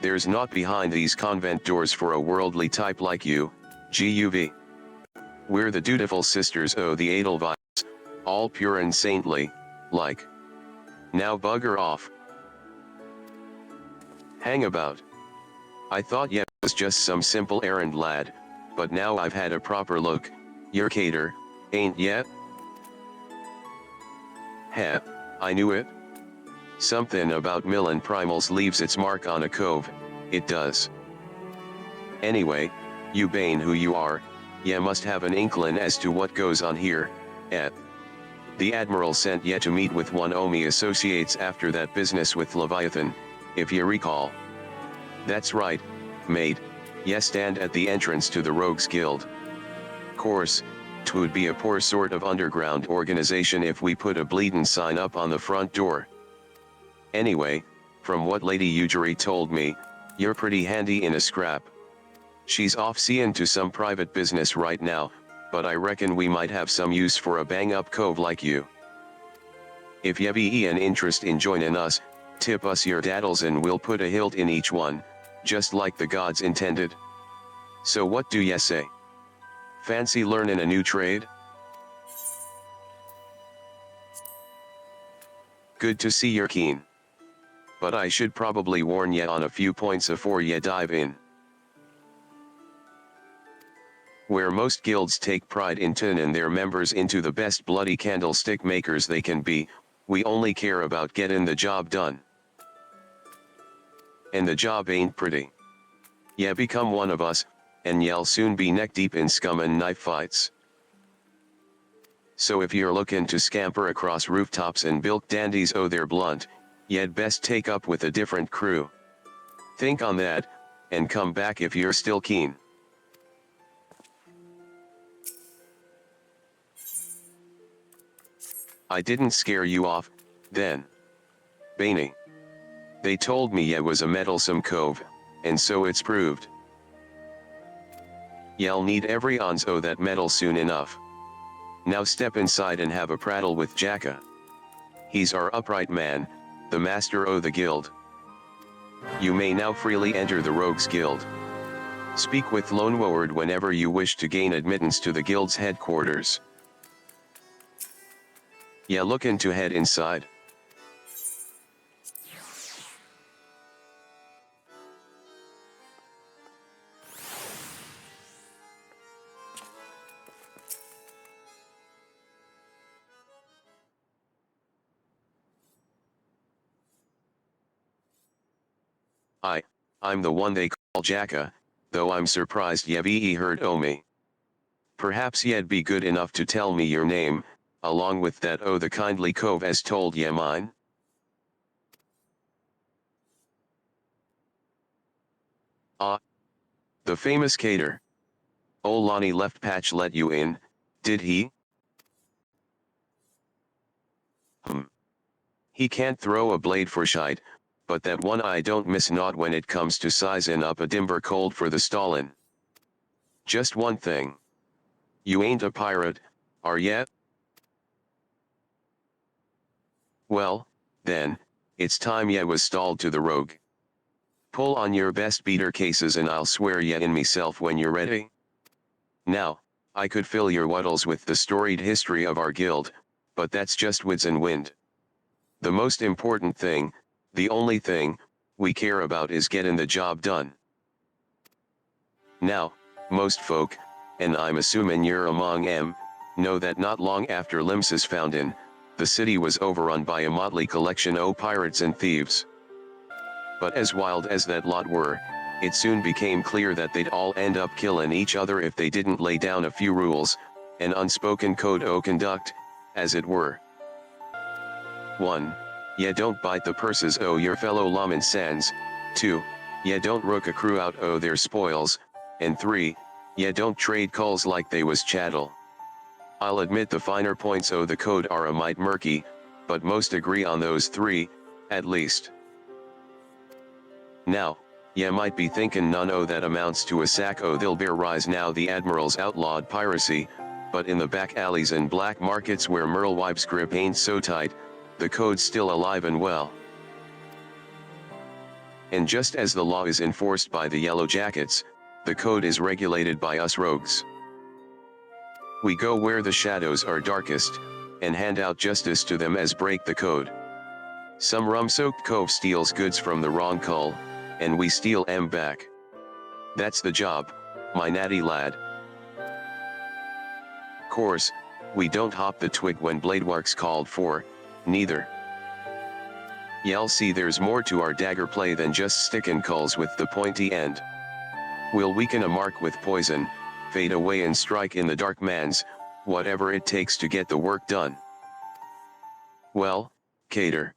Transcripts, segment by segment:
There's naught behind these convent doors for a worldly type like you, GUV. We're the Dutiful Sisters of the Edelweiss, all pure and saintly, like. Now bugger off. Hang about. I thought ya was just some simple errand lad, but now I've had a proper look. You're cater, ain't ya? Heh, I knew it. Something about Milan Primals leaves its mark on a cove, it does. Anyway, you bane who you are, ye must have an inkling as to what goes on here, eh? The Admiral sent ye to meet with one o' me associates after that business with Leviathan, if ye recall. That's right, mate, ye stand at the entrance to the Rogues Guild. Course, 'twould be a poor sort of underground organization if we put a bleedin' sign up on the front door. Anyway, from what Lady Ujury told me, you're pretty handy in a scrap. She's off seein' to some private business right now, but I reckon we might have some use for a bang-up cove like you. If ye be an interest in joinin' us, tip us your daddles and we'll put a hilt in each one, just like the gods intended. So what do ye say? Fancy learnin' a new trade? Good to see you're keen. But I should probably warn ye on a few points afore ye dive in. Where most guilds take pride in turnin' their members into the best bloody candlestick makers they can be, we only care about gettin' the job done. And the job ain't pretty. Ye become one of us, and ye'll soon be neck-deep in scum and knife fights. So if you're lookin' to scamper across rooftops and bilk dandies o' their blunt, ye'd best take up with a different crew. Think on that, and come back if you're still keen. I didn't scare you off, then. Baney. They told me ye was a meddlesome cove, and so it's proved. Ye'll need every ounce o' that metal soon enough. Now step inside and have a prattle with Jacke. He's our upright man, the master o' the guild. You may now freely enter the Rogues Guild. Speak with Lone Word whenever you wish to gain admittance to the guild's headquarters. Ye lookin' to head inside? I'm the one they call Jacke, though I'm surprised ye be heard o' me. Perhaps ye'd be good enough to tell me your name, along with that o' the kindly cove as told ye mine? Ah, the famous cater. Ol' Lonnie Left Patch let you in, did he? He can't throw a blade for shite, but that one I don't miss not when it comes to sizin' up a dimber cold for the stallin'. Just one thing. You ain't a pirate, are ye? Well, then, it's time ye was stalled to the rogue. Pull on your best beater cases and I'll swear ye in meself when you're ready. Now, I could fill your wuddles with the storied history of our guild, but that's just woods and wind. The most important thing, the only thing, we care about is getting the job done. Now, most folk, and I'm assumin' you're among 'em, know that not long after Limsa's founding, the city was overrun by a motley collection o' pirates and thieves. But as wild as that lot were, it soon became clear that they'd all end up killin' each other if they didn't lay down a few rules, an unspoken code o' conduct, as it were. 1. Ye don't bite the purses o' your fellow Lominsans. 2. Ye don't rook a crew out o' their spoils, and 3. Ye don't trade culls like they was chattel. I'll admit the finer points o' the code are a mite murky, but most agree on those 3, at least. Now, ye might be thinkin' none o' that amounts to a sack o' they'll bear rise now the Admiral's outlawed piracy, but in the back alleys and black markets where Merlewibe's grip ain't so tight, the code's still alive and well. And just as the law is enforced by the yellow jackets, the code is regulated by us rogues. We go where the shadows are darkest, and hand out justice to them as break the code. Some rum-soaked cove steals goods from the wrong cull, and we steal 'em back. That's the job, my natty lad. Course, we don't hop the twig when bladework's called for, neither. Y'all see there's more to our dagger play than just stickin' culls with the pointy end. We'll weaken a mark with poison, fade away and strike in the dark man's, whatever it takes to get the work done. Well, Cater.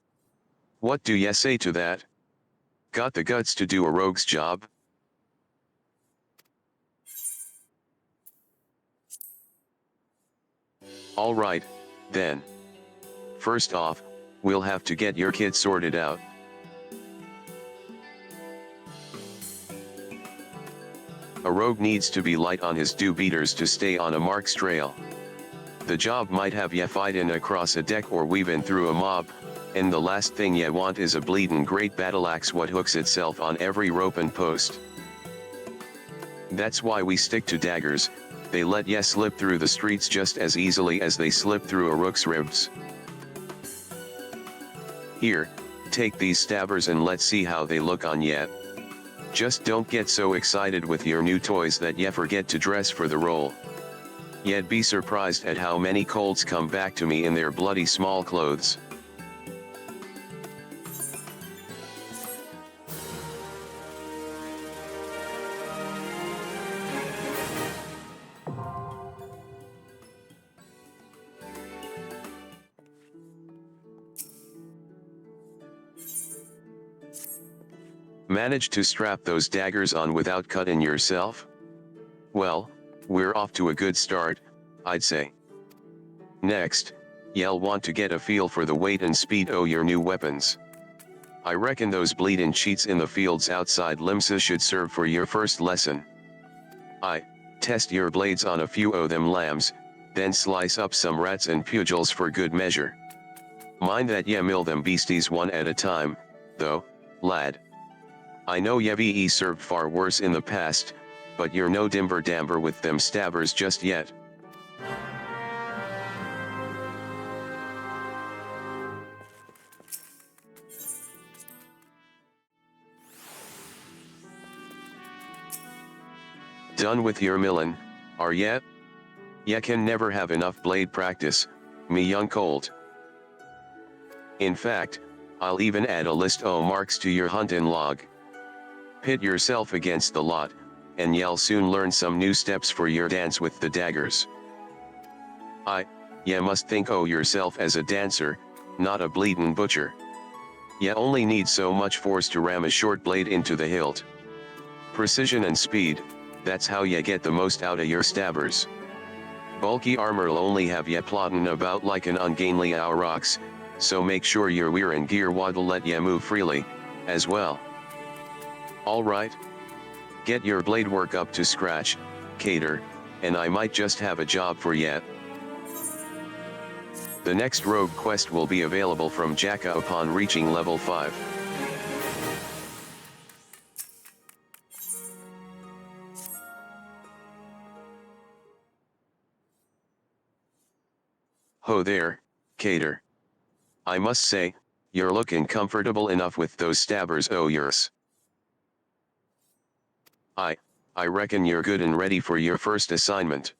What do ye say to that? Got the guts to do a rogue's job? Alright, then. First off, we'll have to get your kid sorted out. A rogue needs to be light on his do-beaters to stay on a mark's trail. The job might have ye fightin' across a deck or weavin' through a mob, and the last thing ye want is a bleedin' great battle axe what hooks itself on every rope and post. That's why we stick to daggers, they let ye slip through the streets just as easily as they slip through a rook's ribs. Here, take these stabbers and let's see how they look on ye. Just don't get so excited with your new toys that ye forget to dress for the role. Ye'd be surprised at how many colts come back to me in their bloody small clothes. Managed to strap those daggers on without cutting yourself? Well, we're off to a good start, I'd say. Next, you'll want to get a feel for the weight and speed o' your new weapons. I reckon those bleedin' cheats in the fields outside Limsa should serve for your first lesson. Test your blades on a few o' them lambs, then slice up some rats and pugils for good measure. Mind that ye mill them beasties one at a time, though, lad. I know ye served far worse in the past, but you're no dimber damber with them stabbers just yet. Done with your millin', are ye? Ye can never have enough blade practice, me young colt. In fact, I'll even add a list o' marks to your huntin' log. Pit yourself against the lot, and ye'll soon learn some new steps for your dance with the daggers. Ye must think o' yourself as a dancer, not a bleedin' butcher. Ye only need so much force to ram a short blade into the hilt. Precision and speed, that's how ye get the most out of your stabbers. Bulky armor'll only have ye ploddin' about like an ungainly aurochs, so make sure your wearin' gear what'll let ye move freely, as well. Alright? Get your blade work up to scratch, Cater, and I might just have a job for ye. The next rogue quest will be available from Jacke upon reaching level 5. Ho there, Cater. I must say, you're looking comfortable enough with those stabbers o' yours. I reckon you're good and ready for your first assignment.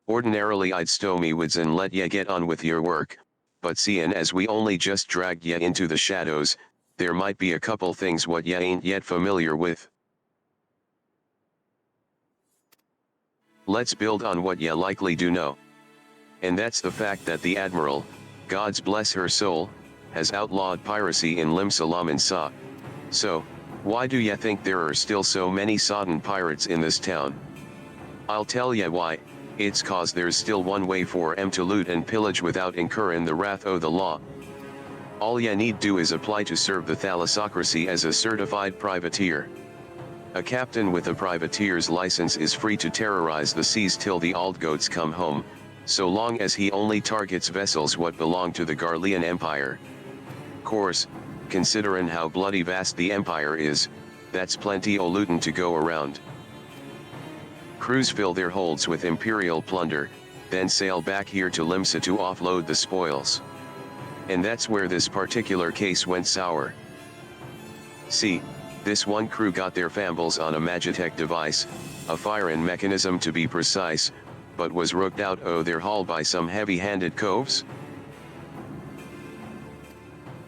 Ordinarily I'd stow me woods and let ye get on with your work, but seein' as we only just dragged ye into the shadows, there might be a couple things what ye ain't yet familiar with. Let's build on what ye likely do know. And that's the fact that the Admiral, God's bless her soul, has outlawed piracy in Limsa Lominsa. So, why do ye think there are still so many sodden pirates in this town? I'll tell ye why, it's cause there's still one way for 'em to loot and pillage without incurring the wrath o' the law. All ye need do is apply to serve the thalassocracy as a certified privateer. A captain with a privateer's license is free to terrorize the seas till the old goats come home, so long as he only targets vessels what belong to the Garlean Empire. Course, considerin' how bloody vast the empire is, that's plenty o' lootin' to go around. Crews fill their holds with imperial plunder, then sail back here to Limsa to offload the spoils. And that's where this particular case went sour. See, this one crew got their fambles on a Magitech device, a firin' mechanism to be precise, but was rooked out o' their hull by some heavy-handed coves?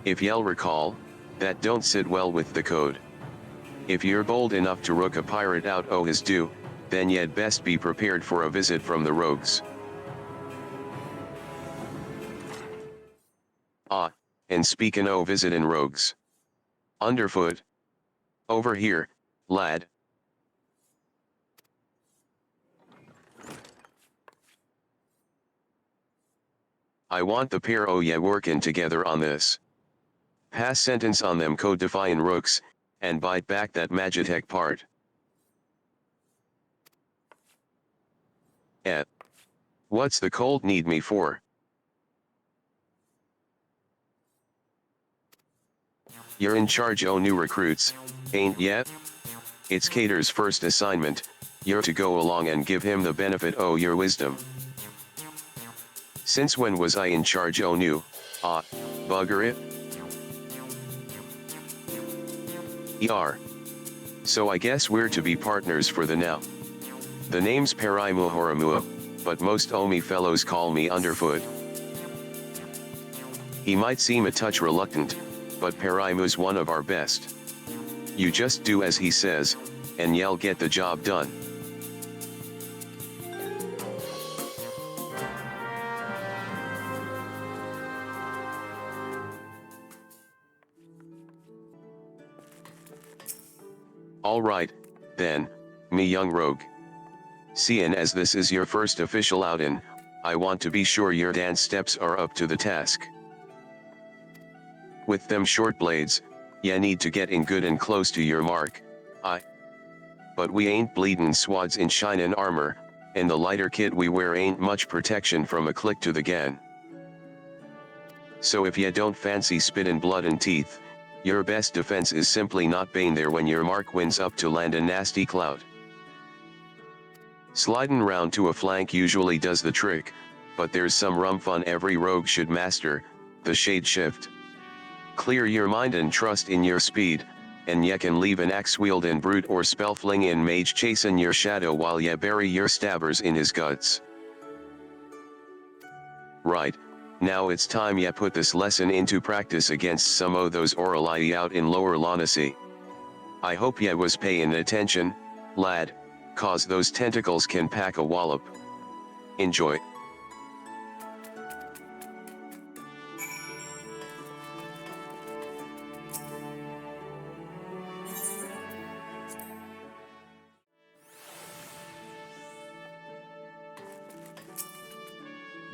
If ye'll recall, that don't sit well with the code. If you're bold enough to rook a pirate out o' his due, then ye'd best be prepared for a visit from the rogues. Ah, and speakin' o' visitin' rogues. Underfoot. Over here, lad. I want the pair o' ye workin' together on this. Pass sentence on them code-defyin' rooks, and bite back that Magitech part. What's the cold need me for? You're in charge o' new recruits, ain't yet? It's Cater's first assignment, you're to go along and give him the benefit o' your wisdom. Since when was I in charge o' new? Bugger it. So I guess we're to be partners for the now. The name's Paraimu Horamua, but most Omi fellows call me Underfoot. He might seem a touch reluctant, but Paraimu's one of our best. You just do as he says, and ye'll get the job done. Alright, then, me young rogue. Seein' as this is your first official outin', I want to be sure your dance steps are up to the task. With them short blades, ya need to get in good and close to your mark, but we ain't bleedin' swads in shinin' armor, and the lighter kit we wear ain't much protection from a click to the gan. So if ya don't fancy spittin' blood and teeth, your best defense is simply not bein' there when your mark wins up to land a nasty clout. Slidin' round to a flank usually does the trick, but there's some rum fun every rogue should master, the shade shift. Clear your mind and trust in your speed, and ye can leave an axe-wieldin' brute or spell-flingin' mage chasin' your shadow while ye bury your stabbers in his guts. Right, now it's time ye put this lesson into practice against some o' those Oralii out in Lower Noscea. I hope ye was payin' attention, lad, cause those tentacles can pack a wallop. Enjoy.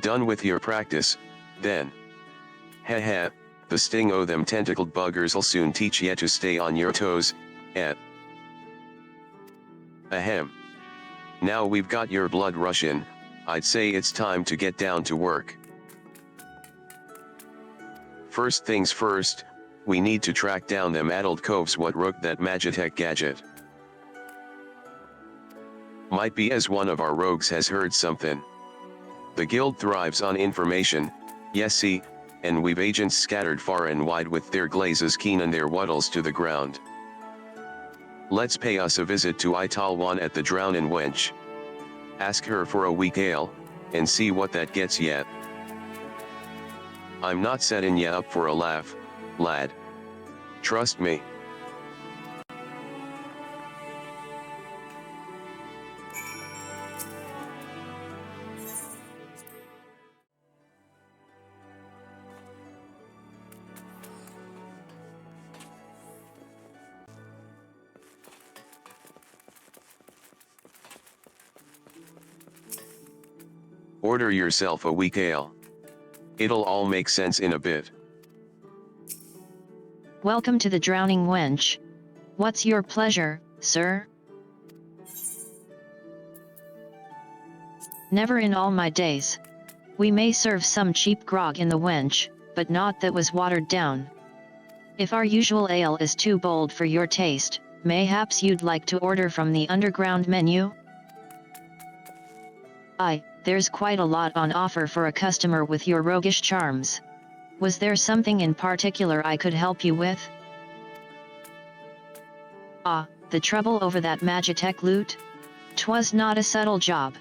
Done with your practice, then. Heh, the sting o' them tentacled buggers'll soon teach ye to stay on your toes, Ahem. Now we've got your blood rushin', I'd say it's time to get down to work. First things first, we need to track down them addled coves what rooked that Magitech gadget. Might be as one of our rogues has heard something. The guild thrives on information, yes see, and we've agents scattered far and wide with their glazes keen and their wattles to the ground. Let's pay us a visit to Italwan at the Drownin' Wench. Ask her for a weak ale, and see what that gets yet. I'm not settin' ya up for a laugh, lad. Trust me. Order yourself a weak ale. It'll all make sense in a bit. Welcome to the Drowning Wench. What's your pleasure, sir? Never in all my days. We may serve some cheap grog in the wench, but not that was watered down. If our usual ale is too bold for your taste, mayhaps you'd like to order from the underground menu? Aye, there's quite a lot on offer for a customer with your roguish charms. Was there something in particular I could help you with? Ah, the trouble over that Magitech loot? 'Twas not a subtle job.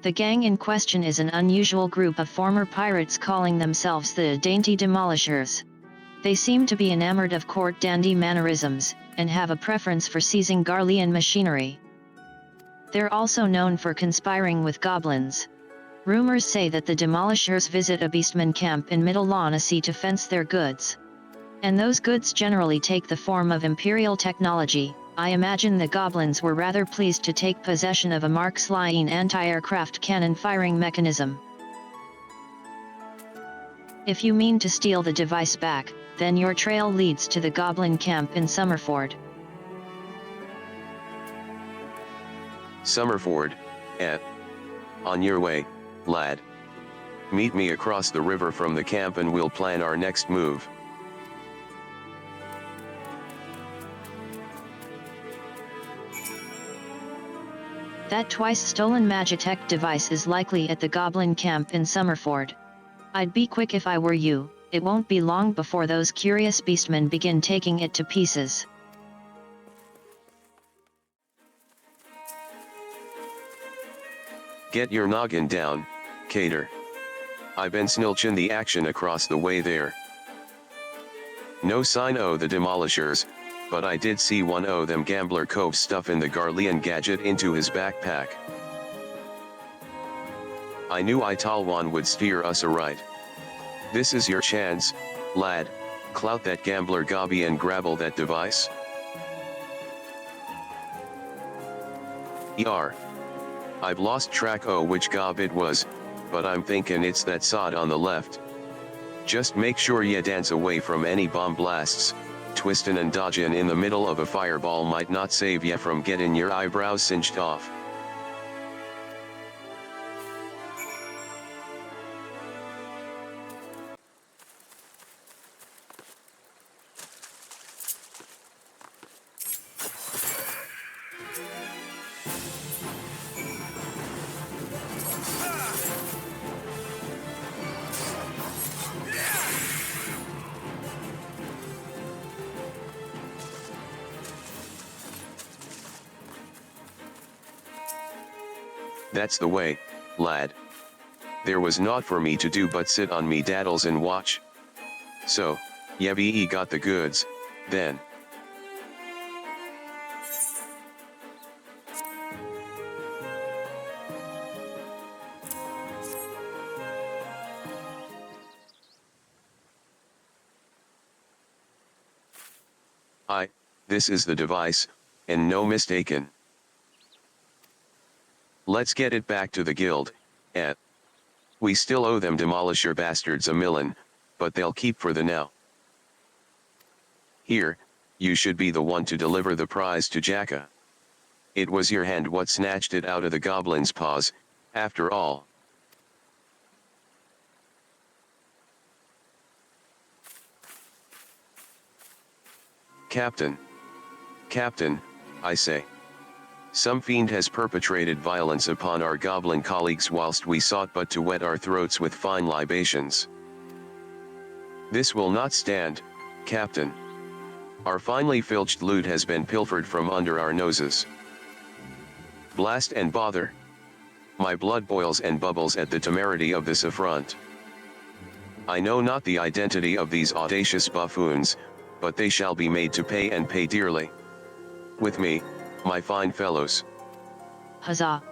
The gang in question is an unusual group of former pirates calling themselves the Dainty Demolishers. They seem to be enamored of court dandy mannerisms, and have a preference for seizing Garlean machinery. They're also known for conspiring with goblins. Rumors say that the Demolishers visit a beastman camp in Middle Noscea to fence their goods. And those goods generally take the form of imperial technology. I imagine the goblins were rather pleased to take possession of a Mark Slien anti-aircraft cannon firing mechanism. If you mean to steal the device back, then your trail leads to the goblin camp in Summerford. Summerford, on your way, lad. Meet me across the river from the camp and we'll plan our next move. That twice-stolen Magitech device is likely at the goblin camp in Summerford. I'd be quick if I were you, it won't be long before those curious beastmen begin taking it to pieces. Get your noggin down, Cater. I've been snilching the action across the way there. No sign o' the Demolishers, but I did see one o' them gambler coves stuffing the Garlean gadget into his backpack. I knew Italwan would steer us aright. This is your chance, lad, clout that gambler gobby and grabble that device. I've lost track o' which gob it was, but I'm thinking it's that sod on the left. Just make sure ye dance away from any bomb blasts. Twistin' and dodgin' in the middle of a fireball might not save ye from getting your eyebrows singed off. That's the way, lad. There was naught for me to do but sit on me daddles and watch. So, ye got the goods, then. This is the device, and no mistaken. Let's get it back to the guild, we still owe them Demolisher bastards a million, but they'll keep for the now. Here, you should be the one to deliver the prize to Jacke. It was your hand what snatched it out of the goblin's paws, after all. Captain, I say. Some fiend has perpetrated violence upon our goblin colleagues whilst we sought but to wet our throats with fine libations. This will not stand, Captain. Our finely filched loot has been pilfered from under our noses. Blast and bother. My blood boils and bubbles at the temerity of this affront. I know not the identity of these audacious buffoons, but they shall be made to pay and pay dearly. With me, my fine fellows. Huzzah!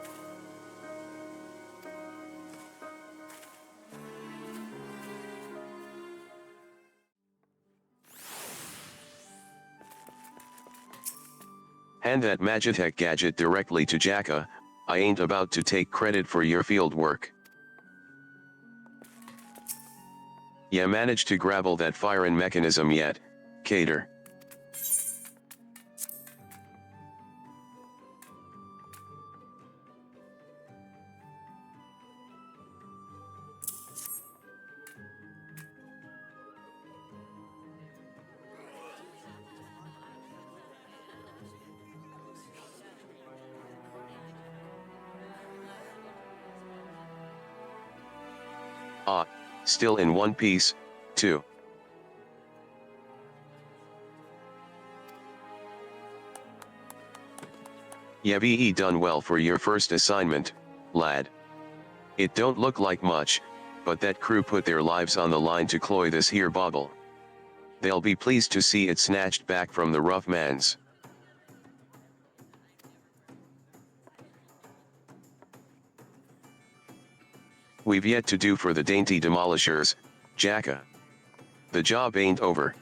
Hand that Magitech gadget directly to Jacke, I ain't about to take credit for your field work. Ya managed to grabble that firin' mechanism yet, Cater? Ah, still in one piece, too. You've done well for your first assignment, lad. It don't look like much, but that crew put their lives on the line to cloy this here bauble. They'll be pleased to see it snatched back from the rough mans. We've yet to do for the dainty demolishers, Jacke. The job ain't over.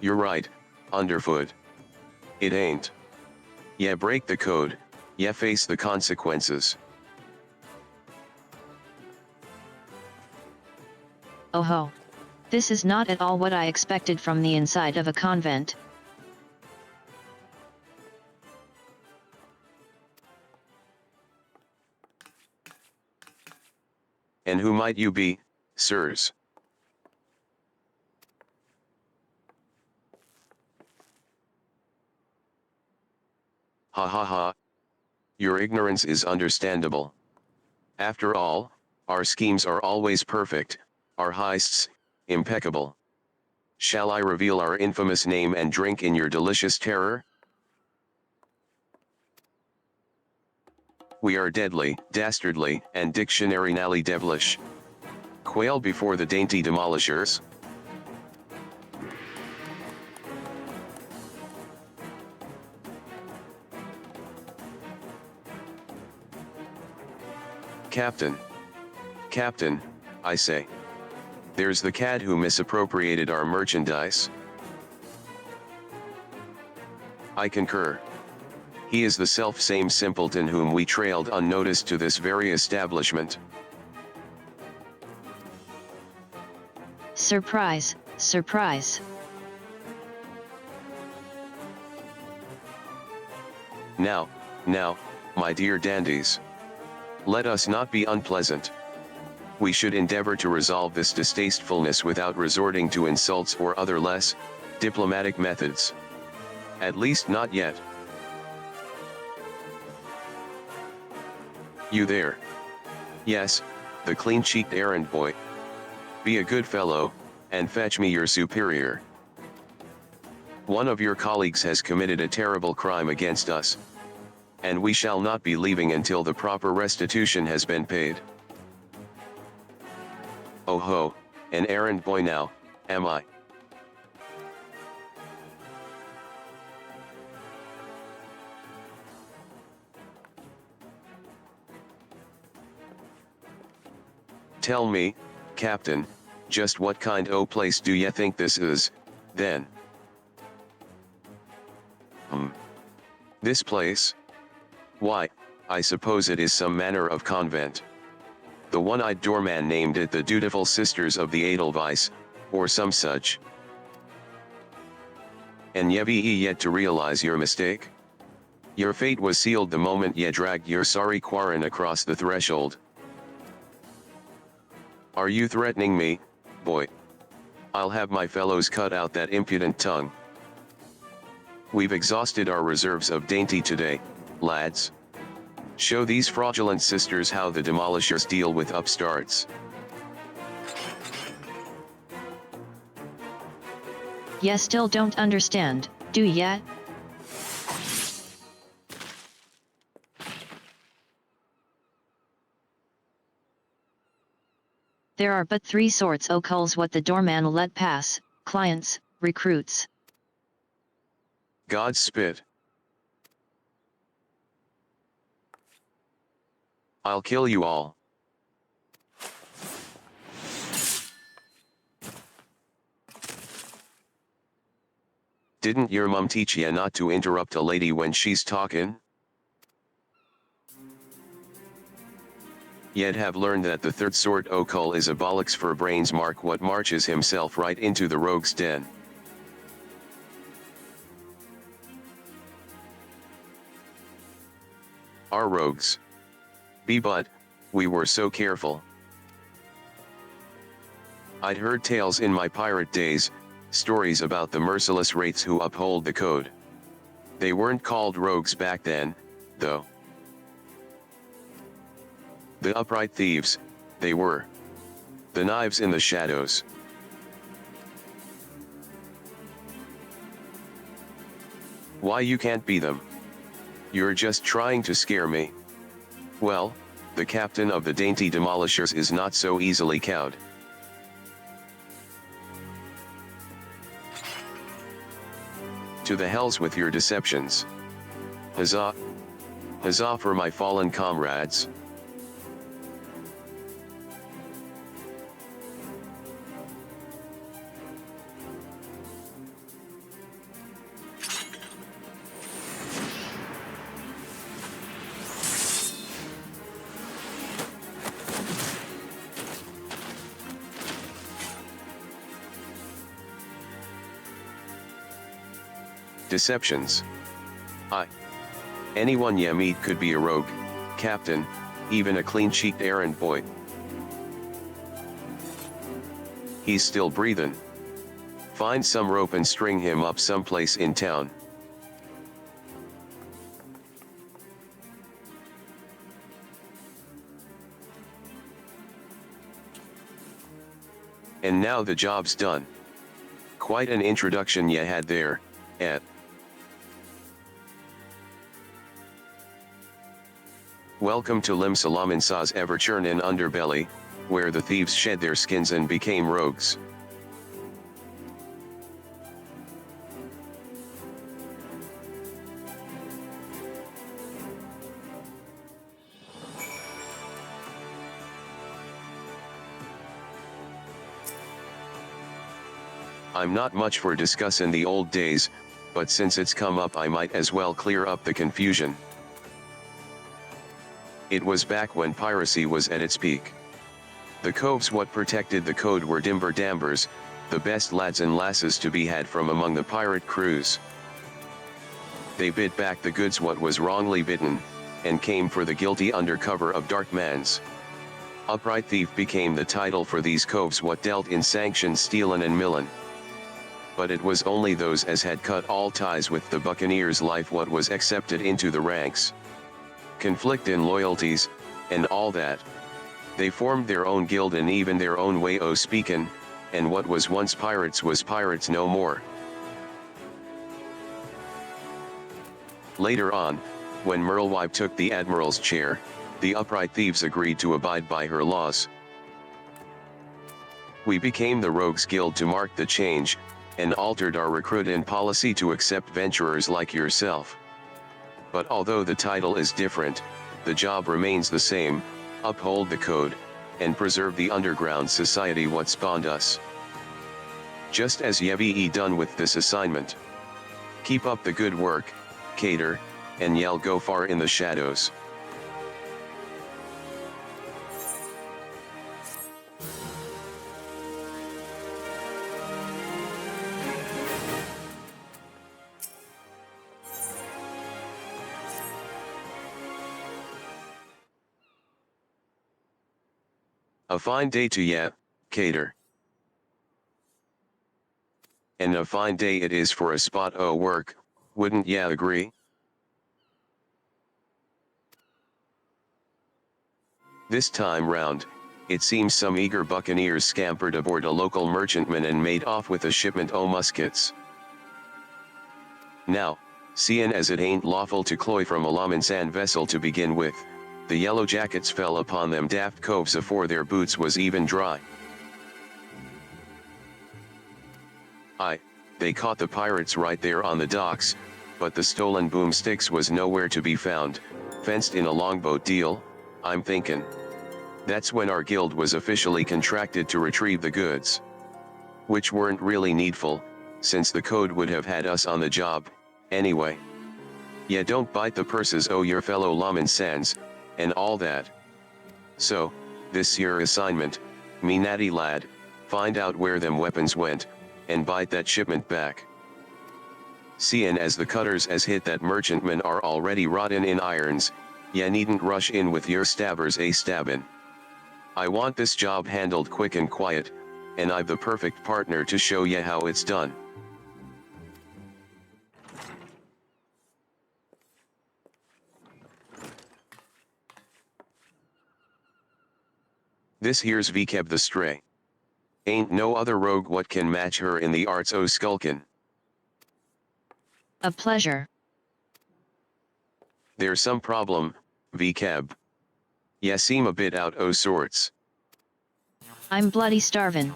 You're right, Underfoot. It ain't. Yeah, break the code, yeah, face the consequences. Oh ho. This is not at all what I expected from the inside of a convent. And who might you be, sirs? Ha ha ha. Your ignorance is understandable. After all, our schemes are always perfect, our heists, impeccable. Shall I reveal our infamous name and drink in your delicious terror? We are deadly, dastardly, and dictionary-nally devilish. Quail before the dainty demolishers. Captain. Captain, I say. There's the cad who misappropriated our merchandise. I concur. He is the self-same simpleton whom we trailed unnoticed to this very establishment. Surprise, surprise. Now, my dear dandies. Let us not be unpleasant. We should endeavor to resolve this distastefulness without resorting to insults or other less diplomatic methods. At least not yet. You there? Yes, the clean-cheeked errand boy. Be a good fellow, and fetch me your superior. One of your colleagues has committed a terrible crime against us, and we shall not be leaving until the proper restitution has been paid. Oh ho, an errand boy now, am I? Tell me, Captain, just what kind o' place do ye think this is, then? This place? Why, I suppose it is some manner of convent. The one-eyed doorman named it the Dutiful Sisters of the Edelweiss, or some such. And ye be yet to realize your mistake? Your fate was sealed the moment ye dragged your sorry quarren across the threshold. Are you threatening me, boy? I'll have my fellows cut out that impudent tongue. We've exhausted our reserves of dainty today, lads. Show these fraudulent sisters how the demolishers deal with upstarts. Ya still don't understand, do ya? There are but three sorts o' culls what the doorman let pass: clients, recruits. God's spit. I'll kill you all. Didn't your mum teach ya not to interrupt a lady when she's talkin'? Ye'd have learned that the third sort o' cull is a bollocks for brains mark what marches himself right into the rogue's den. Our rogues. But, we were so careful. I'd heard tales in my pirate days, stories about the merciless wraiths who uphold the code. They weren't called rogues back then, though. The upright thieves, they were. The knives in the shadows. Why you can't be them? You're just trying to scare me. Well, the captain of the dainty demolishers is not so easily cowed. To the hells with your deceptions. Huzzah! Huzzah for my fallen comrades. Deceptions. Anyone ye meet could be a rogue, captain, even a clean-cheeked errand boy. He's still breathing. Find some rope and string him up someplace in town. And now the job's done. Quite an introduction ye had there, Ed. Welcome to Limsa Lominsa's ever-churning underbelly, where the thieves shed their skins and became rogues. I'm not much for discussing the old days, but since it's come up I might as well clear up the confusion. It was back when piracy was at its peak. The coves what protected the code were dimber dambers, the best lads and lasses to be had from among the pirate crews. They bid back the goods what was wrongly bitten, and came for the guilty under cover of dark mans. Upright thief became the title for these coves what dealt in sanctioned stealin' and millin'. But it was only those as had cut all ties with the buccaneers' life what was accepted into the ranks. Conflict in loyalties, and all that. They formed their own guild and even their own way o' speakin', and what was once pirates was pirates no more. Later on, when Merlewife took the admiral's chair, the upright thieves agreed to abide by her laws. We became the Rogues Guild to mark the change, and altered our recruiting policy to accept venturers like yourself. But although the title is different, the job remains the same: uphold the code, and preserve the underground society what spawned us. Just as you've done with this assignment. Keep up the good work, Cater, and ye'll go far in the shadows. A fine day to ye, Cater. And a fine day it is for a spot o' work, wouldn't ye agree? This time round, it seems some eager buccaneers scampered aboard a local merchantman and made off with a shipment o' muskets. Now, seeing as it ain't lawful to cloy from a Lominsan vessel to begin with, the yellow jackets fell upon them daft coves afore their boots was even dry. They caught the pirates right there on the docks, but the stolen boomsticks was nowhere to be found, fenced in a longboat deal, I'm thinking. That's when our guild was officially contracted to retrieve the goods. Which weren't really needful, since the code would have had us on the job, anyway. Yeah, don't bite the purses o' your fellow Lominsans, and all that. So, this your assignment, me natty lad, find out where them weapons went, and bite that shipment back. Seein' as the cutters as hit that merchantman are already rottin' in irons, ye needn't rush in with your stabbers a stabbin'. I want this job handled quick and quiet, and I've the perfect partner to show ye how it's done. This here's Vikeb the Stray. Ain't no other rogue what can match her in the arts o' skulkin'. A pleasure. There's some problem, Vikeb. Ya seem a bit out o' sorts. I'm bloody starvin'.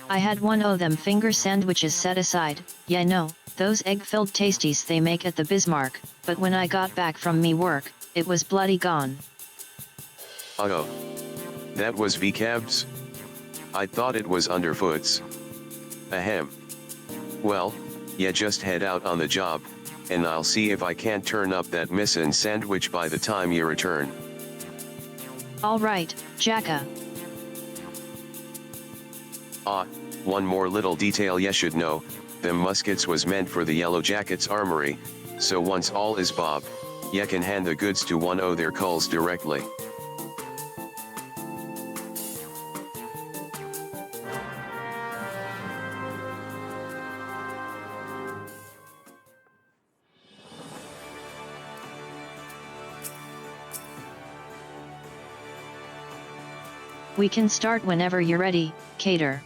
I had one o' them finger sandwiches set aside, ya know, those egg-filled tasties they make at the Bismarck, but when I got back from me work, it was bloody gone. Oh. That was Vikeb's? I thought it was underfoot's. Ahem. Well, ya just head out on the job, and I'll see if I can't turn up that missin' sandwich by the time you return. All right, Jacke. Ah, one more little detail ya should know, them muskets was meant for the Yellow Jackets' armory, so once all is bob, ya can hand the goods to one o' their culls directly. We can start whenever you're ready, Cater.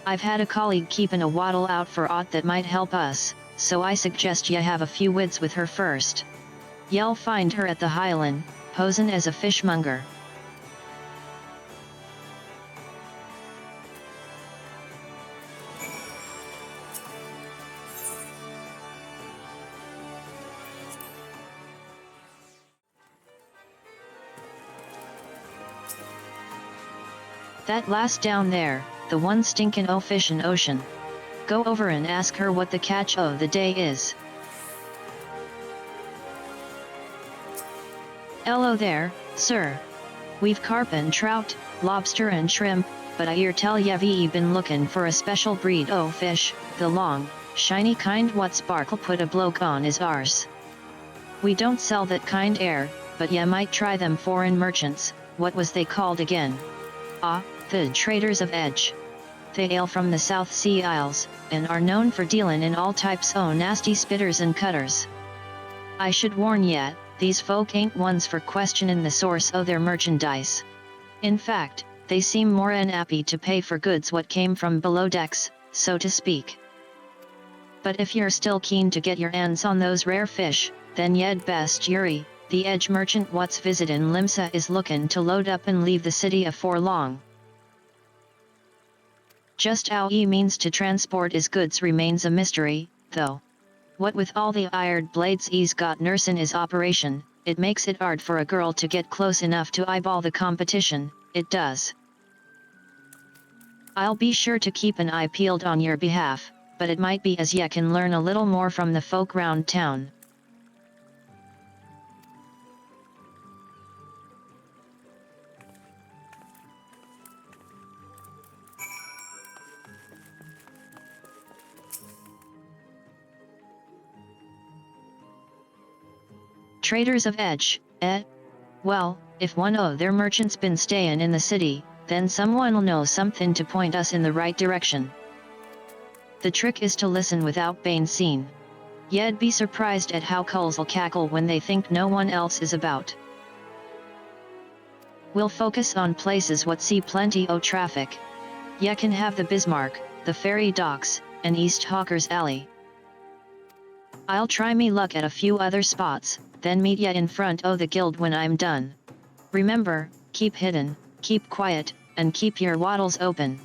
I've had a colleague keepin' a waddle out for aught that might help us, so I suggest ya have a few wids with her first. Ye'll find her at the Highland, posin' as a fishmonger. That lass down there, the one stinkin' o' fishin' ocean. Go over and ask her what the catch o' the day is. Hello there, sir. We've carp and trout, lobster and shrimp, but I 'ear tell ye been lookin' for a special breed o' fish, the long, shiny kind what sparkle put a bloke on his arse. We don't sell that kind but ye might try them foreign merchants, what was they called again? Ah, the Traders of Edge. They hail from the South Sea Isles, and are known for dealin' in all types o' nasty spitters and cutters. I should warn ye, these folk ain't ones for questionin' the source o' their merchandise. In fact, they seem more 'n 'appy to pay for goods what came from below decks, so to speak. But if you're still keen to get your hands on those rare fish, then ye'd best hurry. The Edge merchant what's visitin' Limsa is lookin' to load up and leave the city afore long. Just how he means to transport his goods remains a mystery, though. What with all the iron blades he's got nursin' his operation, it makes it hard for a girl to get close enough to eyeball the competition, it does. I'll be sure to keep an eye peeled on your behalf, but it might be as ye can learn a little more from the folk round town. Traders of Edge, eh? Well, if one o' their merchants been stayin' in the city, then someone'll know somethin' to point us in the right direction. The trick is to listen without bein' seen. Ye'd be surprised at how culls'll cackle when they think no one else is about. We'll focus on places what see plenty o' traffic. Ye can have the Bismarck, the ferry docks, and East Hawker's Alley. I'll try me luck at a few other spots, then meet ya in front o' the guild when I'm done. Remember, keep hidden, keep quiet, and keep your waddles open.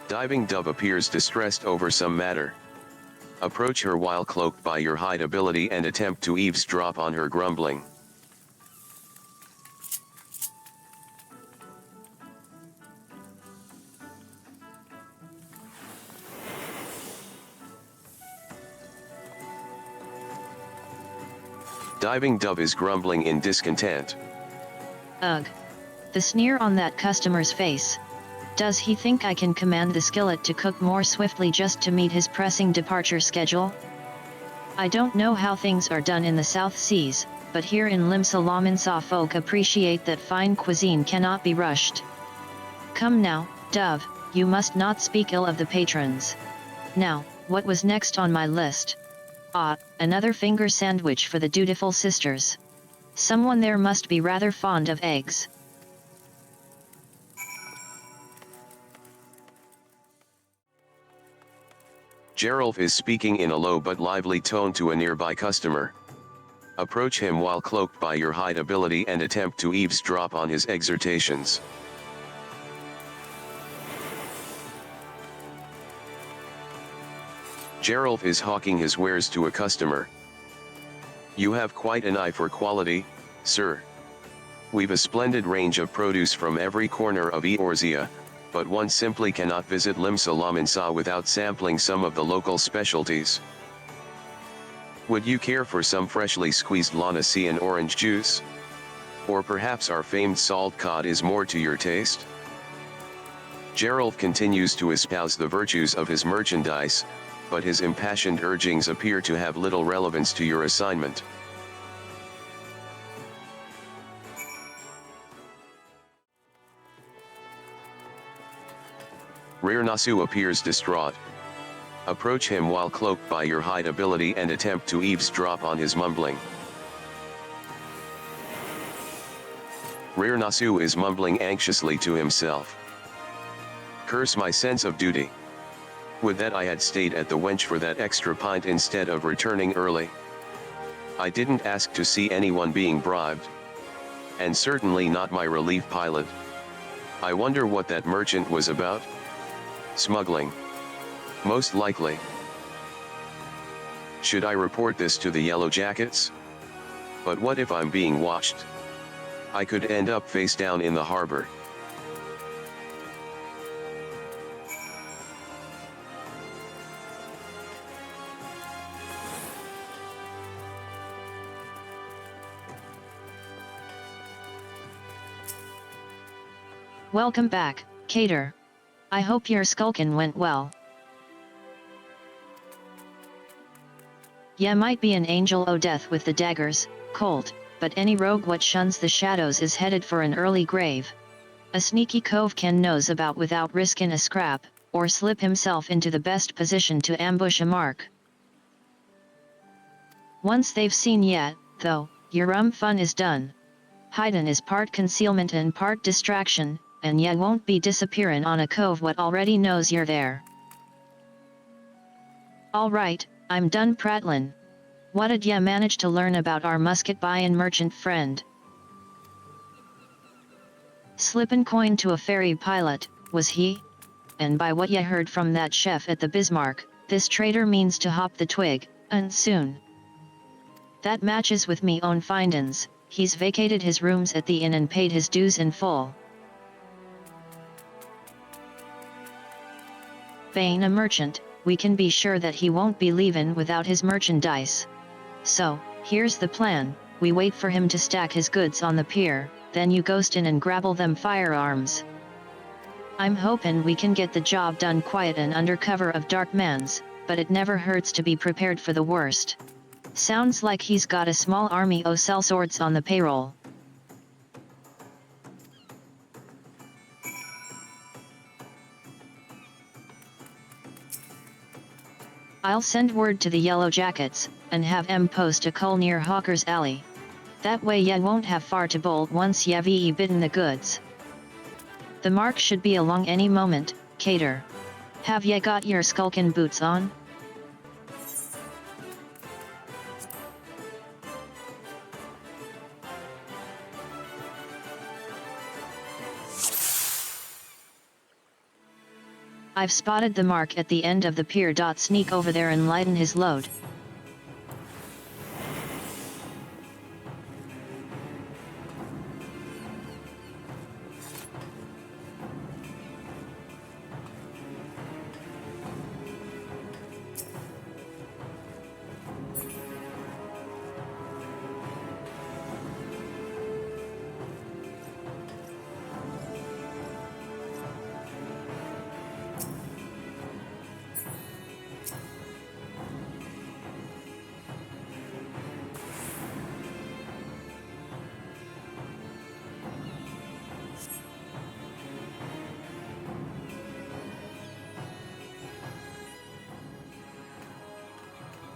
Diving Dove appears distressed over some matter. Approach her while cloaked by your hide ability and attempt to eavesdrop on her grumbling. Diving Dove is grumbling in discontent. Ugh. The sneer on that customer's face. Does he think I can command the skillet to cook more swiftly just to meet his pressing departure schedule? I don't know how things are done in the South Seas, but here in Limsa Lominsa folk appreciate that fine cuisine cannot be rushed. Come now, Dove, you must not speak ill of the patrons. Now, what was next on my list? Ah, another finger sandwich for the Dutiful Sisters. Someone there must be rather fond of eggs. Geralf is speaking in a low but lively tone to a nearby customer. Approach him while cloaked by your hide ability and attempt to eavesdrop on his exhortations. Geralf is hawking his wares to a customer. You have quite an eye for quality, sir. We've a splendid range of produce from every corner of Eorzea, but one simply cannot visit Limsa Lominsa without sampling some of the local specialties. Would you care for some freshly squeezed Noscea orange juice? Or perhaps our famed salt cod is more to your taste? Geralf continues to espouse the virtues of his merchandise, but his impassioned urgings appear to have little relevance to your assignment. Rear Noscea appears distraught. Approach him while cloaked by your hide ability and attempt to eavesdrop on his mumbling. Rear Noscea is mumbling anxiously to himself. Curse my sense of duty. Would that I had stayed at the wench for that extra pint instead of returning early. I didn't ask to see anyone being bribed. And certainly not my relief pilot. I wonder what that merchant was about? Smuggling. Most likely. Should I report this to the Yellow Jackets? But what if I'm being watched? I could end up face down in the harbor. Welcome back, Cater. I hope your skulkin' went well. Ye might be an angel o' death with the daggers, Colt, but any rogue what shuns the shadows is headed for an early grave. A sneaky cove can nose about without riskin' a scrap, or slip himself into the best position to ambush a mark. Once they've seen ye, though, your fun is done. Hidin' is part concealment and part distraction, and ye won't be disappearin' on a cove what already knows you're there. Alright, I'm done prattlin'. What'd ye manage to learn about our musket buyin' merchant friend? Slippin' coin to a ferry pilot, was he? And by what ye heard from that chef at the Bismarck, this trader means to hop the twig, and soon. That matches with me own findin's. He's vacated his rooms at the inn and paid his dues in full. Bein' a merchant, we can be sure that he won't be leavin' without his merchandise. So, here's the plan, we wait for him to stack his goods on the pier, then you ghost in and grabble them firearms. I'm hopin' we can get the job done quiet and under cover of dark mans, but it never hurts to be prepared for the worst. Sounds like he's got a small army o' sellswords on the payroll. I'll send word to the Yellow Jackets, and have 'em post a cull near Hawker's Alley. That way ye won't have far to bolt once ye've bidden the goods. The mark should be along any moment, Cater. Have ye got your skulkin' boots on? I've spotted the mark at the end of the pier. Sneak over there and lighten his load.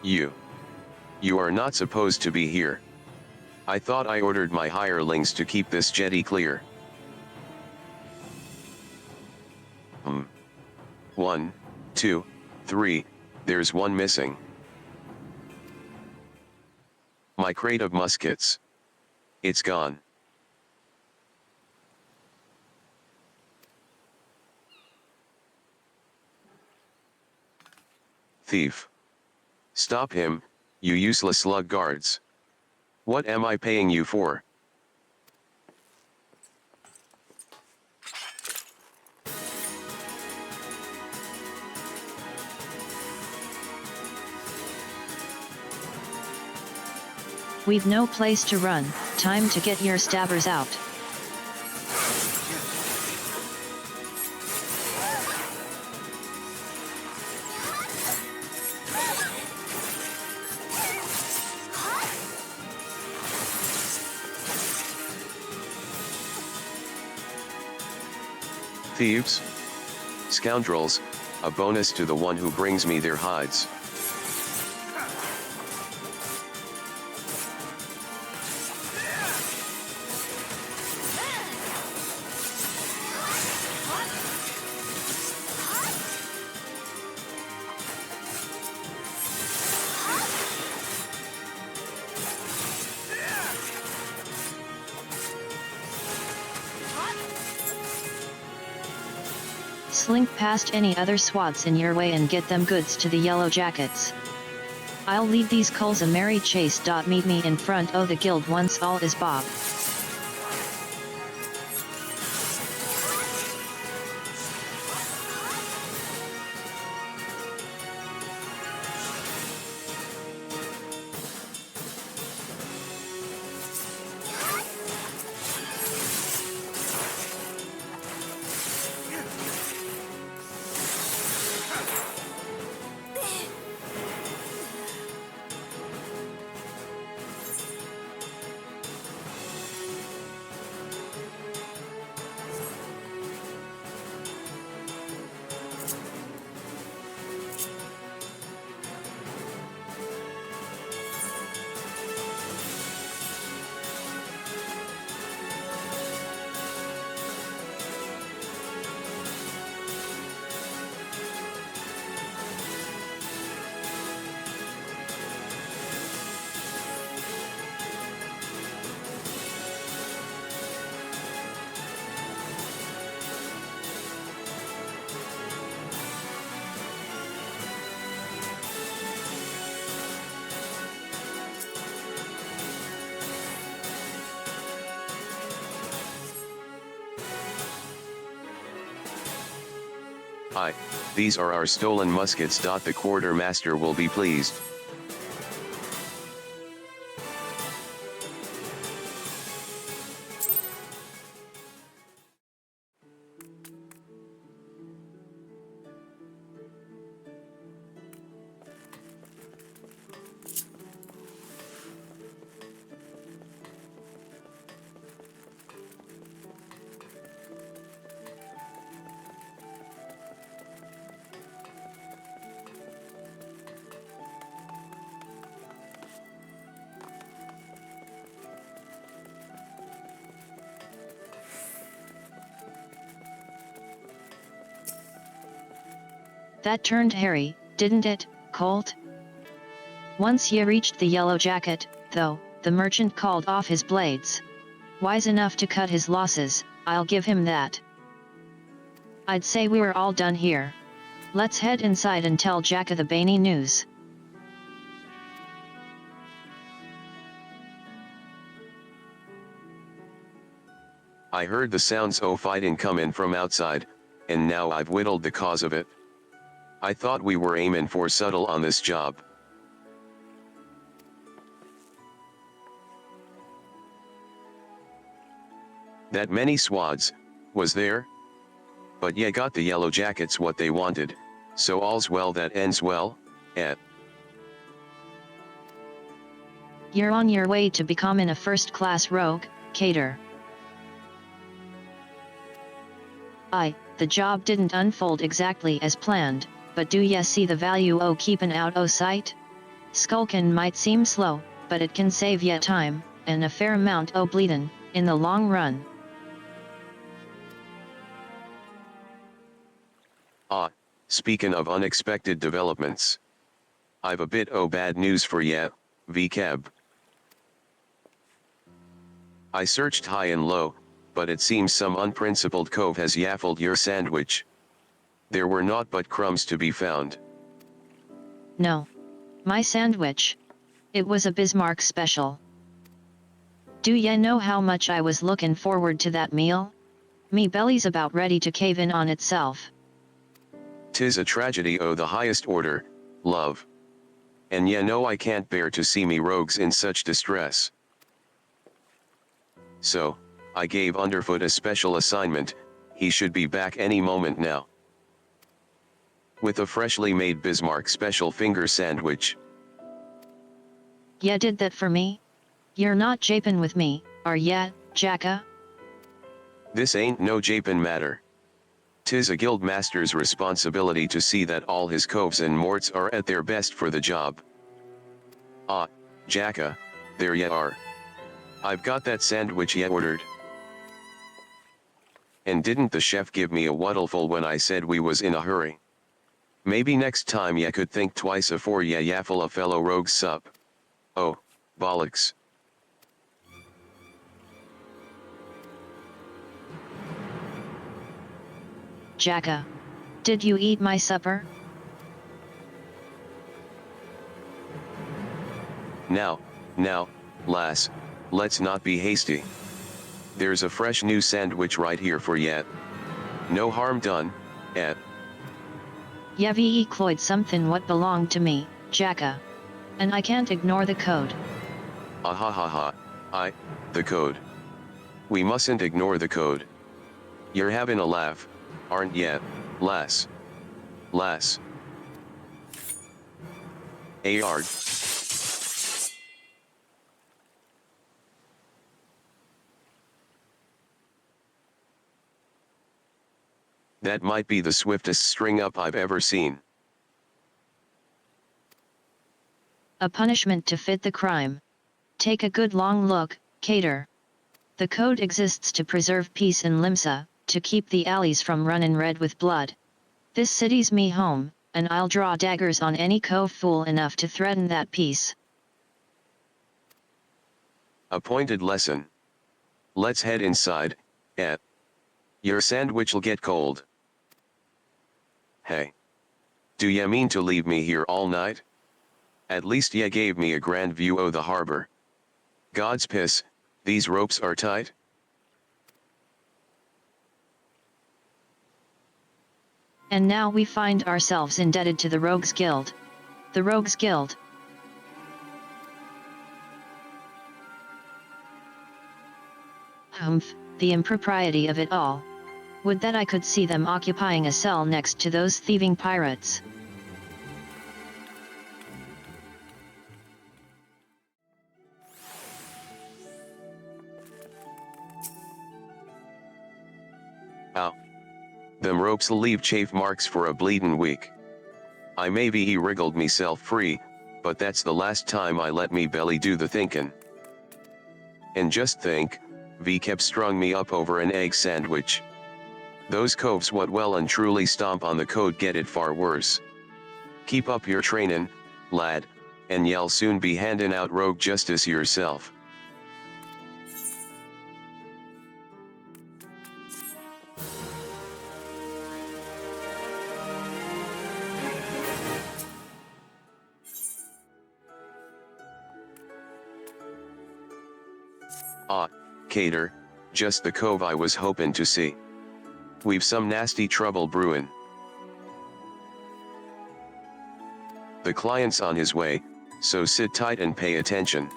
You. You are not supposed to be here. I thought I ordered my hirelings to keep this jetty clear. 1, 2, 3, there's one missing. My crate of muskets. It's gone. Thief. Stop him, you useless slug guards. What am I paying you for? We've no place to run, time to get your stabbers out. Thieves? Scoundrels, a bonus to the one who brings me their hides. Slink past any other swads in your way and get them goods to the Yellow Jackets. I'll lead these culls a merry chase. Meet me in front o' the guild once all is bob. Hi, these are our stolen muskets. The quartermaster will be pleased. That turned hairy, didn't it, Colt? Once ye reached the Yellow Jacket, though, the merchant called off his blades. Wise enough to cut his losses, I'll give him that. I'd say we were all done here. Let's head inside and tell Jacke the Baney news. I heard the sounds o' fighting comin' from outside, and now I've whittled the cause of it. I thought we were aimin' for subtle on this job. That many swads, was there? But ye got the Yellow Jackets what they wanted, so all's well that ends well, eh? You're on your way to becoming a first-class rogue, Cater. Aye, the job didn't unfold exactly as planned, but do ye see the value o' keepin' out o' sight? Skulkin might seem slow, but it can save ya time, and a fair amount o' bleedin', in the long run. Ah, speakin' of unexpected developments. I've a bit o' bad news for ya, VCAB. I searched high and low, but it seems some unprincipled cove has yaffled your sandwich. There were naught but crumbs to be found. No. My sandwich. It was a Bismarck special. Do ye know how much I was lookin' forward to that meal? Me belly's about ready to cave in on itself. 'Tis a tragedy o' the highest order, love. And ye know I can't bear to see me rogues in such distress. So, I gave Underfoot a special assignment, he should be back any moment now. With a freshly made Bismarck special finger sandwich. Ye did that for me? You're not japin' with me, are ye, Jacke? This ain't no japin' matter. 'Tis a guildmaster's responsibility to see that all his coves and morts are at their best for the job. Ah, Jacke, there ye are. I've got that sandwich ye ordered. And didn't the chef give me a watchful when I said we was in a hurry? Maybe next time ye could think twice afore ye yaffle a fellow rogue's sup. Oh, bollocks. Jacke. Did you eat my supper? Now, lass, let's not be hasty. There's a fresh new sandwich right here for ye. No harm done, eh? Ye've cloyed something what belonged to me, Jacke. And I can't ignore the code. The code. We mustn't ignore the code. You're having a laugh, aren't ye, lass? Lass. Ayard. That might be the swiftest string-up I've ever seen. A punishment to fit the crime. Take a good long look, Cater. The code exists to preserve peace in Limsa, to keep the alleys from runnin' red with blood. This city's me home, and I'll draw daggers on any cove fool enough to threaten that peace. A pointed lesson. Let's head inside, eh? Your sandwich'll get cold. Hey. Do ye mean to leave me here all night? At least ye gave me a grand view o' the harbor. God's piss, these ropes are tight. And now we find ourselves indebted to the Rogues Guild. The Rogues Guild. Humph, the impropriety of it all. Would that I could see them occupying a cell next to those thieving pirates. Ow. Them ropes'll leave chafe marks for a bleedin' week. I maybe he wriggled meself free, but that's the last time I let me belly do the thinkin'. And just think, V kept strung me up over an egg sandwich. Those coves what well and truly stomp on the code get it far worse. Keep up your trainin', lad, and ye'll soon be handin' out rogue justice yourself. Ah, Cater, just the cove I was hopin' to see. We've some nasty trouble brewin'. The client's on his way, so sit tight and pay attention.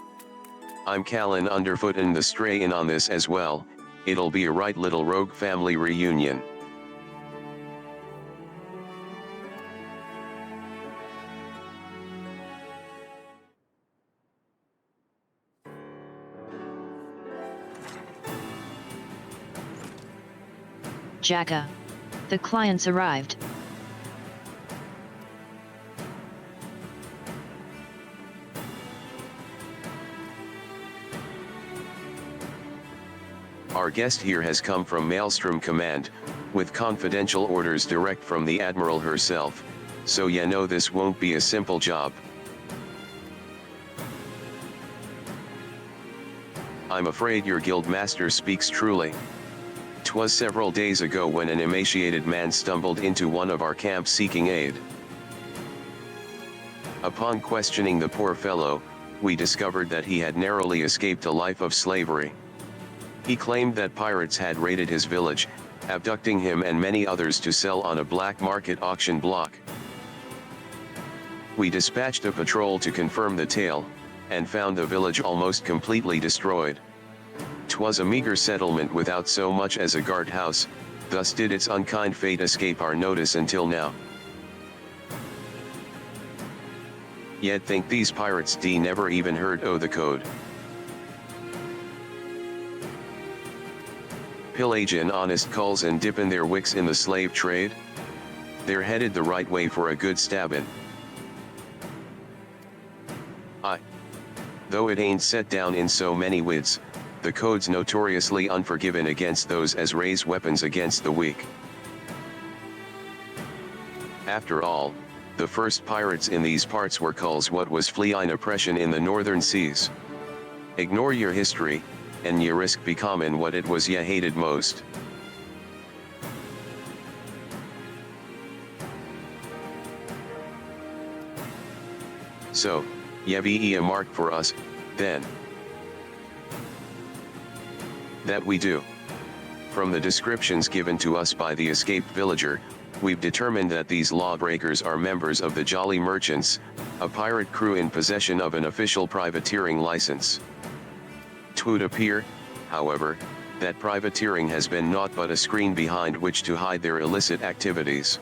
I'm callin' Underfoot and the Stray in on this as well, it'll be a right little rogue family reunion. Jacke. The clients arrived. Our guest here has come from Maelstrom Command, with confidential orders direct from the Admiral herself, so ya know this won't be a simple job. I'm afraid your Guildmaster speaks truly. 'Twas several days ago when an emaciated man stumbled into one of our camps seeking aid. Upon questioning the poor fellow, we discovered that he had narrowly escaped a life of slavery. He claimed that pirates had raided his village, abducting him and many others to sell on a black market auction block. We dispatched a patrol to confirm the tale, and found the village almost completely destroyed. 'Twas a meager settlement without so much as a guardhouse, thus did its unkind fate escape our notice until now. Yet think these pirates never even heard o' the code. Pillagin' honest culls and dippin' their wicks in the slave trade? They're headed the right way for a good stabbin'. Though it ain't set down in so many wids, the code's notoriously unforgiving against those as raise weapons against the weak. After all, the first pirates in these parts were culls what was fleeing oppression in the northern seas. Ignore your history, and ye risk becoming what it was ye hated most. So, ye be a mark for us, then. That we do. From the descriptions given to us by the escaped villager, we've determined that these lawbreakers are members of the Jolly Merchants, a pirate crew in possession of an official privateering license. 'Twould appear, however, that privateering has been naught but a screen behind which to hide their illicit activities.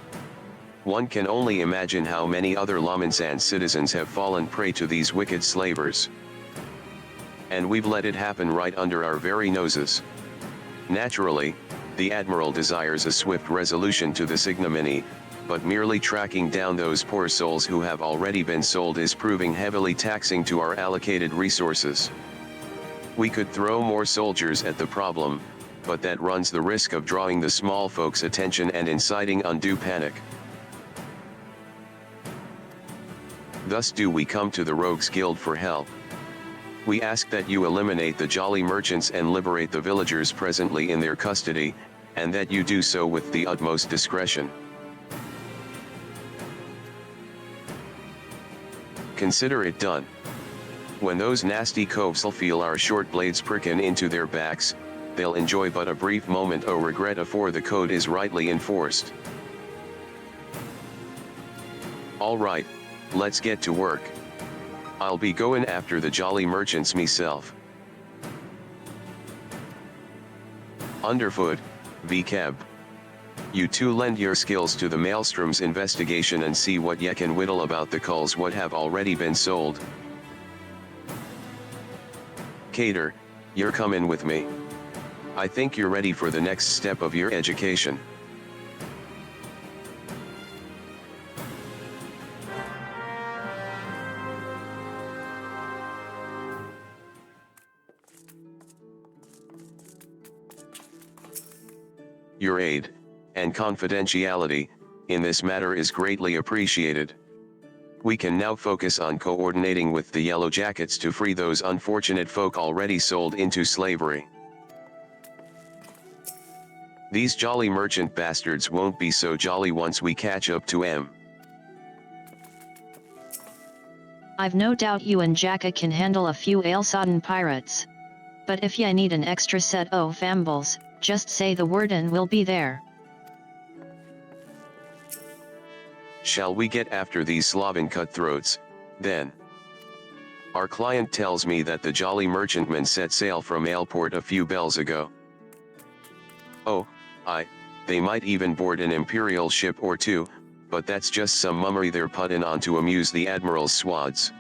One can only imagine how many other Lominsan citizens have fallen prey to these wicked slavers. And we've let it happen right under our very noses. Naturally, the Admiral desires a swift resolution to this ignominy, but merely tracking down those poor souls who have already been sold is proving heavily taxing to our allocated resources. We could throw more soldiers at the problem, but that runs the risk of drawing the small folks' attention and inciting undue panic. Thus do we come to the Rogues Guild for help. We ask that you eliminate the Jolly Merchants and liberate the villagers presently in their custody, and that you do so with the utmost discretion. Consider it done. When those nasty coves'll feel our short blades prickin' into their backs, they'll enjoy but a brief moment o' regret afore the code is rightly enforced. All right, let's get to work. I'll be goin' after the Jolly Merchants meself. Underfoot, VCAB. You two lend your skills to the Maelstrom's investigation and see what ye can whittle about the culls what have already been sold. Cater, you're comin' with me. I think you're ready for the next step of your education. Your aid, and confidentiality, in this matter is greatly appreciated. We can now focus on coordinating with the Yellow Jackets to free those unfortunate folk already sold into slavery. These jolly merchant bastards won't be so jolly once we catch up to 'em. I've no doubt you and Jacke can handle a few ale-sodden pirates. But if ya need an extra set o' fambles, just say the word and we'll be there. Shall we get after these Slavan cutthroats, then? Our client tells me that the Jolly Merchantmen set sail from Aleport a few bells ago. Oh, they might even board an Imperial ship or two, but that's just some mummery they're puttin' on to amuse the Admiral's swads.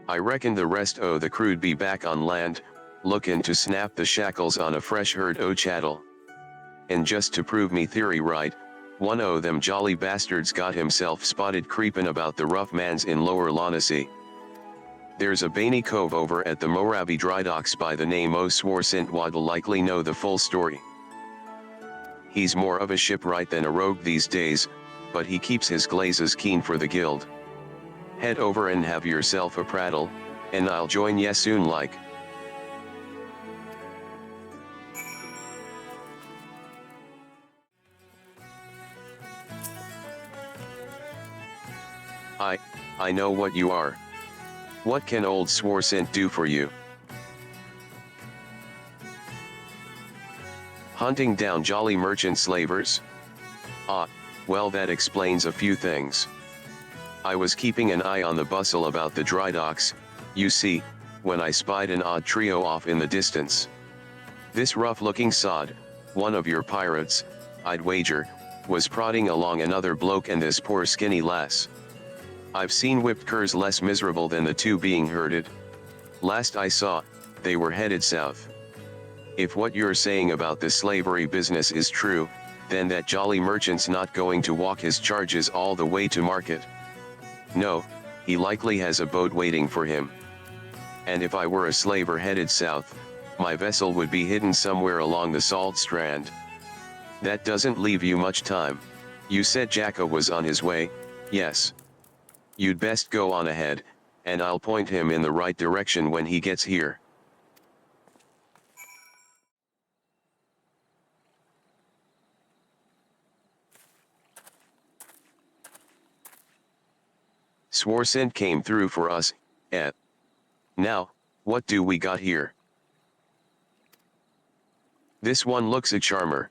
I reckon the rest o' the crew'd be back on land, lookin' to snap the shackles on a fresh herd o' chattel. And just to prove me theory right, one o' them jolly bastards got himself spotted creepin' about the rough mans in Lower Noscea. There's a Bainey Cove over at the Moravi dry docks by the name O Swarsint Waddle likely know the full story. He's more of a shipwright than a rogue these days, but he keeps his glazes keen for the guild. Head over and have yourself a prattle, and I'll join ye soon like. I know what you are. What can old Swarsint do for you? Hunting down jolly merchant slavers? Ah, well that explains a few things. I was keeping an eye on the bustle about the dry docks, you see, when I spied an odd trio off in the distance. This rough-looking sod, one of your pirates, I'd wager, was prodding along another bloke and this poor skinny lass. I've seen whipped curs less miserable than the two being herded. Last I saw, they were headed south. If what you're saying about the slavery business is true, then that jolly merchant's not going to walk his charges all the way to market. No, he likely has a boat waiting for him. And if I were a slaver headed south, my vessel would be hidden somewhere along the salt strand. That doesn't leave you much time. You said Jacke was on his way, yes. You'd best go on ahead, and I'll point him in the right direction when he gets here. Swarsint came through for us, eh? Now, what do we got here? This one looks a charmer.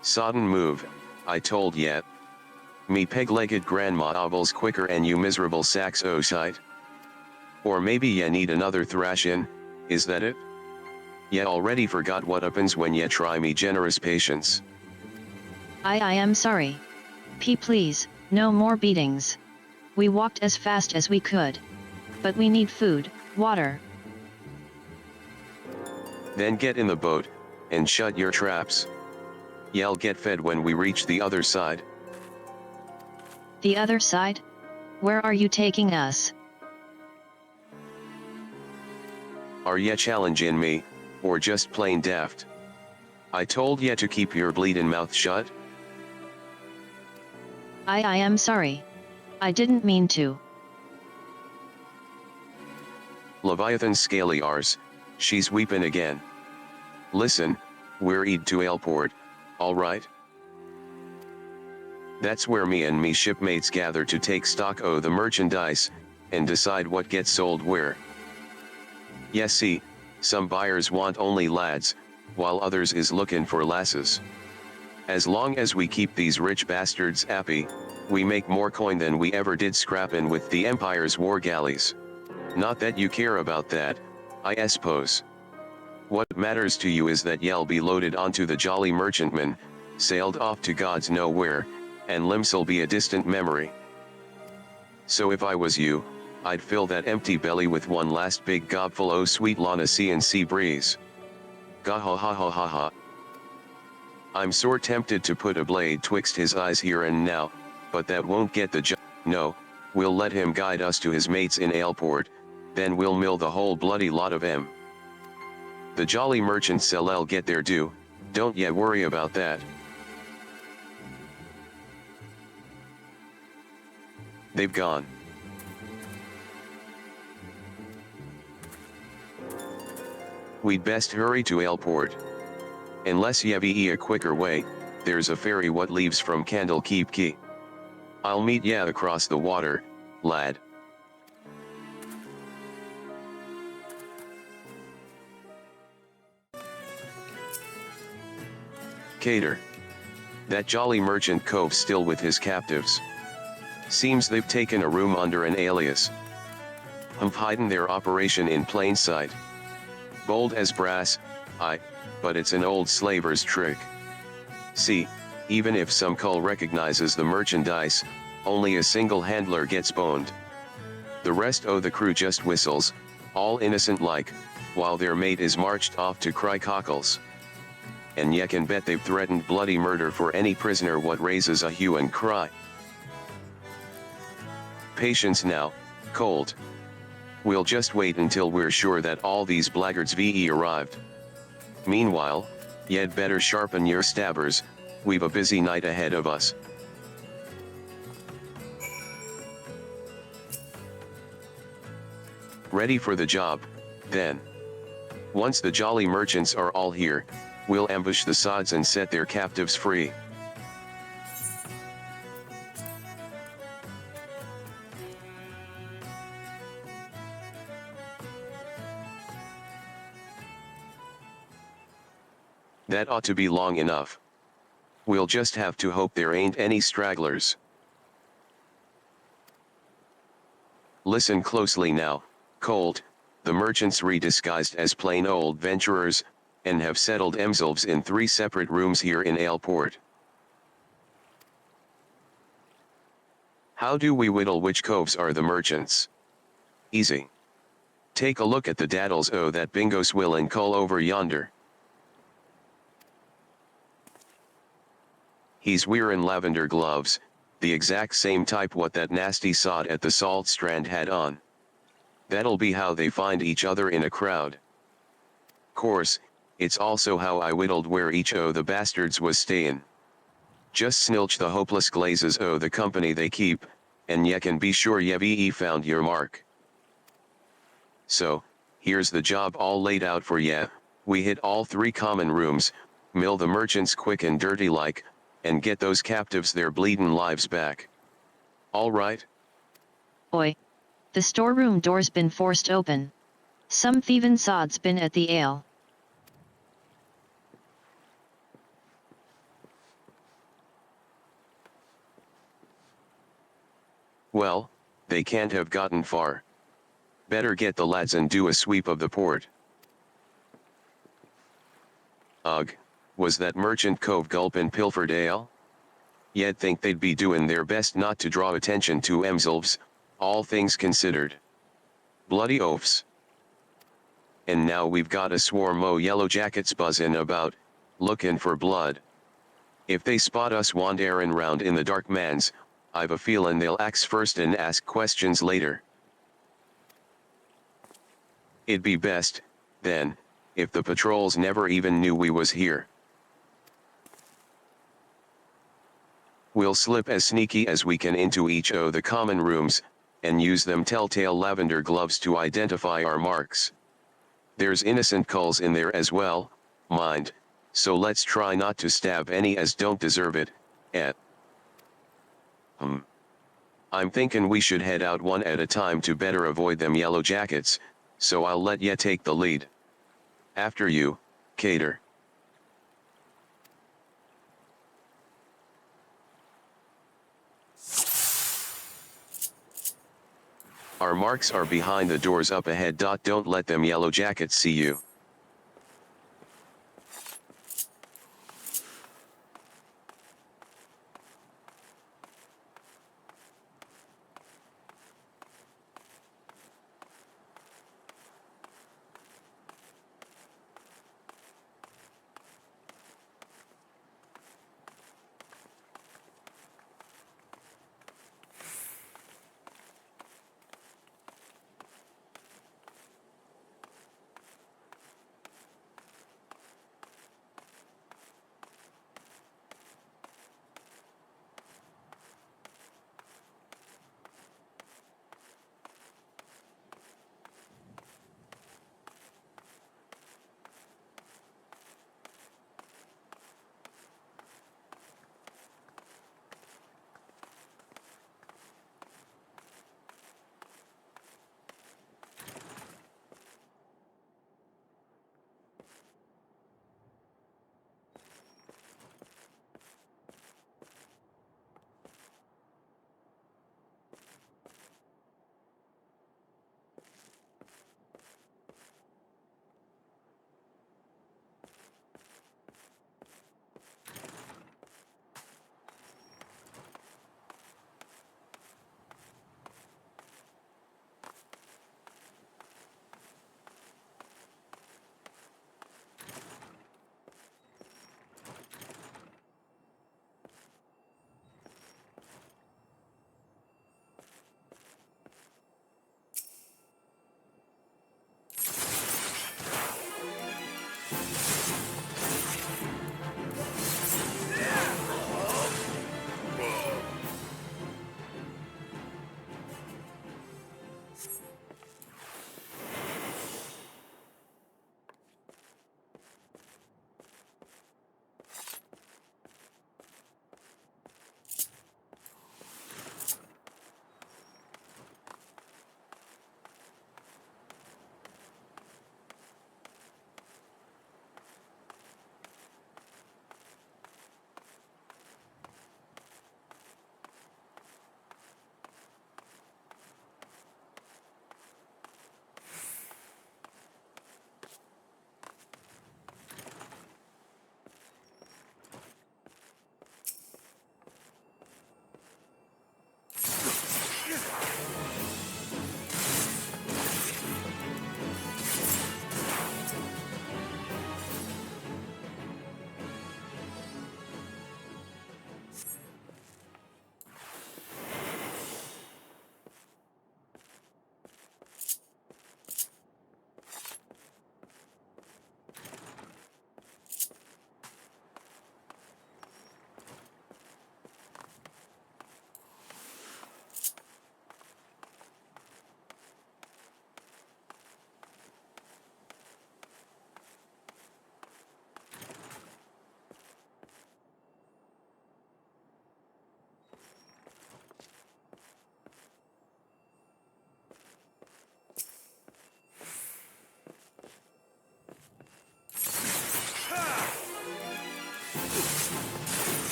Sodden move, I told ye. Me peg-legged grandma obbles quicker and you miserable sacks o' shite. Or maybe ye need another thrashin', is that it? Ye already forgot what happens when ye try me generous patience. I am sorry. Please, no more beatings. We walked as fast as we could. But we need food, water. Then get in the boat, and shut your traps. Ye'll get fed when we reach the other side. The other side? Where are you taking us? Are ye challenging me, or just plain daft? I told ye to keep your bleedin' mouth shut. I am sorry. I didn't mean to. Leviathan scaly arse, she's weepin' again. Listen, we're eed to Aleport, all right? That's where me shipmates gather to take stock o' the merchandise, and decide what gets sold where. Yes, see, some buyers want only lads, while others is lookin' for lasses. As long as we keep these rich bastards happy, we make more coin than we ever did scrappin' with the Empire's war galleys. Not that you care about that, I suppose. What matters to you is that ye'll be loaded onto the jolly merchantman, sailed off to God's nowhere, and Limsa'll be a distant memory. So if I was you, I'd fill that empty belly with one last big gobful o' sweet Noscea and sea breeze. Gah ha ha ha ha ha. I'm sore tempted to put a blade twixt his eyes here and now, but that won't get the job. No, we'll let him guide us to his mates in Aleport, then we'll mill the whole bloody lot of 'em. The jolly merchants will get their due, don't ye worry about that. They've gone. We'd best hurry to Aleport. Unless ye be a quicker way, there's a ferry what leaves from Candlekeep Quay. I'll meet ye across the water, lad. Cater. That jolly merchant cove's still with his captives. Seems they've taken a room under an alias. Hidden their operation in plain sight. Bold as brass, aye, but it's an old slaver's trick. See, even if some cull recognizes the merchandise, only a single handler gets boned. The rest o' the crew just whistles, all innocent like, while their mate is marched off to cry cockles. And ye can bet they've threatened bloody murder for any prisoner what raises a hue and cry. patience now, Colt. We'll just wait until we're sure that all these blackguards VE arrived. Meanwhile, you'd better sharpen your stabbers, we've a busy night ahead of us. Ready for the job, then. Once the jolly merchants are all here, we'll ambush the sods and set their captives free. That ought to be long enough. We'll just have to hope there ain't any stragglers. Listen closely now, Colt. The merchants redisguised as plain old venturers, and have settled themselves in 3 separate rooms here in Aleport. How do we whittle which coves are the merchants? Easy. Take a look at the daddles o' that bingo swill and cull over yonder. He's wearin' lavender gloves, the exact same type what that nasty sod at the Salt Strand had on. That'll be how they find each other in a crowd. Course, it's also how I whittled where each o' the bastards was stayin'. Just snilch the hopeless glazes o' the company they keep, and ye can be sure ye've found your mark. So, here's the job all laid out for ye. We hit all 3 common rooms, mill the merchants quick and dirty like, and get those captives their bleedin' lives back. All right? Oi. The storeroom door's been forced open. Some thievin' sod's been at the ale. Well, they can't have gotten far. Better get the lads and do a sweep of the port. Ugh, was that merchant cove gulpin' pilfered ale? You'd think they'd be doin' their best not to draw attention to themselves, all things considered. Bloody oafs. And now we've got a swarm o' yellow jackets buzzin' about, lookin' for blood. If they spot us wanderin' round in the dark mans, I've a feelin' they'll axe first and ask questions later. It'd be best, then, if the patrols never even knew we was here. We'll slip as sneaky as we can into each o' the common rooms, and use them telltale lavender gloves to identify our marks. There's innocent culls in there as well, mind, so let's try not to stab any as don't deserve it, eh? I'm thinkin' we should head out one at a time to better avoid them yellow jackets, so I'll let ye take the lead. After you, Cater. Our marks are behind the doors up ahead. Don't let them yellow jackets see you.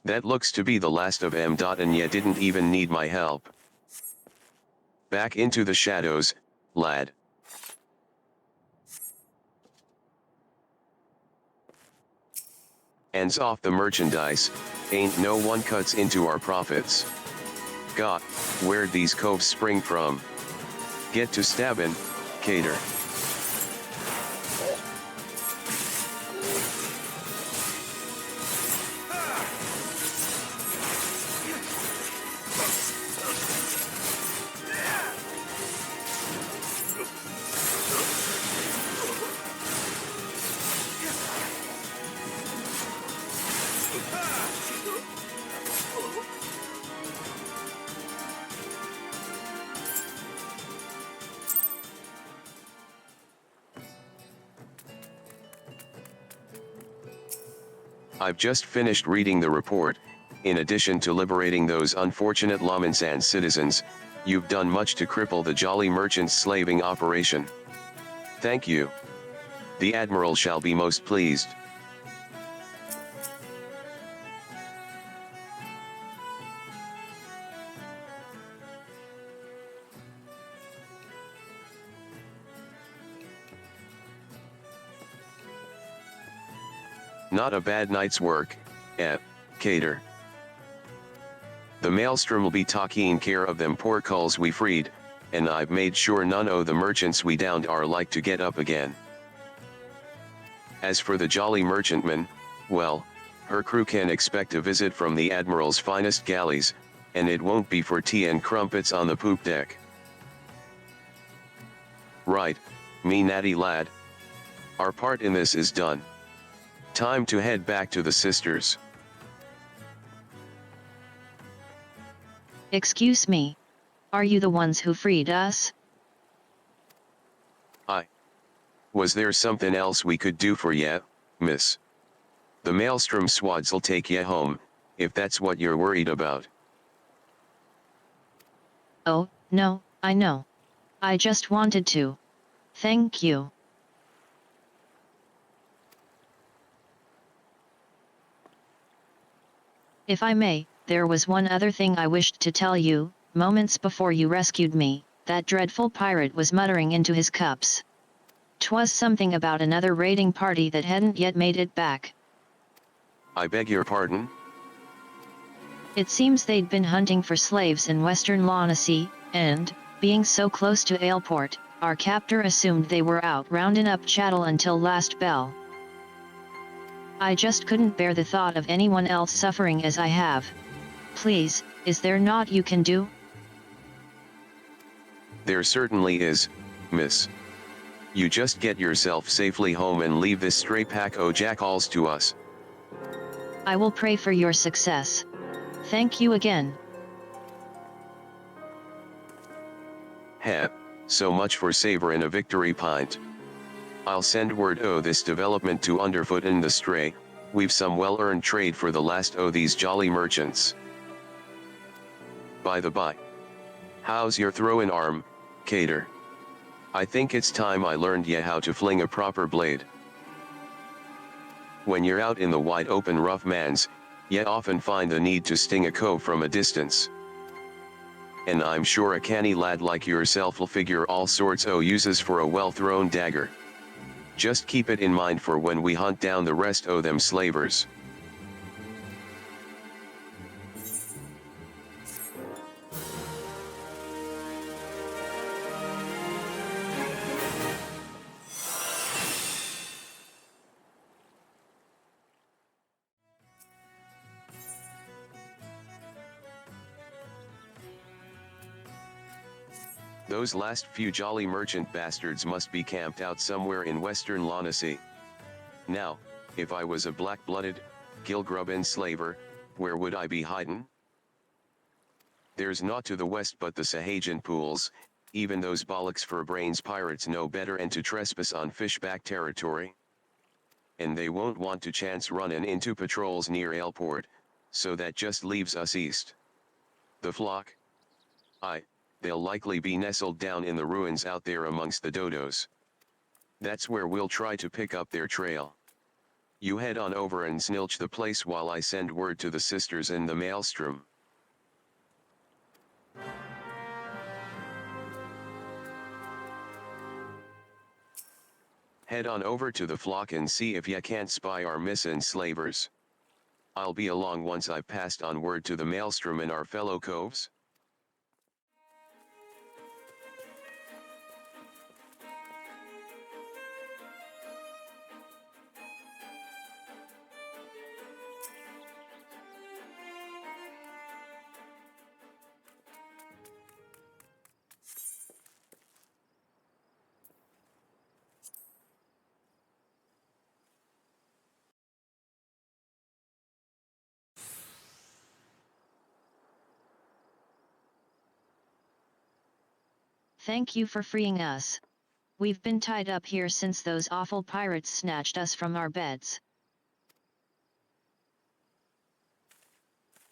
That looks to be the last of M. And ya didn't even need my help. Back into the shadows, lad. Ends off the merchandise, ain't no one cuts into our profits. God, where'd these coves spring from? Get to stabbin', cater. I've just finished reading the report. In addition to liberating those unfortunate Lominsan citizens, you've done much to cripple the Jolly Merchant's slaving operation. Thank you. The Admiral shall be most pleased. Not a bad night's work, cater. The Maelstrom'll be taking care of them poor culls we freed, and I've made sure none o' the merchants we downed are like to get up again. As for the Jolly Merchantman, well, her crew can expect a visit from the Admiral's finest galleys, and it won't be for tea and crumpets on the poop deck. Right, me natty lad. Our part in this is done. Time to head back to the sisters. Excuse me. Are you the ones who freed us? Was there something else we could do for ya, miss? The Maelstrom swads'll take ya home, if that's what you're worried about. Oh, no, I know. I just wanted to. Thank you. If I may, there was one other thing I wished to tell you. Moments before you rescued me, that dreadful pirate was muttering into his cups. 'Twas something about another raiding party that hadn't yet made it back. I beg your pardon? It seems they'd been hunting for slaves in western Noscea, and, being so close to Aleport, our captor assumed they were out rounding up chattel until last bell. I just couldn't bear the thought of anyone else suffering as I have. Please, is there naught you can do? There certainly is, miss. You just get yourself safely home and leave this stray pack o' jackals to us. I will pray for your success. Thank you again. Heh, so much for savorin' a victory pint. I'll send word o' this development to Underfoot and the Stray. We've some well-earned trade for the last o' these jolly merchants. By the by, how's your throwin' arm, cater? I think it's time I learned ya how to fling a proper blade. When you're out in the wide open rough mans, ya often find the need to sting a cove from a distance. And I'm sure a canny lad like yourself'll figure all sorts o' uses for a well-thrown dagger. Just keep it in mind for when we hunt down the rest o' them slavers. Those last few jolly merchant bastards must be camped out somewhere in western Noscea. Now, if I was a black-blooded, gilgrub slaver, where would I be hidin'? There's naught to the west but the Sahajan pools, even those bollocks for brains pirates know better and to trespass on fishback territory. And they won't want to chance running into patrols near Ailport, so that just leaves us east. The flock? They'll likely be nestled down in the ruins out there amongst the dodos. That's where we'll try to pick up their trail. You head on over and snilch the place while I send word to the sisters in the maelstrom. Head on over to the flock and see if ya can't spy our missin' slavers. I'll be along once I've passed on word to the maelstrom and our fellow coves. Thank you for freeing us. We've been tied up here since those awful pirates snatched us from our beds.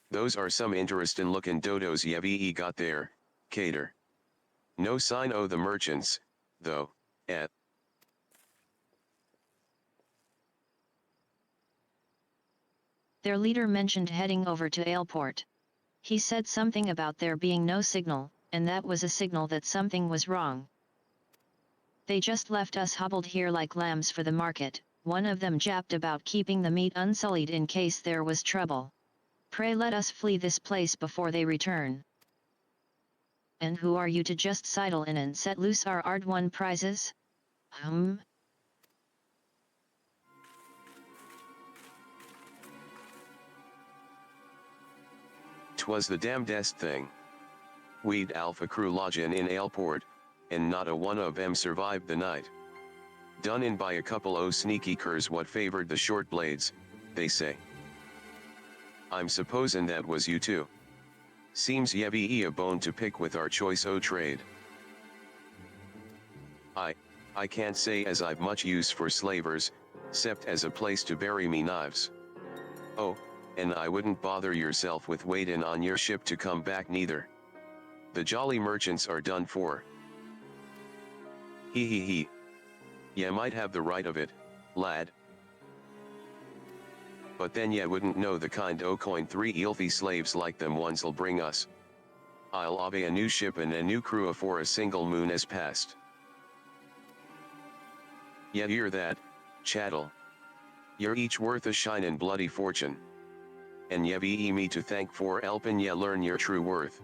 Those are some interestin' looking dodos Yevi got there, Cater. No sign o' the merchants, though, eh? Their leader mentioned heading over to Ailport. He said something about there being no signal, and that was a signal that something was wrong. They just left us hobbled here like lambs for the market. One of them jabbed about keeping the meat unsullied in case there was trouble. Pray let us flee this place before they return. And who are you to just sidle in and set loose our hard-won prizes? 'Twas the damnedest thing. We'd Alpha crew lodgin' in Ailport, and not a one of 'em survived the night. Done in by a couple o' sneaky curs what favored the short blades, they say. I'm supposin' that was you too. Seems Yevi a bone to pick with our choice o' trade. I can't say as I've much use for slavers, 'cept as a place to bury me knives. Oh, and I wouldn't bother yourself with waitin' on your ship to come back neither. The jolly merchants are done for. He. Ye might have the right of it, lad. But then ye wouldn't know the kind o' coin 3 ealthy slaves like them ones'll bring us. I'll ave a new ship and a new crew afore a single moon has passed. Ye hear that, chattel? You're each worth a shinin' bloody fortune. And ye be me to thank for helpin' ye learn your true worth.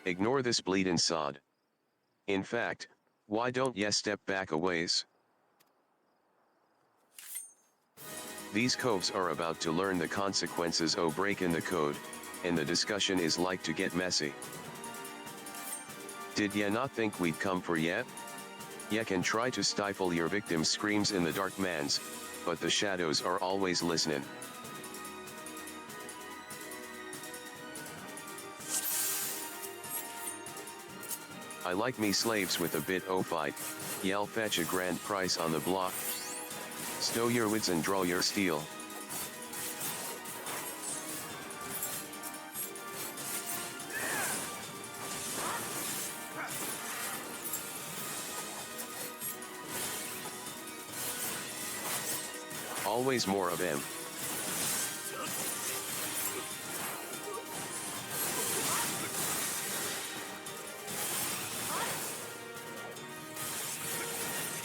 Ignore this bleedin' sod. In fact, why don't ye step back a ways? These coves are about to learn the consequences o' breakin' the code, and the discussion is like to get messy. Did ye not think we'd come for ye? Ye can try to stifle your victim's screams in the dark mans, but the shadows are always listenin'. I like me slaves with a bit o' fight, ye'll fetch a grand price on the block. Stow your wits and draw your steel. Always more of them.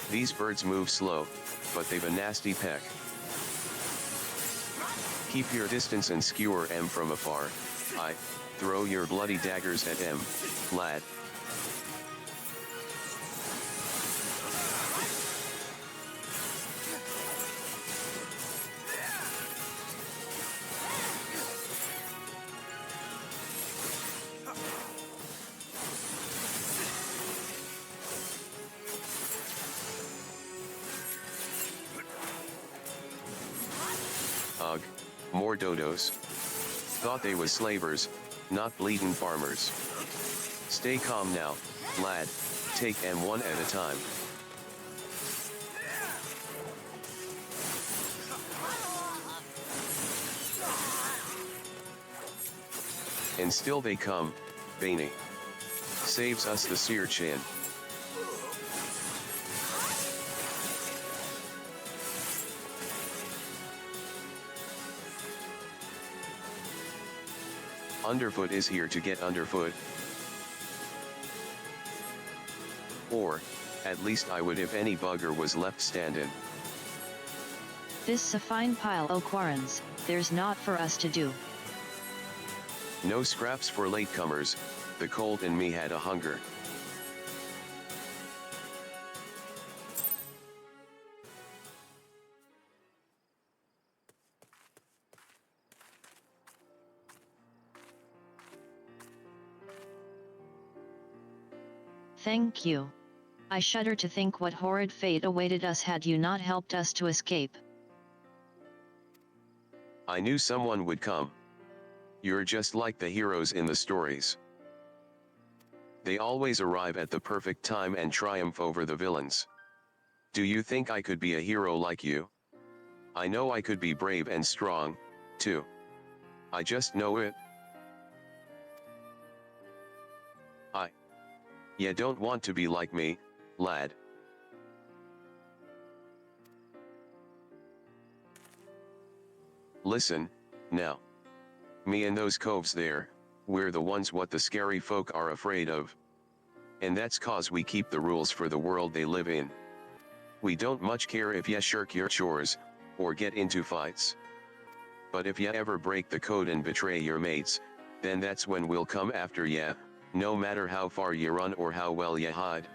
These birds move slow, but they've a nasty peck. Keep your distance and skewer 'em from afar. Throw your bloody daggers at 'em, lad. Ugh, more dodos. Thought they was slavers, not bleedin' farmers. Stay calm now, lad, take 'em one at a time. And still they come, Bane. Saves us the seer chin. Underfoot is here to get underfoot. Or, at least I would if any bugger was left standin'. This 's a fine pile o' quarrons, there's naught for us to do. No scraps for latecomers, the cold in me had a hunger. Thank you. I shudder to think what horrid fate awaited us had you not helped us to escape. I knew someone would come. You're just like the heroes in the stories. They always arrive at the perfect time and triumph over the villains. Do you think I could be a hero like you? I know I could be brave and strong, too. I just know it. You don't want to be like me, lad. Listen, now. Me and those coves there, we're the ones what the scary folk are afraid of. And that's 'cause we keep the rules for the world they live in. We don't much care if ya shirk your chores, or get into fights. But if ya ever break the code and betray your mates, then that's when we'll come after ya, no matter how far you run or how well you hide.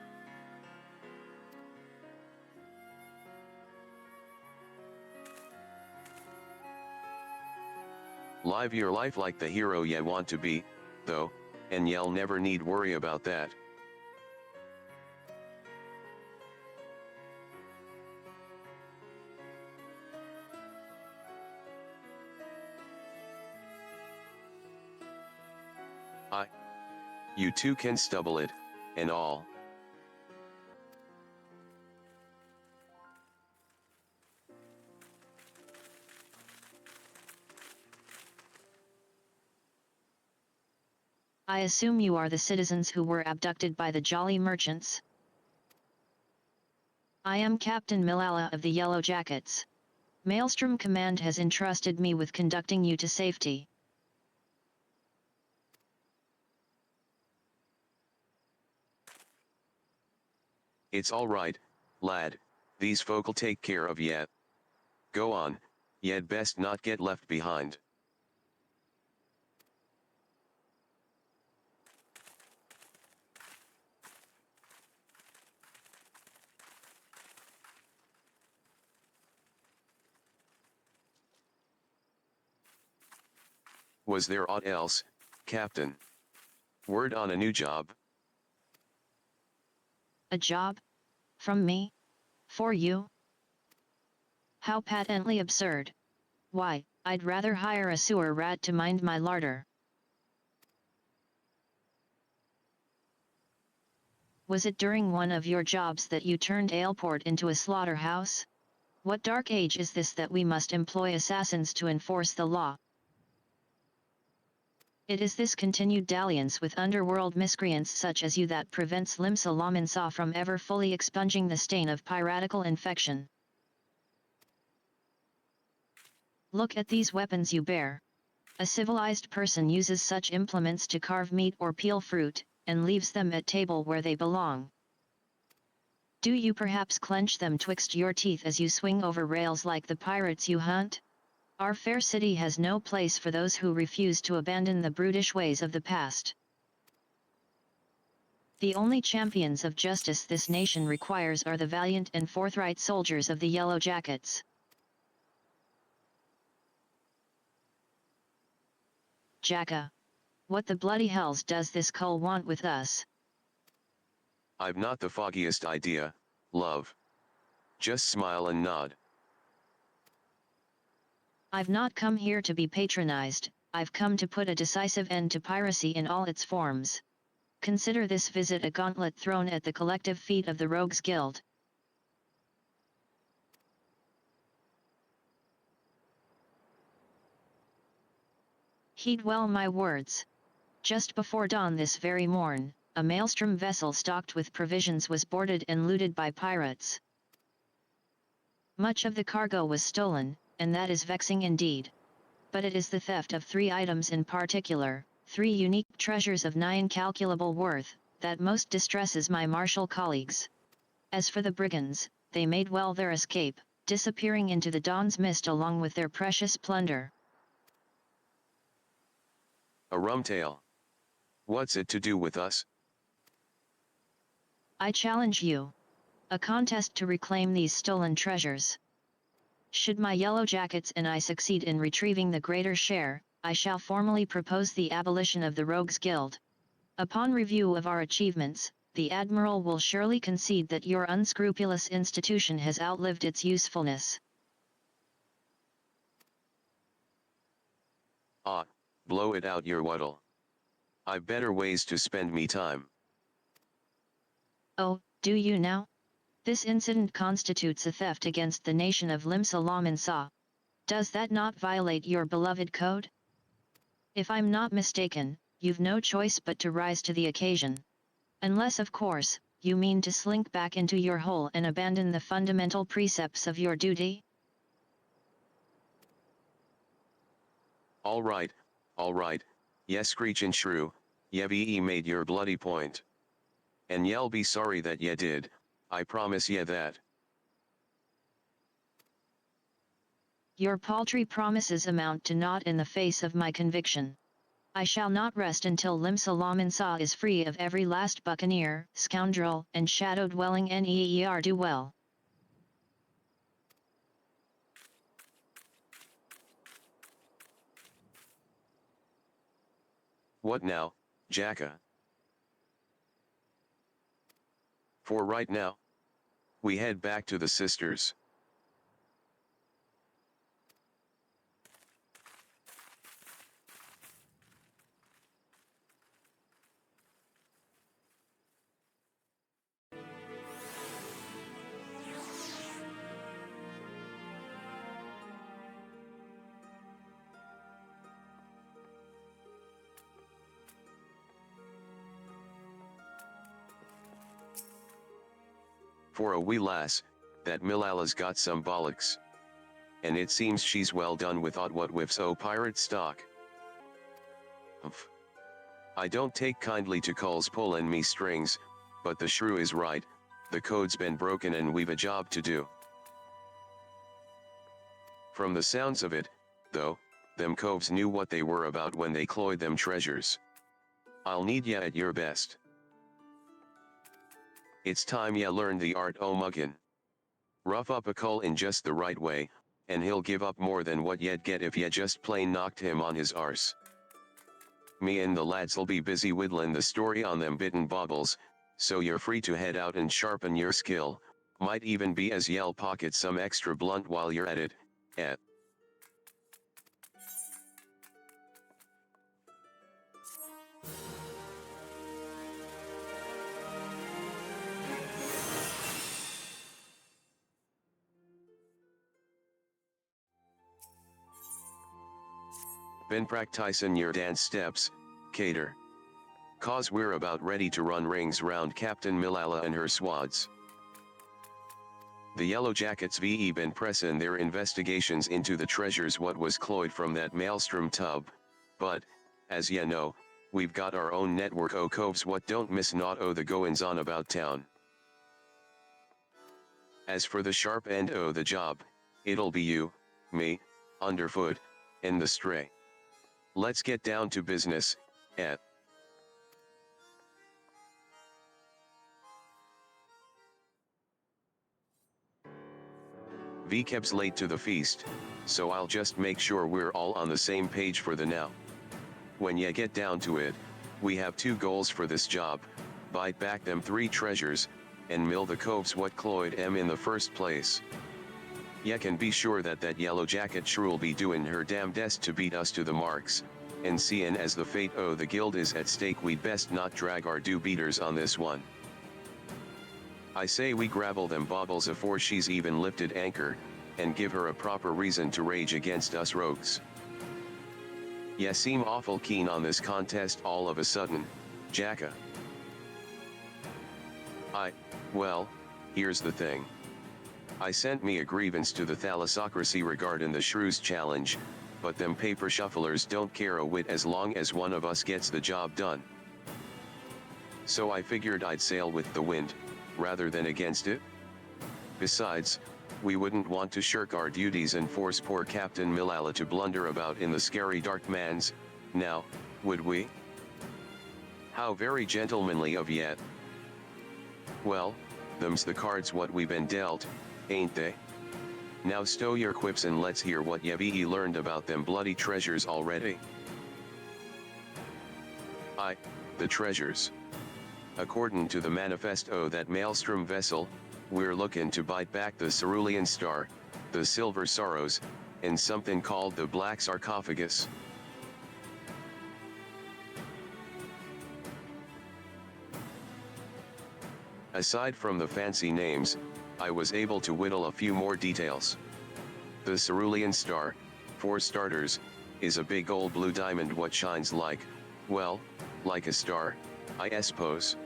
Live your life like the hero you want to be, though, and you'll never need worry about that. You too can stubble it, and all. I assume you are the citizens who were abducted by the Jolly Merchants? I am Captain Millala of the Yellow Jackets. Maelstrom Command has entrusted me with conducting you to safety. It's all right, lad, these folk'll take care of ya. Go on, y'd best not get left behind. Was there aught else, Captain? Word on a new job? A job? From me? For you? How patently absurd. Why, I'd rather hire a sewer rat to mind my larder. Was it during one of your jobs that you turned Aleport into a slaughterhouse? What dark age is this that we must employ assassins to enforce the law? It is this continued dalliance with underworld miscreants such as you that prevents Limsa Lominsa from ever fully expunging the stain of piratical infection. Look at these weapons you bear. A civilized person uses such implements to carve meat or peel fruit, and leaves them at table where they belong. Do you perhaps clench them twixt your teeth as you swing over rails like the pirates you hunt? Our fair city has no place for those who refuse to abandon the brutish ways of the past. The only champions of justice this nation requires are the valiant and forthright soldiers of the Yellow Jackets. Jacke. What the bloody hells does this cull want with us? I've not the foggiest idea, love. Just smile and nod. I've not come here to be patronized, I've come to put a decisive end to piracy in all its forms. Consider this visit a gauntlet thrown at the collective feet of the Rogues Guild. Heed well my words. Just before dawn this very morn, a maelstrom vessel stocked with provisions was boarded and looted by pirates. Much of the cargo was stolen, and that is vexing indeed. But it is the theft of 3 items in particular, 3 unique treasures of nigh incalculable worth, that most distresses my martial colleagues. As for the brigands, they made well their escape, disappearing into the dawn's mist along with their precious plunder. A rum tale. What's it to do with us? I challenge you. A contest to reclaim these stolen treasures. Should my yellow jackets and I succeed in retrieving the greater share, I shall formally propose the abolition of the Rogues Guild. Upon review of our achievements, the Admiral will surely concede that your unscrupulous institution has outlived its usefulness. Ah, blow it out your waddle. I've better ways to spend me time. Oh, do you now? This incident constitutes a theft against the nation of Limsa Lominsa. Does that not violate your beloved code? If I'm not mistaken, you've no choice but to rise to the occasion. Unless of course, you mean to slink back into your hole and abandon the fundamental precepts of your duty? All right, yes screech and shrew, ye made your bloody point. And ye'll be sorry that ye did, I promise ye that. Your paltry promises amount to naught in the face of my conviction. I shall not rest until Limsa Lominsa is free of every last buccaneer, scoundrel, and shadow-dwelling ne'er-do-well. What now, Jacke? For right now, we head back to the sisters. For a wee lass, that Millalla's got some bollocks. And it seems she's well done with what whiffs o' pirate stock. Humph. I don't take kindly to Cole's pullin' me strings, but the shrew is right, the code's been broken and we've a job to do. From the sounds of it, though, them coves knew what they were about when they cloyed them treasures. I'll need ya at your best. It's time ya learned the art o' muggin'. Rough up a cull in just the right way, and he'll give up more than what ye'd get if ye just plain knocked him on his arse. Me and the lads'll be busy whittlin' the story on them bitten baubles, so you're free to head out and sharpen your skill, might even be as ye'll pocket some extra blunt while you're at it, Been practicin' your dance steps, Cater. 'Cause we're about ready to run rings round Captain Millalla and her swads. The Yellow Jackets been pressin' their investigations into the treasures what was cloyed from that maelstrom tub, but, as ye know, we've got our own network o' coves what don't miss naught o' the goin's on about town. As for the sharp end o' the job, it'll be you, me, Underfoot, and the Stray. Let's get down to business, V keeps late to the feast, so I'll just make sure we're all on the same page for the now. When ye get down to it, we have 2 goals for this job, bite back them 3 treasures, and mill the coves what cloyed em in the first place. Ye can be sure that Yellow Jacket sure'll be doing her damnedest to beat us to the marks, and seeing as the fate o' the guild is at stake, we'd best not drag our do-beaters on this one. I say we grapple them baubles afore she's even lifted anchor, and give her a proper reason to rage against us rogues. Ya seem awful keen on this contest all of a sudden, Jacke. Well, here's the thing. I sent me a grievance to the thalassocracy regarding the shrews challenge, but them paper shufflers don't care a whit as long as one of us gets the job done. So I figured I'd sail with the wind, rather than against it. Besides, we wouldn't want to shirk our duties and force poor Captain Millala to blunder about in the scary dark mans, now, would we? How very gentlemanly of ye. Well, them's the cards what we been dealt, ain't they? Now stow your quips and let's hear what ye learned about them bloody treasures already. The treasures. According to the manifest o' that maelstrom vessel, we're looking to bite back the cerulean star, the silver sorrows, and something called the black sarcophagus. Aside from the fancy names, I was able to whittle a few more details. The cerulean star, for starters, is a big old blue diamond what shines like, well, like a star, I suppose.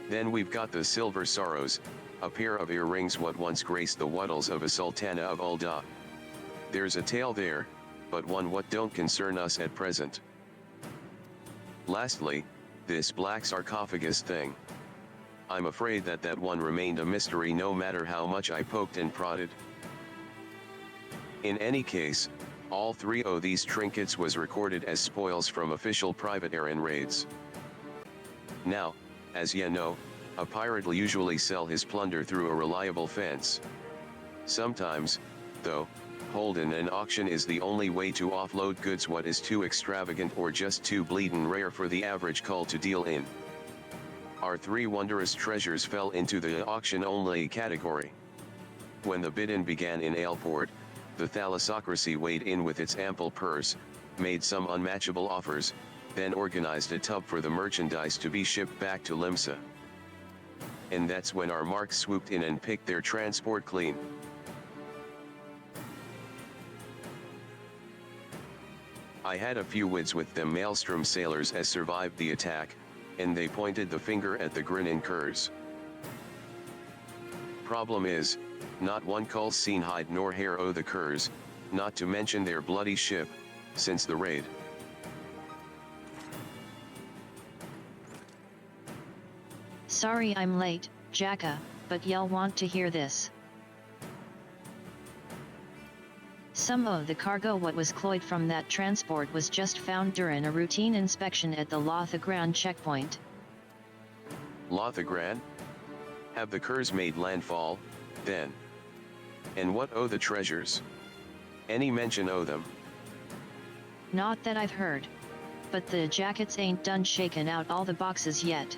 Then we've got the silver sorrows, a pair of earrings what once graced the wattles of a sultana of Ulda. There's a tale there, but one what don't concern us at present. Lastly, this black sarcophagus thing. I'm afraid that one remained a mystery no matter how much I poked and prodded. In any case, all three o' these trinkets was recorded as spoils from official privateering raids. Now, as ye know, a pirate'll usually sell his plunder through a reliable fence. Sometimes, though, holding an auction is the only way to offload goods what is too extravagant or just too bleedin' rare for the average cull to deal in. Our three wondrous treasures fell into the auction-only category. When the bidding began in Aleport, the thalassocracy weighed in with its ample purse, made some unmatchable offers, then organized a tub for the merchandise to be shipped back to Limsa. And that's when our marks swooped in and picked their transport clean. I had a few wids with them maelstrom sailors as survived the attack, and they pointed the finger at the grinning curs. Problem is, not one cull's seen hide nor hair o' the curs, not to mention their bloody ship, since the raid. Sorry I'm late, Jacke, but y'all want to hear this. Some of the cargo what was cloyed from that transport was just found during a routine inspection at the Lothagran checkpoint. Lothagran? Have the curs made landfall, then? And what o' the treasures? Any mention o' them? Not that I've heard. But the jackets ain't done shaking out all the boxes yet.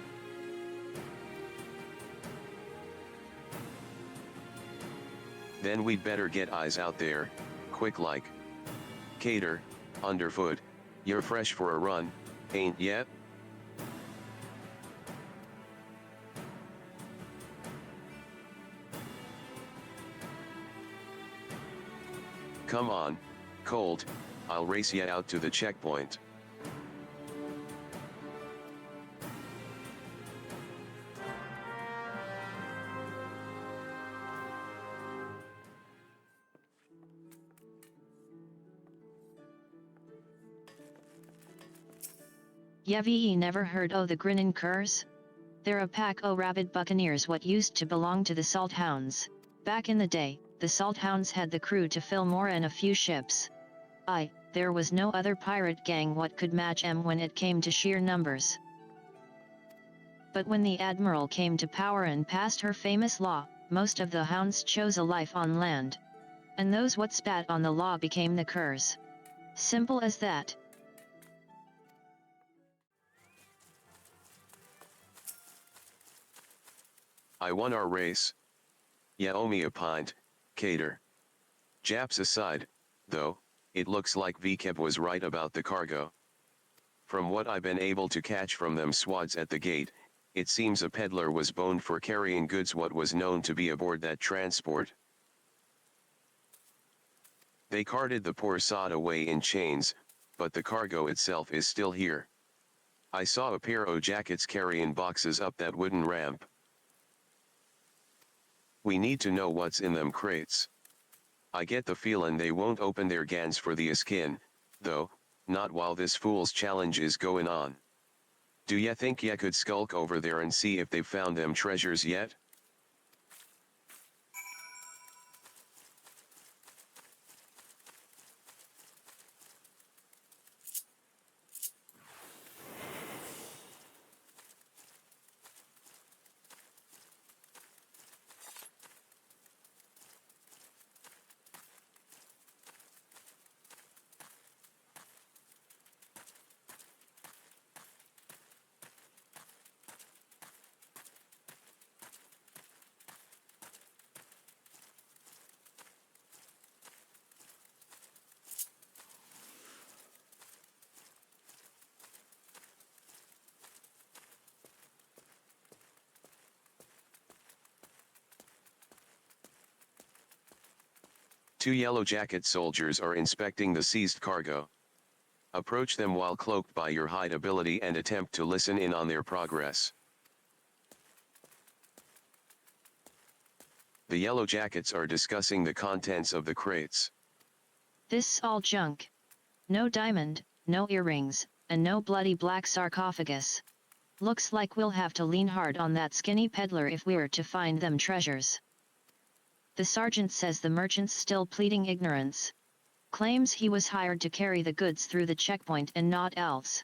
Then we'd better get eyes out there, quick like. Cater, underfoot, you're fresh for a run, ain't yet? Come on, Colt, I'll race ya out to the checkpoint. Ye never heard o' the grinnin' curs? They're a pack o' rabid buccaneers what used to belong to the Salt Hounds. Back in the day, the Salt Hounds had the crew to fill more and a few ships. There was no other pirate gang what could match 'em when it came to sheer numbers. But when the Admiral came to power and passed her famous law, most of the hounds chose a life on land. And those what spat on the law became the curs. Simple as that. I won our race. Ya owe me a pint, Cater. Japs aside, though, it looks like VKeb was right about the cargo. From what I've been able to catch from them swads at the gate, it seems a peddler was boned for carrying goods what was known to be aboard that transport. They carted the poor sod away in chains, but the cargo itself is still here. I saw a pair o' jackets carrying boxes up that wooden ramp. We need to know what's in them crates. I get the feelin' they won't open their gans for the skin, though, not while this fool's challenge is goin' on. Do ya think ya could skulk over there and see if they've found them treasures yet? Two yellow jacket soldiers are inspecting the seized cargo. Approach them while cloaked by your hide ability and attempt to listen in on their progress. The yellow jackets are discussing the contents of the crates. This all junk. No diamond, no earrings, and no bloody black sarcophagus. Looks like we'll have to lean hard on that skinny peddler if we're to find them treasures. The sergeant says the merchant's still pleading ignorance. Claims he was hired to carry the goods through the checkpoint and not else.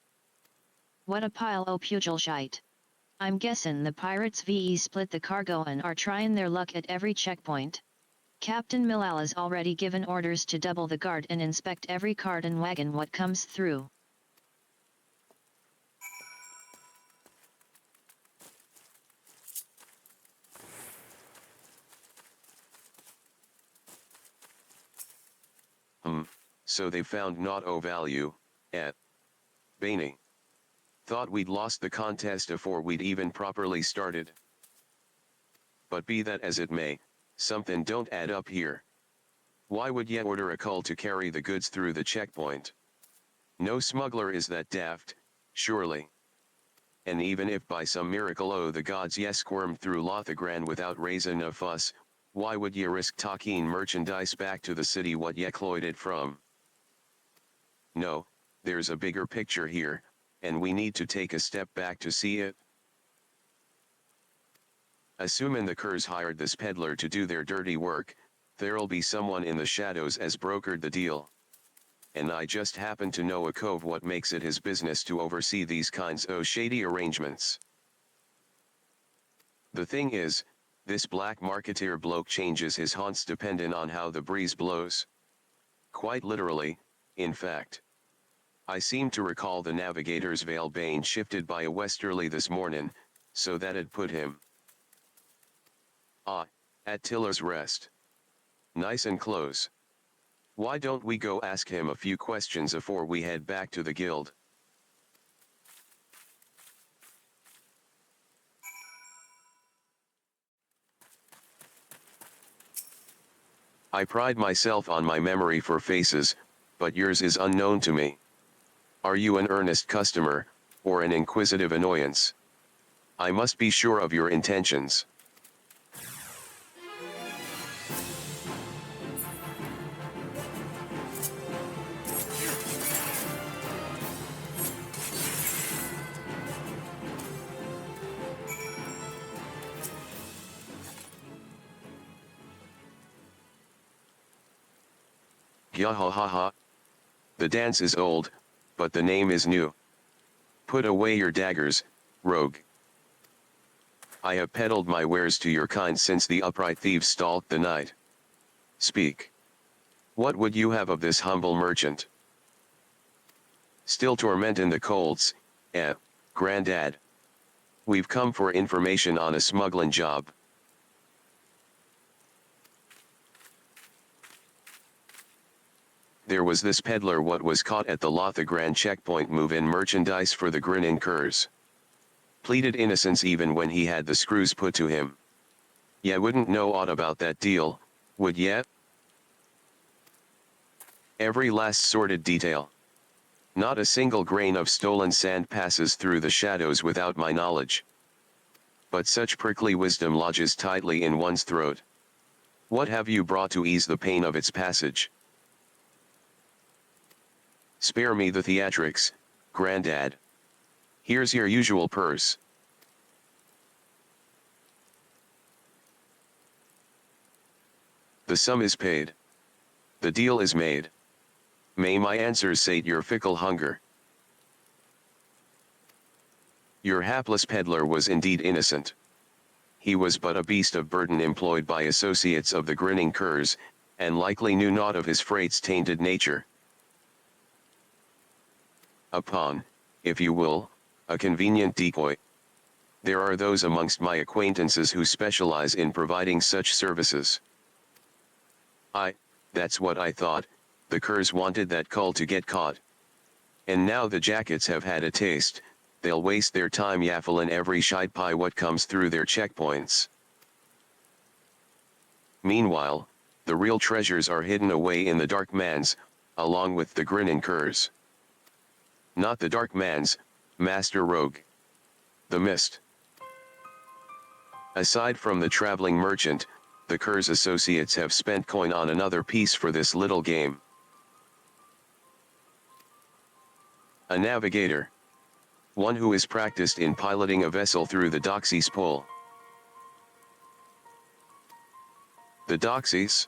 What a pile o' pugil shite. I'm guessin' the pirates VE split the cargo and are tryin' their luck at every checkpoint. Captain Millala's already given orders to double the guard and inspect every cart and wagon what comes through. So they found naught o' value, eh? Bainey. Thought we'd lost the contest afore we'd even properly started. But be that as it may, something don't add up here. Why would ye order a cull to carry the goods through the checkpoint? No smuggler is that daft, surely. And even if by some miracle o' the gods ye squirmed through Lothagran without raisin' a fuss, why would ye risk talking merchandise back to the city what ye cloyed it from? No, there's a bigger picture here, and we need to take a step back to see it. Assumin' the curs hired this peddler to do their dirty work, there'll be someone in the shadows as brokered the deal. And I just happen to know a cove what makes it his business to oversee these kinds o' shady arrangements. The thing is, this black marketeer bloke changes his haunts dependin' on how the breeze blows. Quite literally, in fact. I seem to recall the navigator's veil bane shifted by a westerly this mornin', so that'd put him at Tilla's Rest. Nice and close. Why don't we go ask him a few questions afore we head back to the guild? I pride myself on my memory for faces, but yours is unknown to me. Are you an earnest customer, or an inquisitive annoyance? I must be sure of your intentions. Gyahahaha. The dance is old, but the name is new. Put away your daggers, rogue. I have peddled my wares to your kind since the upright thieves stalked the night. Speak. What would you have of this humble merchant? Still tormentin' the colts, Grandad. We've come for information on a smugglin' job. there was this peddler what was caught at the Lothagran checkpoint movin' merchandise for the grinning curs. Pleaded innocence even when he had the screws put to him. Ye wouldn't know aught about that deal, would ye? Every last sordid detail. Not a single grain of stolen sand passes through the shadows without my knowledge. But such prickly wisdom lodges tightly in one's throat. What have you brought to ease the pain of its passage? Spare me the theatrics, Grandad. Here's your usual purse. The sum is paid. The deal is made. May my answers sate your fickle hunger. Your hapless peddler was indeed innocent. He was but a beast of burden employed by associates of the grinning curs, and likely knew naught of his freight's tainted nature. A pawn, if you will, a convenient decoy. There are those amongst my acquaintances who specialize in providing such services. That's what I thought, the curs wanted that cull to get caught. And now the jackets have had a taste, they'll waste their time yafflin' every shite pie what comes through their checkpoints. Meanwhile, the real treasures are hidden away in the dark mans, along with the grinning curs. Not the dark mans, Master Rogue. The mist. Aside from the traveling merchant, the curs associates have spent coin on another piece for this little game. A navigator. One who is practiced in piloting a vessel through the Doxies pull. The Doxies?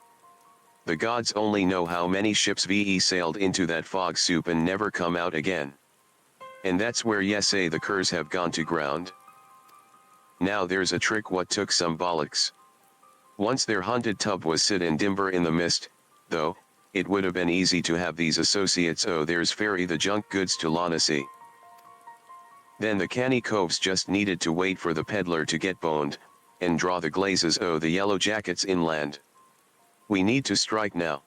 The gods only know how many ships VE sailed into that fog soup and never come out again. And that's where ye say the curs have gone to ground. Now there's a trick what took some bollocks. Once their hunted tub was sit in dimber in the mist, though, it would have been easy to have these associates there's ferry the junk goods to Noscea. Then the canny coves just needed to wait for the peddler to get boned, and draw the glazes the yellow jackets inland. We need to strike now.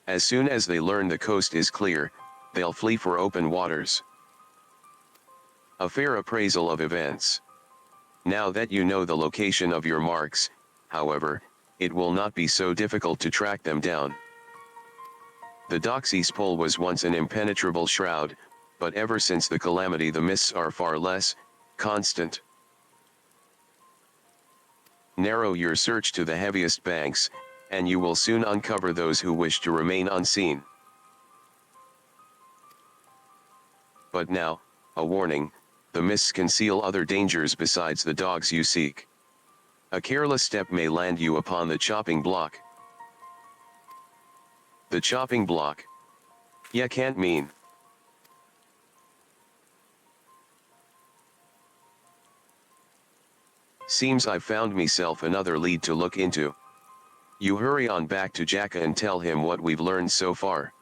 As soon as they learn the coast is clear, they'll flee for open waters. A fair appraisal of events. Now that you know the location of your marks, however, it will not be so difficult to track them down. The Doxies Pole was once an impenetrable shroud, but ever since the calamity the mists are far less constant. Narrow your search to the heaviest banks, and you will soon uncover those who wish to remain unseen. But now, a warning, the mists conceal other dangers besides the dogs you seek. A careless step may land you upon the chopping block. The chopping block? Ya can't mean. Seems I've found myself another lead to look into. You hurry on back to Jacke and tell him what we've learned so far.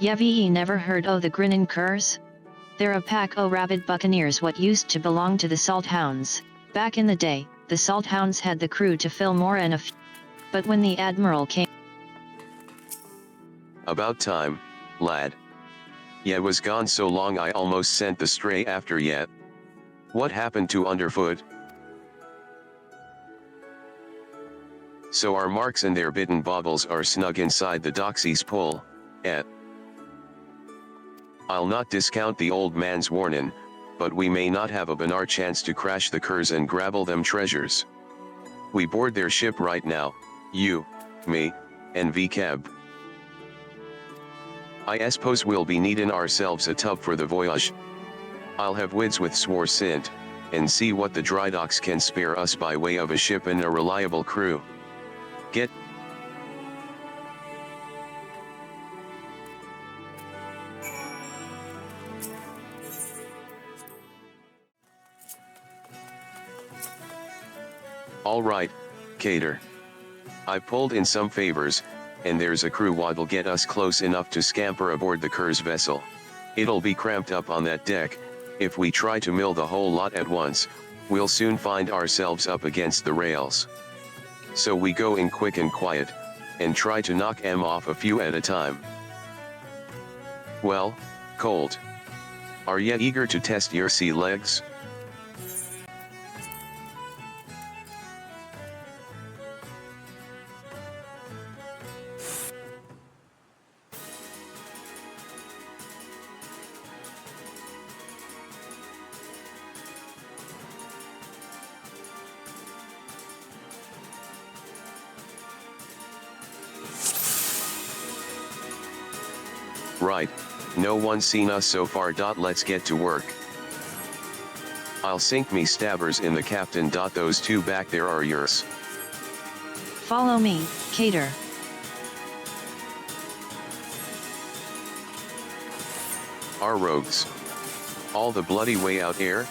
Ye never heard o' the grinning curs? They're a pack o' rabid buccaneers what used to belong to the Salt Hounds. Back in the day, the Salt Hounds had the crew to fill more and but when the Admiral came... About time, lad. Ye was gone so long I almost sent the stray after ye. What happened to Underfoot? So our marks and their bitten baubles are snug inside the Doxies Pull, I'll not discount the old man's warnin', but we may not have a benar chance to crash the curs and grabble them treasures. We board their ship right now, you, me, and V-Cab. I suppose we'll be needin' ourselves a tub for the voyage. I'll have wids with Swar Sint, and see what the dry docks can spare us by way of a ship and a reliable crew. Get all right, Cater. I've pulled in some favors, and there's a crew what'll get us close enough to scamper aboard the Ker's vessel. It'll be cramped up on that deck. If we try to mill the whole lot at once, we'll soon find ourselves up against the rails. So we go in quick and quiet, and try to knock 'em off a few at a time. Well, Colt. Are ya eager to test your sea legs? Right, no one's seen us so far. Let's get to work. I'll sink me stabbers in the captain. Those two back there are yours. Follow me, Cater. Our rogues. All the bloody way out here?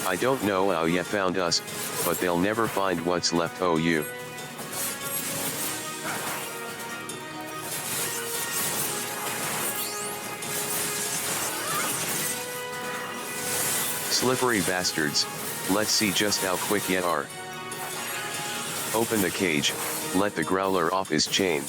I don't know how ya found us, but they'll never find what's left of you. Slippery bastards, let's see just how quick ya are. Open the cage, let the growler off his chain.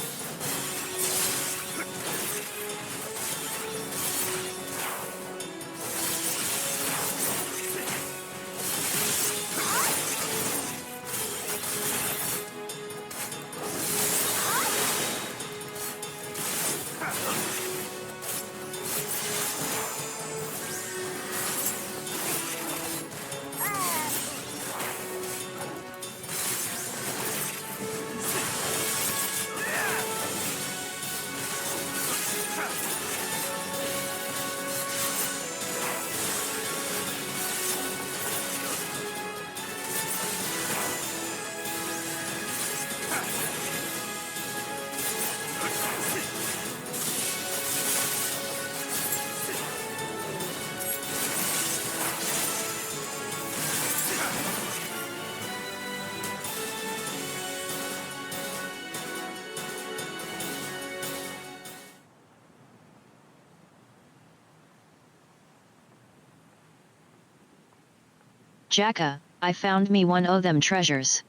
Jacke, I found me one o' them treasures.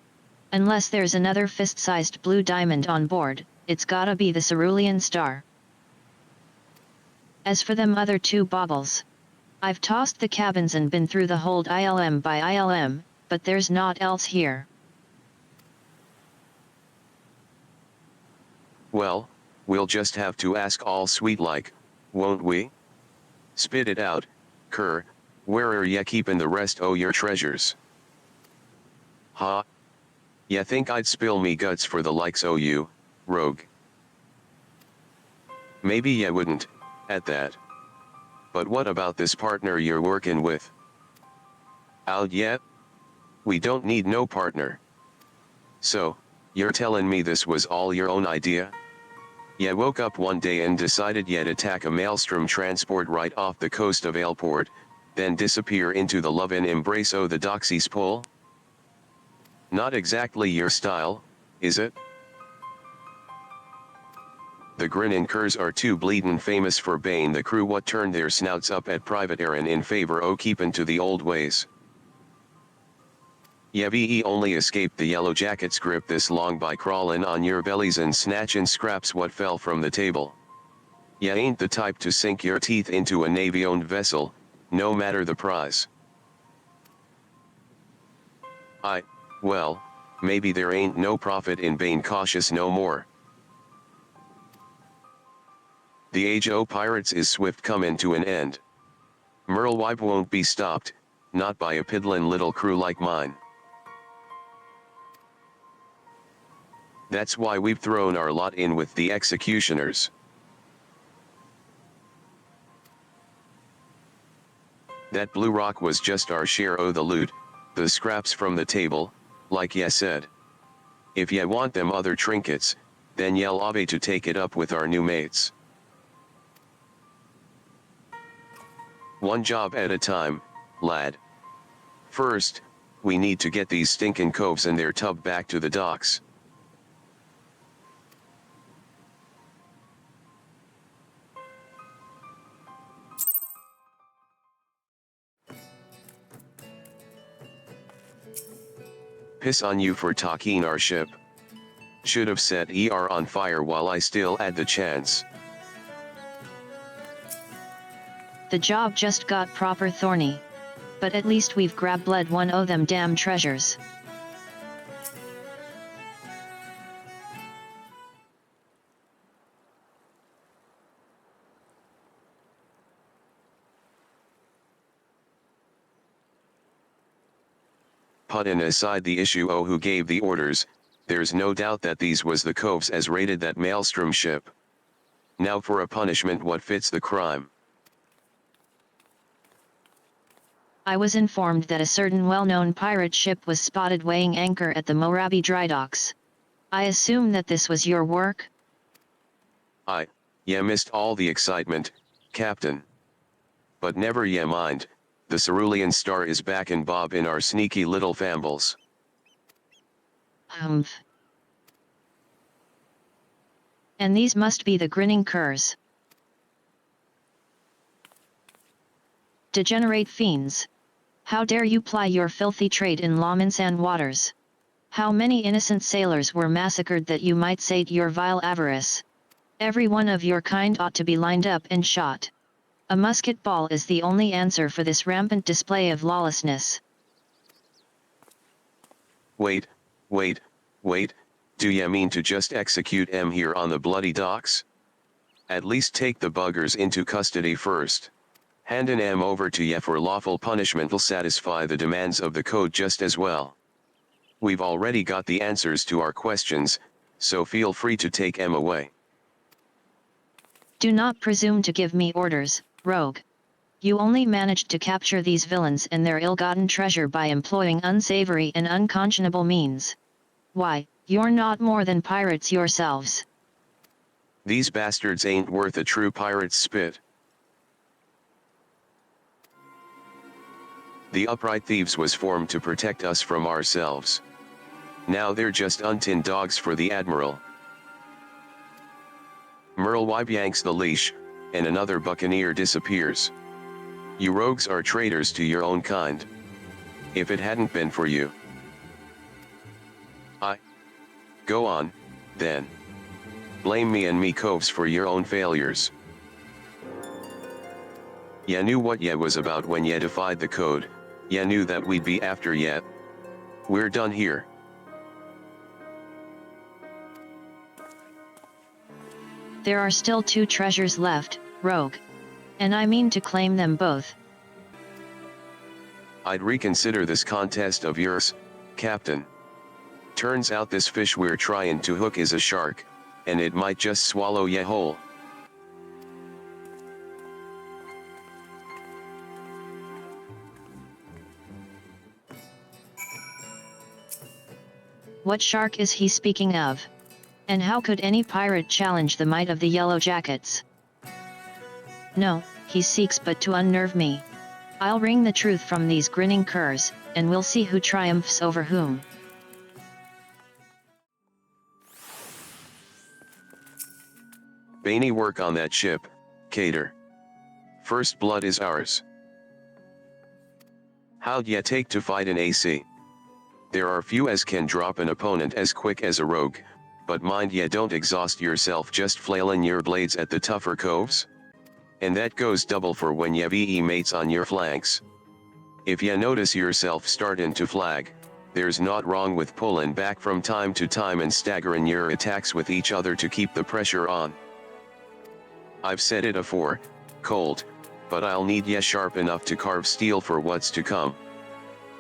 Unless there's another fist-sized blue diamond on board, it's gotta be the cerulean star. As for them other two baubles, I've tossed the cabins and been through the hold ILM by ILM, but there's naught else here. Well, we'll just have to ask all sweet like, won't we? Spit it out, Kerr, where are ya keepin' the rest o' your treasures? Ha? Ya think I'd spill me guts for the likes o' you, rogue? Maybe ya wouldn't, at that. But what about this partner you're workin' with? Out yet? We don't need no partner. So, you're tellin' me this was all your own idea? Ya woke up one day and decided you'd attack a maelstrom transport right off the coast of Aleport, then disappear into the love and embrace o' the Doxy's pole? Not exactly your style, is it? The grinnin' curs are too bleedin' famous for bane the crew what turned their snouts up at privateerin' in favor o' keepin' to the old ways. Ya be only escaped the yellow jacket's grip this long by crawlin' on your bellies and snatchin' scraps what fell from the table. Ya ain't the type to sink your teeth into a navy-owned vessel, no matter the prize. Well, maybe there ain't no profit in being cautious no more. The age o' pirates is swift comin' to an end. Merlewipe won't be stopped, not by a piddlin' little crew like mine. That's why we've thrown our lot in with the executioners. That blue rock was just our share o' the loot, the scraps from the table, like ye said. If ye want them other trinkets, then ye'll obey to take it up with our new mates. One job at a time, lad. First, we need to get these stinkin' coves and their tub back to the docks. Piss on you for talking our ship. Should have set ER on fire while I still had the chance. The job just got proper thorny. But at least we've grabbed one o' them damn treasures. Puttin' aside the issue o' who gave the orders, there's no doubt that these was the coves as raided that maelstrom ship. Now for a punishment what fits the crime. I was informed that a certain well-known pirate ship was spotted weighing anchor at the Morabi dry docks. I assume that this was your work? Ye missed all the excitement, Captain. But never ye mind, the cerulean star is back and bob in our sneaky little fambles. Humph. And these must be the grinning curs. Degenerate fiends. How dare you ply your filthy trade in Lominsan waters? How many innocent sailors were massacred that you might sate your vile avarice? Every one of your kind ought to be lined up and shot. A musket ball is the only answer for this rampant display of lawlessness. Wait, do ye mean to just execute em here on the bloody docks? At least take the buggers into custody first. Handin' em over to ye for lawful punishment'll satisfy the demands of the code just as well. We've already got the answers to our questions, so feel free to take em away. Do not presume to give me orders, rogue. You only managed to capture these villains and their ill-gotten treasure by employing unsavory and unconscionable means. Why, you're not more than pirates yourselves. These bastards ain't worth a true pirate's spit. The upright thieves was formed to protect us from ourselves. Now they're just untin dogs for the admiral. Merle Wibe yanks the leash, and another buccaneer disappears. You rogues are traitors to your own kind. If it hadn't been for you. Go on, then. Blame me and me coves for your own failures. Ye knew what ye was about when ye defied the code, ye knew that we'd be after ye. We're done here. There are still 2 treasures left, rogue. And I mean to claim them both. I'd reconsider this contest of yours, Captain. Turns out this fish we're trying to hook is a shark, and it might just swallow ye whole. What shark is he speaking of? And how could any pirate challenge the might of the Yellow Jackets? No, he seeks but to unnerve me. I'll wring the truth from these grinning curs, and we'll see who triumphs over whom. Bainy work on that ship, Cater. First blood is ours. How'd ye take to fight an AC? There are few as can drop an opponent as quick as a rogue, but mind ye don't exhaust yourself just flailin' your blades at the tougher coves. And that goes double for when ye be mates on your flanks. If ye notice yourself startin' to flag, there's naught wrong with pullin' back from time to time and staggerin' your attacks with each other to keep the pressure on. I've said it afore, Colt, but I'll need ye sharp enough to carve steel for what's to come.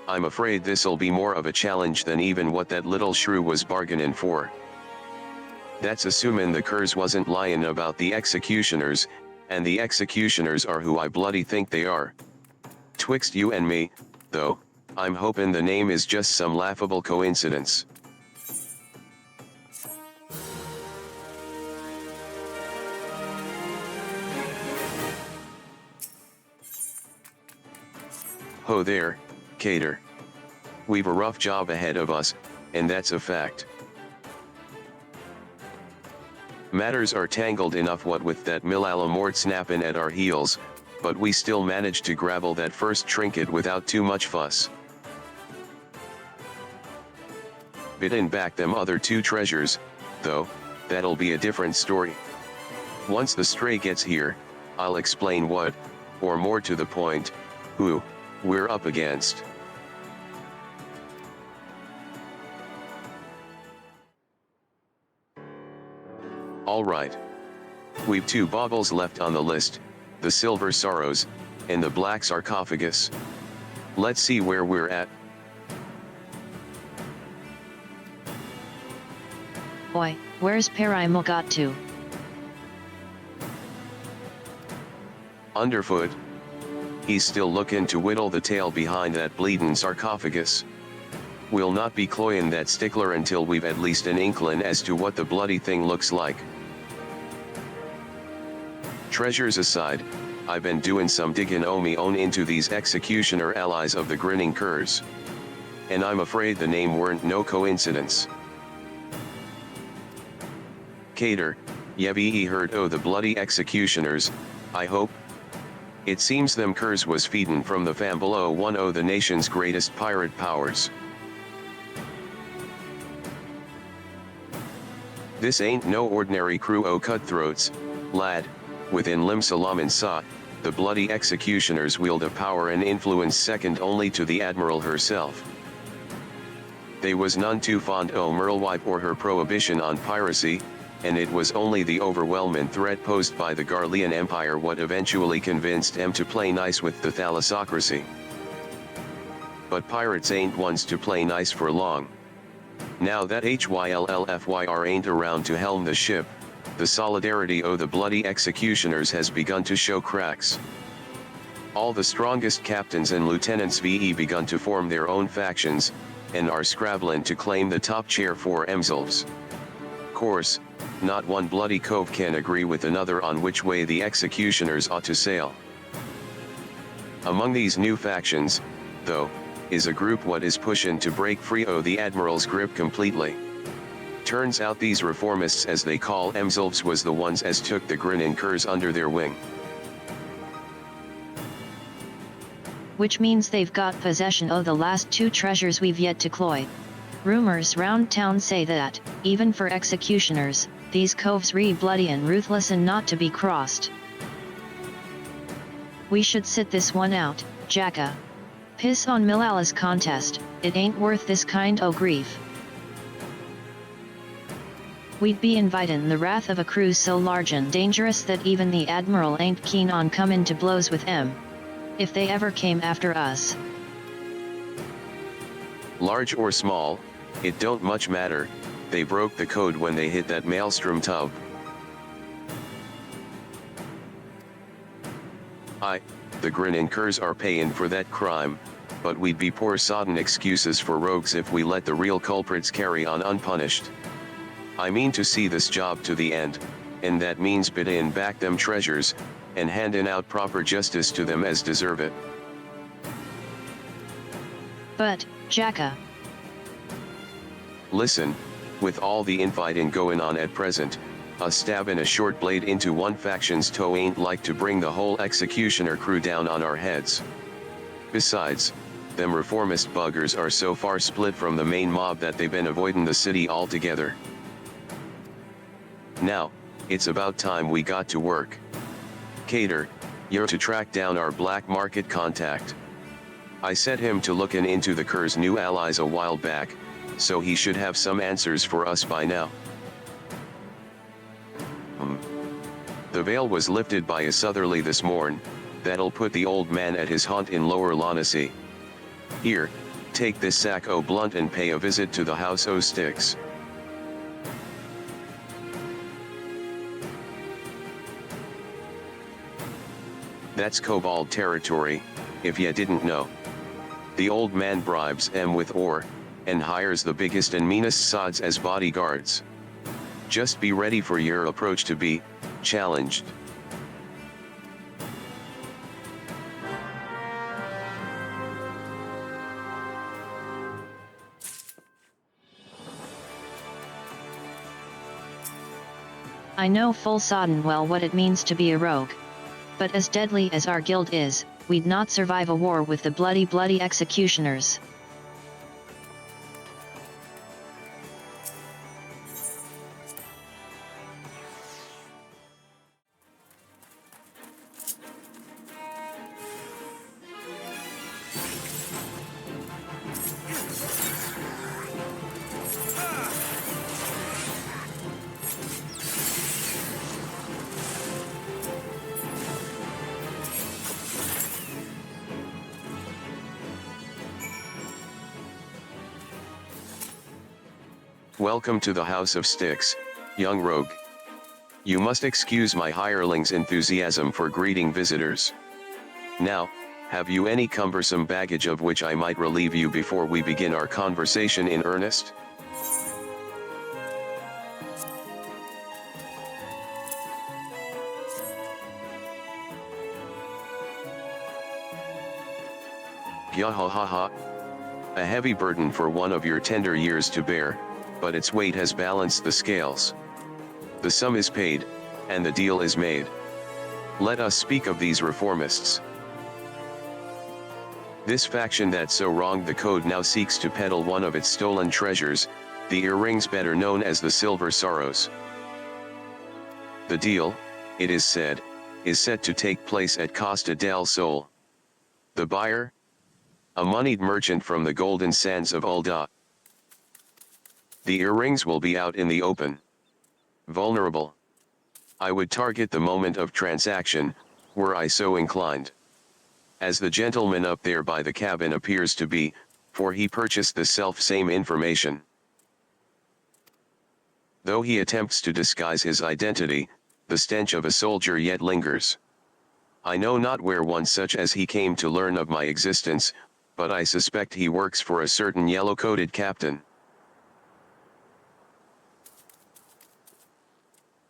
I'm afraid this'll be more of a challenge than even what that little shrew was bargainin' for. That's assumin' the curs wasn't lyin' about the executioners, and the executioners are who I bloody think they are. Twixt you and me, though, I'm hopin' the name is just some laughable coincidence. Ho there, Cater. We've a rough job ahead of us, and that's a fact. Matters are tangled enough what with that Millalamort snappin' at our heels, but we still managed to grabble that first trinket without too much fuss. Bidin' back them other two treasures, though, that'll be a different story. Once the stray gets here, I'll explain what, or more to the point, who, we're up against. Alright. We've two baubles left on the list, the Silver Sorrows, and the Black Sarcophagus. Let's see where we're at. Oi, where's Paraimo got to? Underfoot. He's still looking to whittle the tail behind that bleedin' sarcophagus. We'll not be cloyin' that stickler until we've at least an inkling as to what the bloody thing looks like. Treasures aside, I've been doing some diggin' o' me own into these executioner allies of the grinning curs. And I'm afraid the name weren't no coincidence. Cater, ye've heard o' the bloody executioners, I hope? It seems them curs was feedin' from the fam below one o' the nation's greatest pirate powers. This ain't no ordinary crew o' cutthroats, lad. Within Limsa Lominsa, the bloody executioners wield a power and influence second only to the Admiral herself. They was none too fond o' Merlewipe or her prohibition on piracy, and it was only the overwhelming threat posed by the Garlean Empire what eventually convinced em to play nice with the thalassocracy. But pirates ain't ones to play nice for long. Now that Hyllfyr ain't around to helm the ship, the solidarity o' the bloody executioners has begun to show cracks. All the strongest captains and lieutenants begun to form their own factions, and are scrabbling to claim the top chair for Emsylves. Course, not one bloody cove can agree with another on which way the executioners ought to sail. Among these new factions, though, is a group what is pushin' to break free o' the Admiral's grip completely. Turns out these reformists as they call Emsylves was the ones as took the grinnin' curs under their wing. Which means they've got possession of the last two treasures we've yet to cloy. Rumors round town say that, even for executioners, these coves re bloody and ruthless and not to be crossed. We should sit this one out, Jacke. Piss on Millala's contest, it ain't worth this kind o' grief. We'd be invitin' the wrath of a crew so large and dangerous that even the Admiral ain't keen on comin' to blows with em. If they ever came after us. Large or small, it don't much matter, they broke the code when they hit that maelstrom tub. The grinnin' curs are payin' for that crime, but we'd be poor sodden excuses for rogues if we let the real culprits carry on unpunished. I mean to see this job to the end, and that means biddin' back them treasures, and handin' out proper justice to them as deserve it. But, Jacke. Listen, with all the infighting goin' on at present, a stabbin' a short blade into one faction's toe ain't like to bring the whole executioner crew down on our heads. Besides, them reformist buggers are so far split from the main mob that they've been avoidin' the city altogether. Now, it's about time we got to work. Cater, you're to track down our black market contact. I set him to lookin' into the curs' new allies a while back, so he should have some answers for us by now. The veil was lifted by a southerly this morn, that'll put the old man at his haunt in lower Noscea. Here, take this sack o' blunt and pay a visit to the house o' sticks. That's kobold territory, if ye didn't know. The old man bribes them with ore, and hires the biggest and meanest sods as bodyguards. Just be ready for your approach to be challenged. I know full sodden well what it means to be a rogue. But as deadly as our guild is, we'd not survive a war with the bloody executioners. Welcome to the House of Sticks, young rogue. You must excuse my hireling's enthusiasm for greeting visitors. Now, have you any cumbersome baggage of which I might relieve you before we begin our conversation in earnest? Gyahahaha. A heavy burden for one of your tender years to bear, but its weight has balanced the scales. The sum is paid, and the deal is made. Let us speak of these reformists. This faction that so wronged the code now seeks to peddle one of its stolen treasures, the earrings better known as the Silver Sorrows. The deal, it is said, is set to take place at Costa del Sol. The buyer? A moneyed merchant from the golden sands of Ulda. The earrings will be out in the open. Vulnerable. I would target the moment of transaction, were I so inclined. As the gentleman up there by the cabin appears to be, for he purchased the self-same information. Though he attempts to disguise his identity, the stench of a soldier yet lingers. I know not where one such as he came to learn of my existence, but I suspect he works for a certain yellow-coated captain.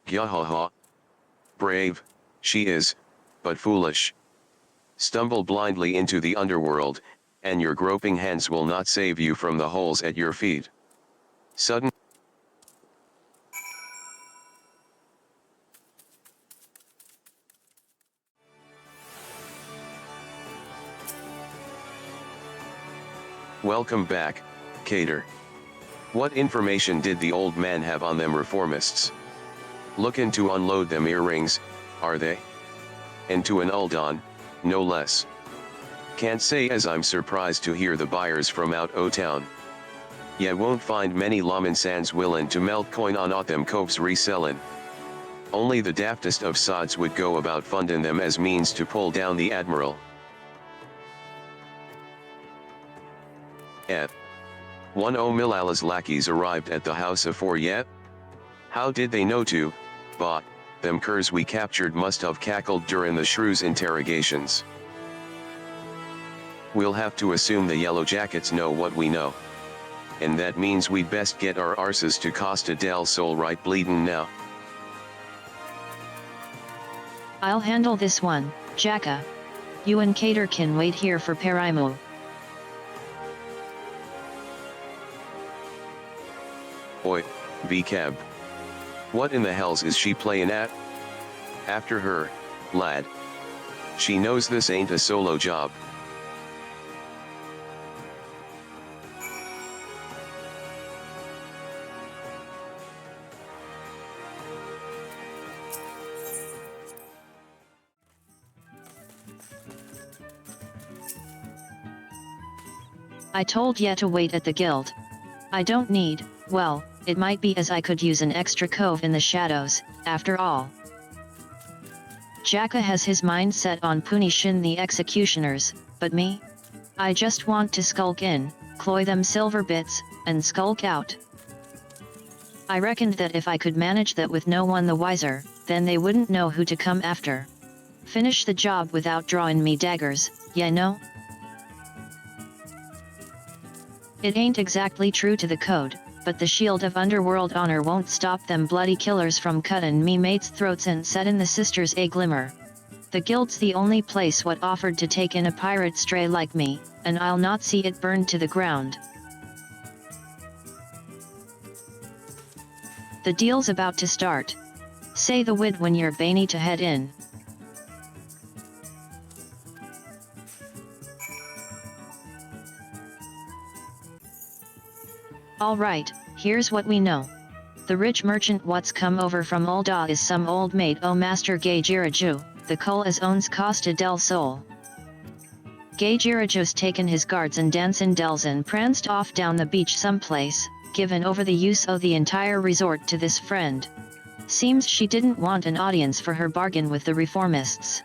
Yahaha. Brave, she is, but foolish. Stumble blindly into the underworld, and your groping hands will not save you from the holes at your feet. Sudden. Welcome back, Cater. What information did the old man have on them reformists? Lookin' to unload them earrings, are they? And to an Uldon, no less. Can't say as I'm surprised to hear the buyers from out o' town. Ye won't find many Lominsans willin' to melt coin on aught them coves resellin'. Only the daftest of sods would go about fundin' them as means to pull down the admiral. One o' Milala's lackeys arrived at the house afore yet? How did they know to, bah, them curs we captured must have cackled during the shrew's interrogations. We'll have to assume the yellow jackets know what we know. And that means we'd best get our arses to Costa del Sol right bleedin' now. I'll handle this one, Jacke. You and Cater can wait here for Paraimo. Oi, V-Cab. What in the hells is she playin' at? After her, lad. She knows this ain't a solo job. I told ye to wait at the guild. I don't need, well, it might be as I could use an extra cove in the shadows, after all. Jacke has his mind set on punishin' the executioners, but me? I just want to skulk in, cloy them silver bits, and skulk out. I reckoned that if I could manage that with no one the wiser, then they wouldn't know who to come after. Finish the job without drawin' me daggers, ya know? It ain't exactly true to the code, but the shield of underworld honor won't stop them bloody killers from cuttin' me mates' throats and settin' the sisters a glimmer. The guild's the only place what offered to take in a pirate stray like me, and I'll not see it burned to the ground. The deal's about to start. Say the word when you're baney to head in. Alright, here's what we know. The rich merchant what's come over from Ulda is some old mate o' Master Gay Giraju, the cul as owns Costa del Sol. Gay Giraju's taken his guards and dancin' dels and pranced off down the beach someplace, given over the use o' the entire resort to this friend. Seems she didn't want an audience for her bargain with the reformists.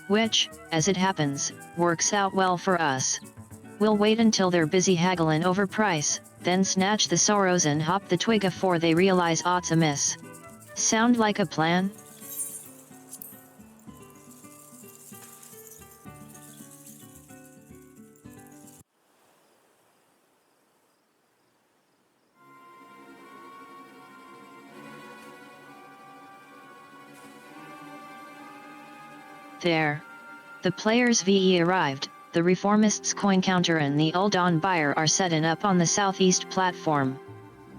Which, as it happens, works out well for us. We'll wait until they're busy hagglin' over price, then snatch the sorrows and hop the twig afore they realize aught's amiss. Sound like a plan? There. The players' VE arrived, the reformists' coin counter and the Uldon buyer are setting up on the southeast platform.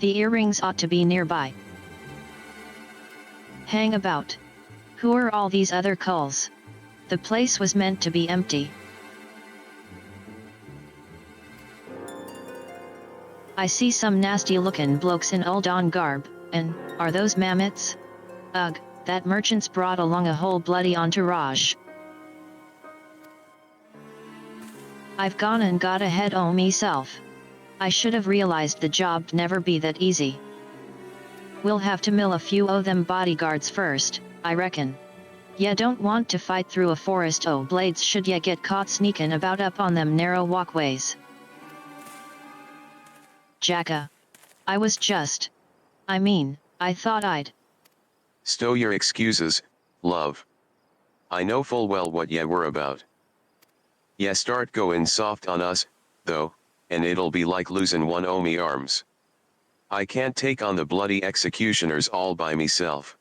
The earrings ought to be nearby. Hang about. Who are all these other culls? The place was meant to be empty. I see some nasty-looking blokes in Uldon garb, and, are those mammoths? Ugh, that merchant's brought along a whole bloody entourage. I've gone and got ahead o' meself. I should have realized the job'd never be that easy. We'll have to mill a few o' them bodyguards first, I reckon. Ya don't want to fight through a forest o' blades should ya get caught sneakin' about up on them narrow walkways. Jacke. I was just. I thought I'd. Stow your excuses, love. I know full well what ye were about. Ye start goin' soft on us, though, and it'll be like losin' one o' me arms. I can't take on the bloody executioners all by meself.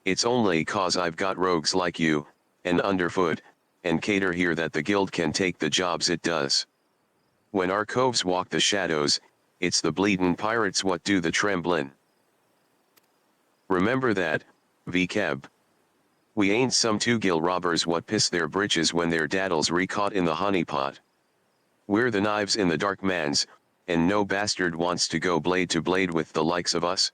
It's only 'cause I've got rogues like you, and underfoot, and Cater here that the guild can take the jobs it does. When our coves walk the shadows, it's the bleedin' pirates what do the tremblin'. Remember that, VCAB. We ain't some two-gill robbers what piss their britches when their daddles re-caught in the honeypot. We're the knives in the dark mans, and no bastard wants to go blade to blade with the likes of us.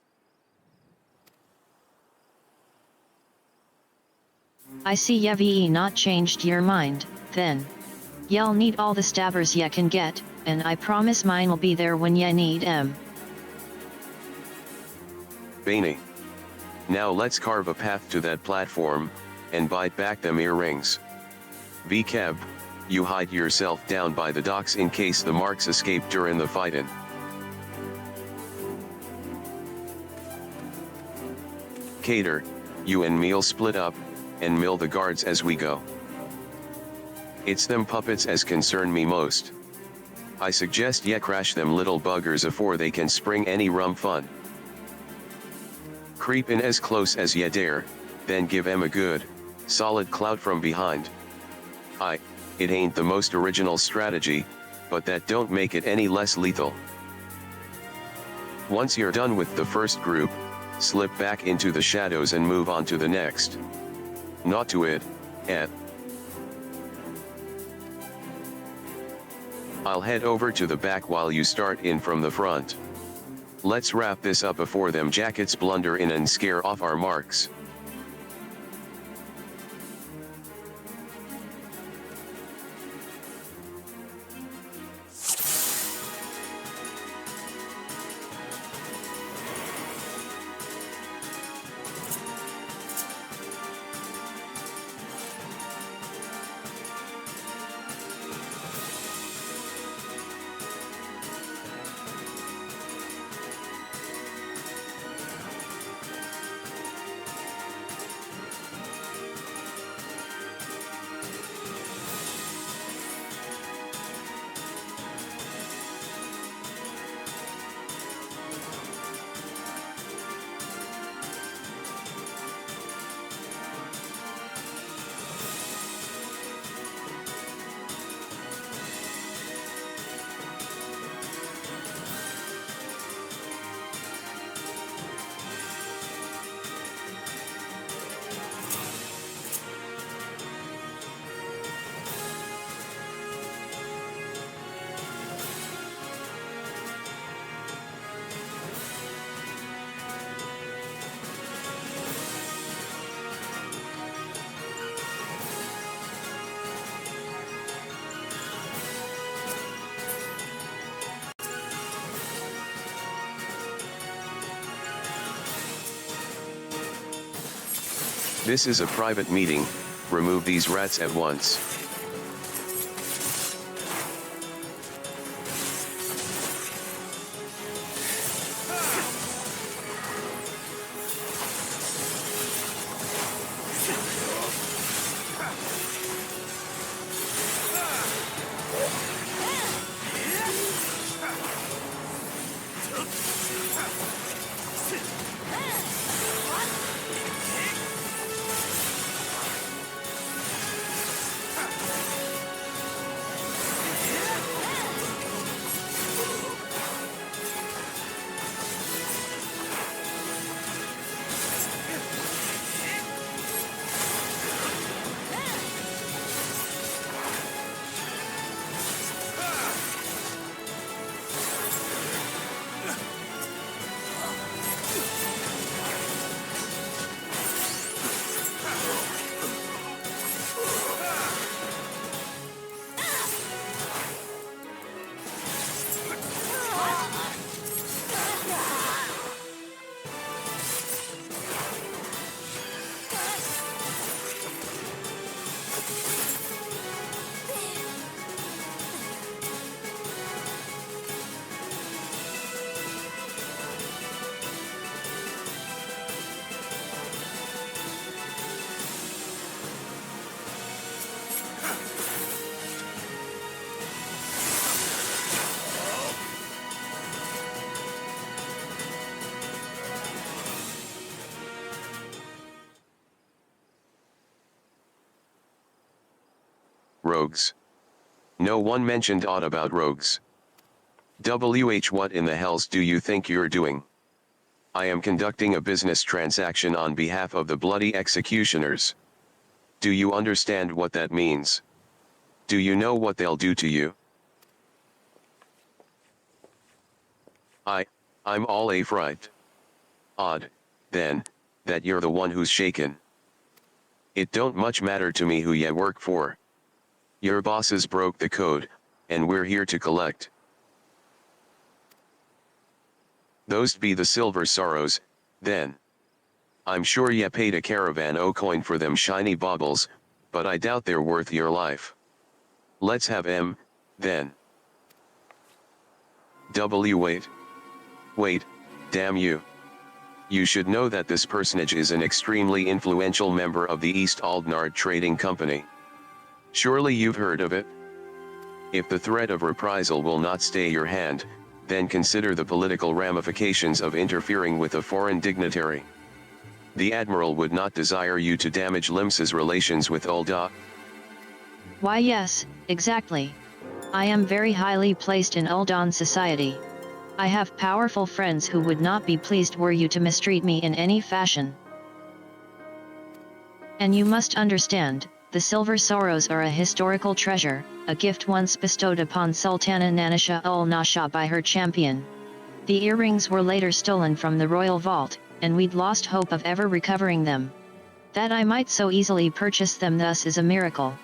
I see ye not changed your mind, then. Ye'll need all the stabbers ye can get, and I promise mine'll be there when ye need 'em. Baney. Now let's carve a path to that platform, and bite back them earrings. VCAB, you hide yourself down by the docks in case the marks escape during the fightin'. Cater, you and me'll split up, and mill the guards as we go. It's them puppets as concern me most. I suggest ye crash them little buggers afore they can spring any rum fun. Creep in as close as ye dare, then give 'em a good, solid clout from behind. It ain't the most original strategy, but that don't make it any less lethal. Once you're done with the first group, slip back into the shadows and move on to the next. Not to it, I'll head over to the back while you start in from the front. Let's wrap this up before them jackets blunder in and scare off our marks. This is a private meeting, remove these rats at once. Rogues. No one mentioned aught about rogues. What in the hells do you think you're doing? I am conducting a business transaction on behalf of the bloody executioners. Do you understand what that means? Do you know what they'll do to you? I'm all a fright. Odd, then, that you're the one who's shaken. It don't much matter to me who ye work for. Your bosses broke the code, and we're here to collect. Those be the silver sorrows, then. I'm sure ye paid a caravan o' coin for them shiny baubles, but I doubt they're worth your life. Let's have 'em, then. Wait, damn you. You should know that this personage is an extremely influential member of the East Aldnard Trading Company. Surely you've heard of it? If the threat of reprisal will not stay your hand, then consider the political ramifications of interfering with a foreign dignitary. The Admiral would not desire you to damage Limsa's relations with Ul'dah. Why yes, exactly. I am very highly placed in Ul'dah society. I have powerful friends who would not be pleased were you to mistreat me in any fashion. And you must understand, the silver sorrows are a historical treasure, a gift once bestowed upon Sultana Nanisha ul Nasha by her champion. The earrings were later stolen from the royal vault, and we'd lost hope of ever recovering them. That I might so easily purchase them thus is a miracle.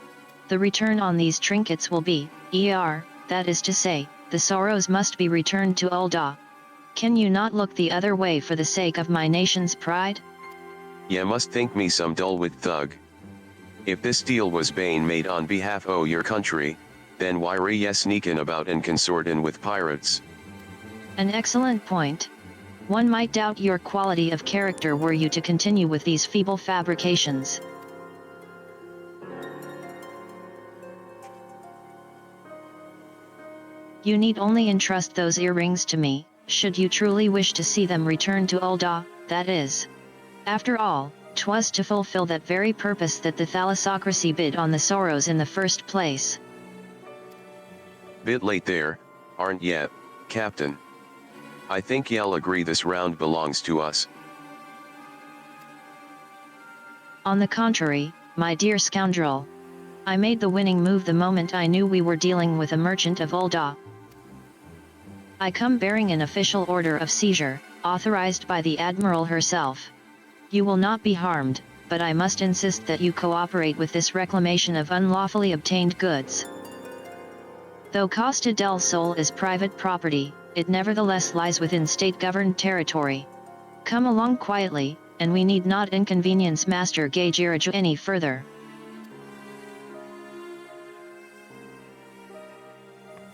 The return on these trinkets will be, that is to say, the sorrows must be returned to Ul'dah. Can you not look the other way for the sake of my nation's pride? Ye must think me some dull-wit thug. If this deal was bane made on behalf o' your country, then why re ye sneakin' about and consortin' with pirates? An excellent point. One might doubt your quality of character were you to continue with these feeble fabrications. You need only entrust those earrings to me, should you truly wish to see them returned to Ul'dah, that is. After all, 'twas to fulfill that very purpose that the thalassocracy bid on the sorrows in the first place. Bit late there, aren't ye, Captain? I think ye'll agree this round belongs to us. On the contrary, my dear scoundrel. I made the winning move the moment I knew we were dealing with a merchant of Ul'dah. I come bearing an official order of seizure, authorized by the Admiral herself. You will not be harmed, but I must insist that you cooperate with this reclamation of unlawfully obtained goods. Though Costa del Sol is private property, it nevertheless lies within state-governed territory. Come along quietly, and we need not inconvenience Master Gageraju any further.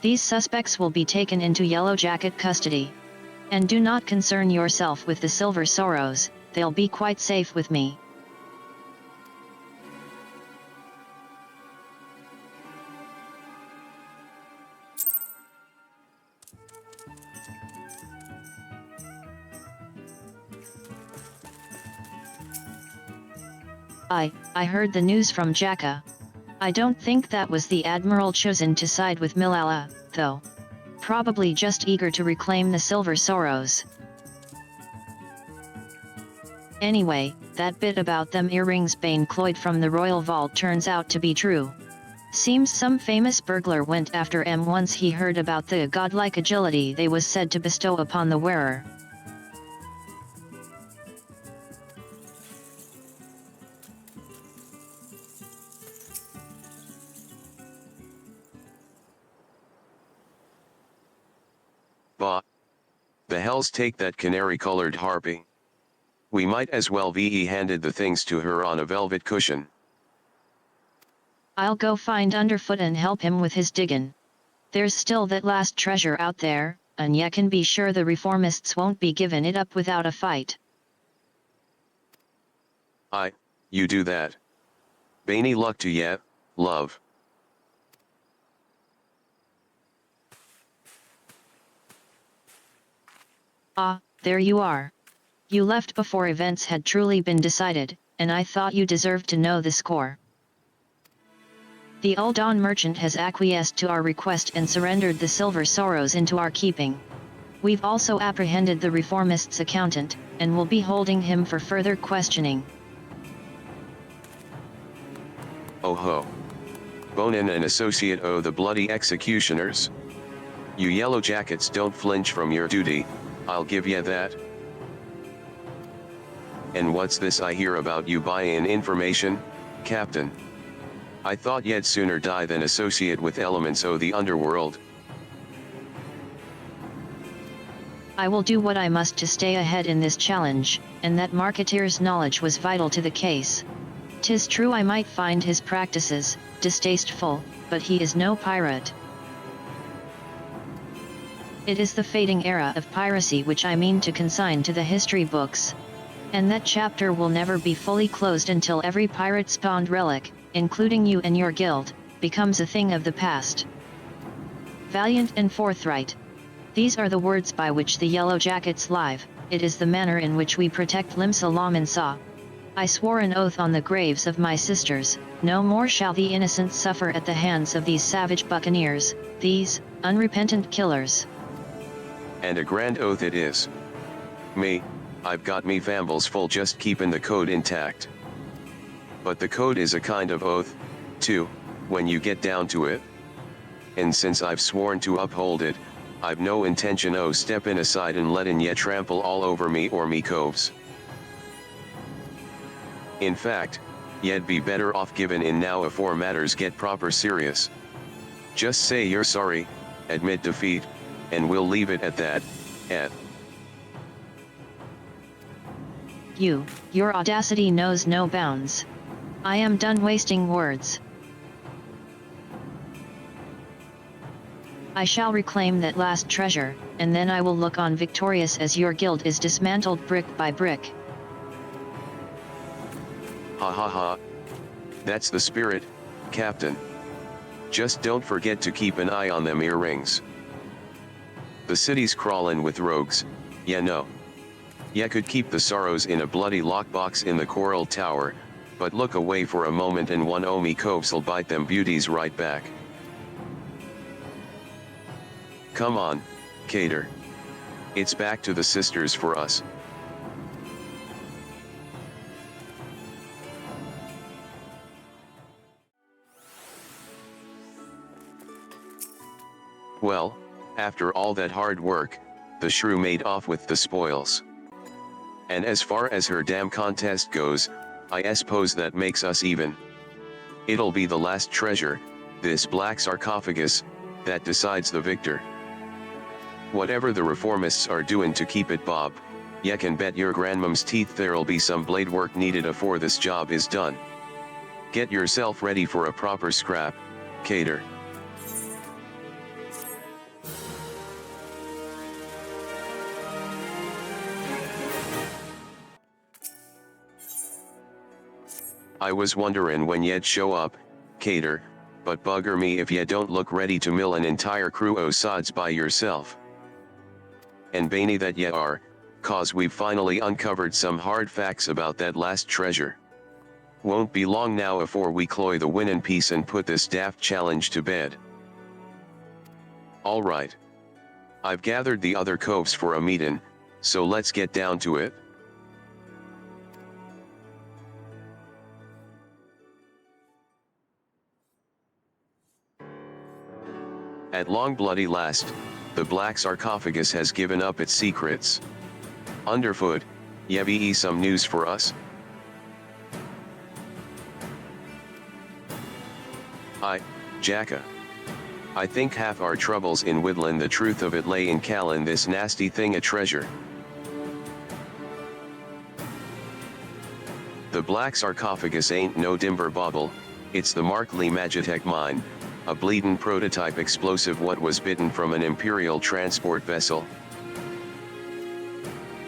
These suspects will be taken into Yellow Jacket custody. And do not concern yourself with the Silver Sorrows, they'll be quite safe with me. I heard the news from Jacke. I don't think that was the Admiral chosen to side with Milala, though. Probably just eager to reclaim the Silver Sorrows. Anyway, that bit about them earrings Bane cloyed from the royal vault turns out to be true. Seems some famous burglar went after M once he heard about the godlike agility they was said to bestow upon the wearer. Bah! The hells take that canary-colored harpy. We might as well ve handed the things to her on a velvet cushion. I'll go find Underfoot and help him with his diggin'. There's still that last treasure out there, and ye can be sure the reformists won't be givin' it up without a fight. You do that. Baney luck to ye, love. Ah, there you are. You left before events had truly been decided, and I thought you deserved to know the score. The Uldon merchant has acquiesced to our request and surrendered the Silver Sorrows into our keeping. We've also apprehended the reformist's accountant, and will be holding him for further questioning. Oh ho. Bonin and associate owe the bloody executioners. You Yellow Jackets don't flinch from your duty, I'll give ye that. And what's this I hear about you buy-in information, Captain? I thought ye'd sooner die than associate with elements o' the underworld. I will do what I must to stay ahead in this challenge, and that Marketeer's knowledge was vital to the case. 'Tis true I might find his practices distasteful, but he is no pirate. It is the fading era of piracy which I mean to consign to the history books. And that chapter will never be fully closed until every pirate-spawned relic, including you and your guild, becomes a thing of the past. Valiant and forthright. These are the words by which the Yellow Jackets live, it is the manner in which we protect Limsa Lominsa. I swore an oath on the graves of my sisters, no more shall the innocent suffer at the hands of these savage buccaneers, these unrepentant killers. And a grand oath it is. I've got me fambles full just keepin' the code intact. But the code is a kind of oath, too, when you get down to it. And since I've sworn to uphold it, I've no intention o' steppin' aside and lettin' ye trample all over me or me coves. In fact, ye'd be better off givin' in now afore matters get proper serious. Just say you're sorry, admit defeat, and we'll leave it at that, Your audacity knows no bounds. I am done wasting words. I shall reclaim that last treasure, and then I will look on victorious as your guild is dismantled brick by brick. Ha ha ha. That's the spirit, Captain. Just don't forget to keep an eye on them earrings. The city's crawlin' with rogues, ye know. Ye could keep the sorrows in a bloody lockbox in the coral tower, but look away for a moment and one o' me coves'll bite them beauties right back. Come on, Cater. It's back to the sisters for us. Well, after all that hard work, the shrew made off with the spoils. And as far as her damn contest goes, I suppose that makes us even. It'll be the last treasure, this black sarcophagus, that decides the victor. Whatever the reformists are doing to keep it, Bob, Ye can bet your grandmom's teeth there'll be some blade work needed afore this job is done. Get yourself ready for a proper scrap, cater. I was wonderin' when ye'd show up, cater, but bugger me if ye don't look ready to mill an entire crew o' sods by yourself. And baney that ye are, 'cause we've finally uncovered some hard facts about that last treasure. Won't be long now afore we cloy the winnin' piece and put this daft challenge to bed. Alright. I've gathered the other coves for a meetin', so let's get down to it. At long bloody last, the black sarcophagus has given up its secrets. Underfoot, ye be some news for us? Jacke. I think half our troubles in whittlin' the truth of it lay in callin' this nasty thing a treasure. The black sarcophagus ain't no dimber bauble, it's the Markley Magitech mine, a bleedin' prototype explosive what was bitten from an imperial transport vessel.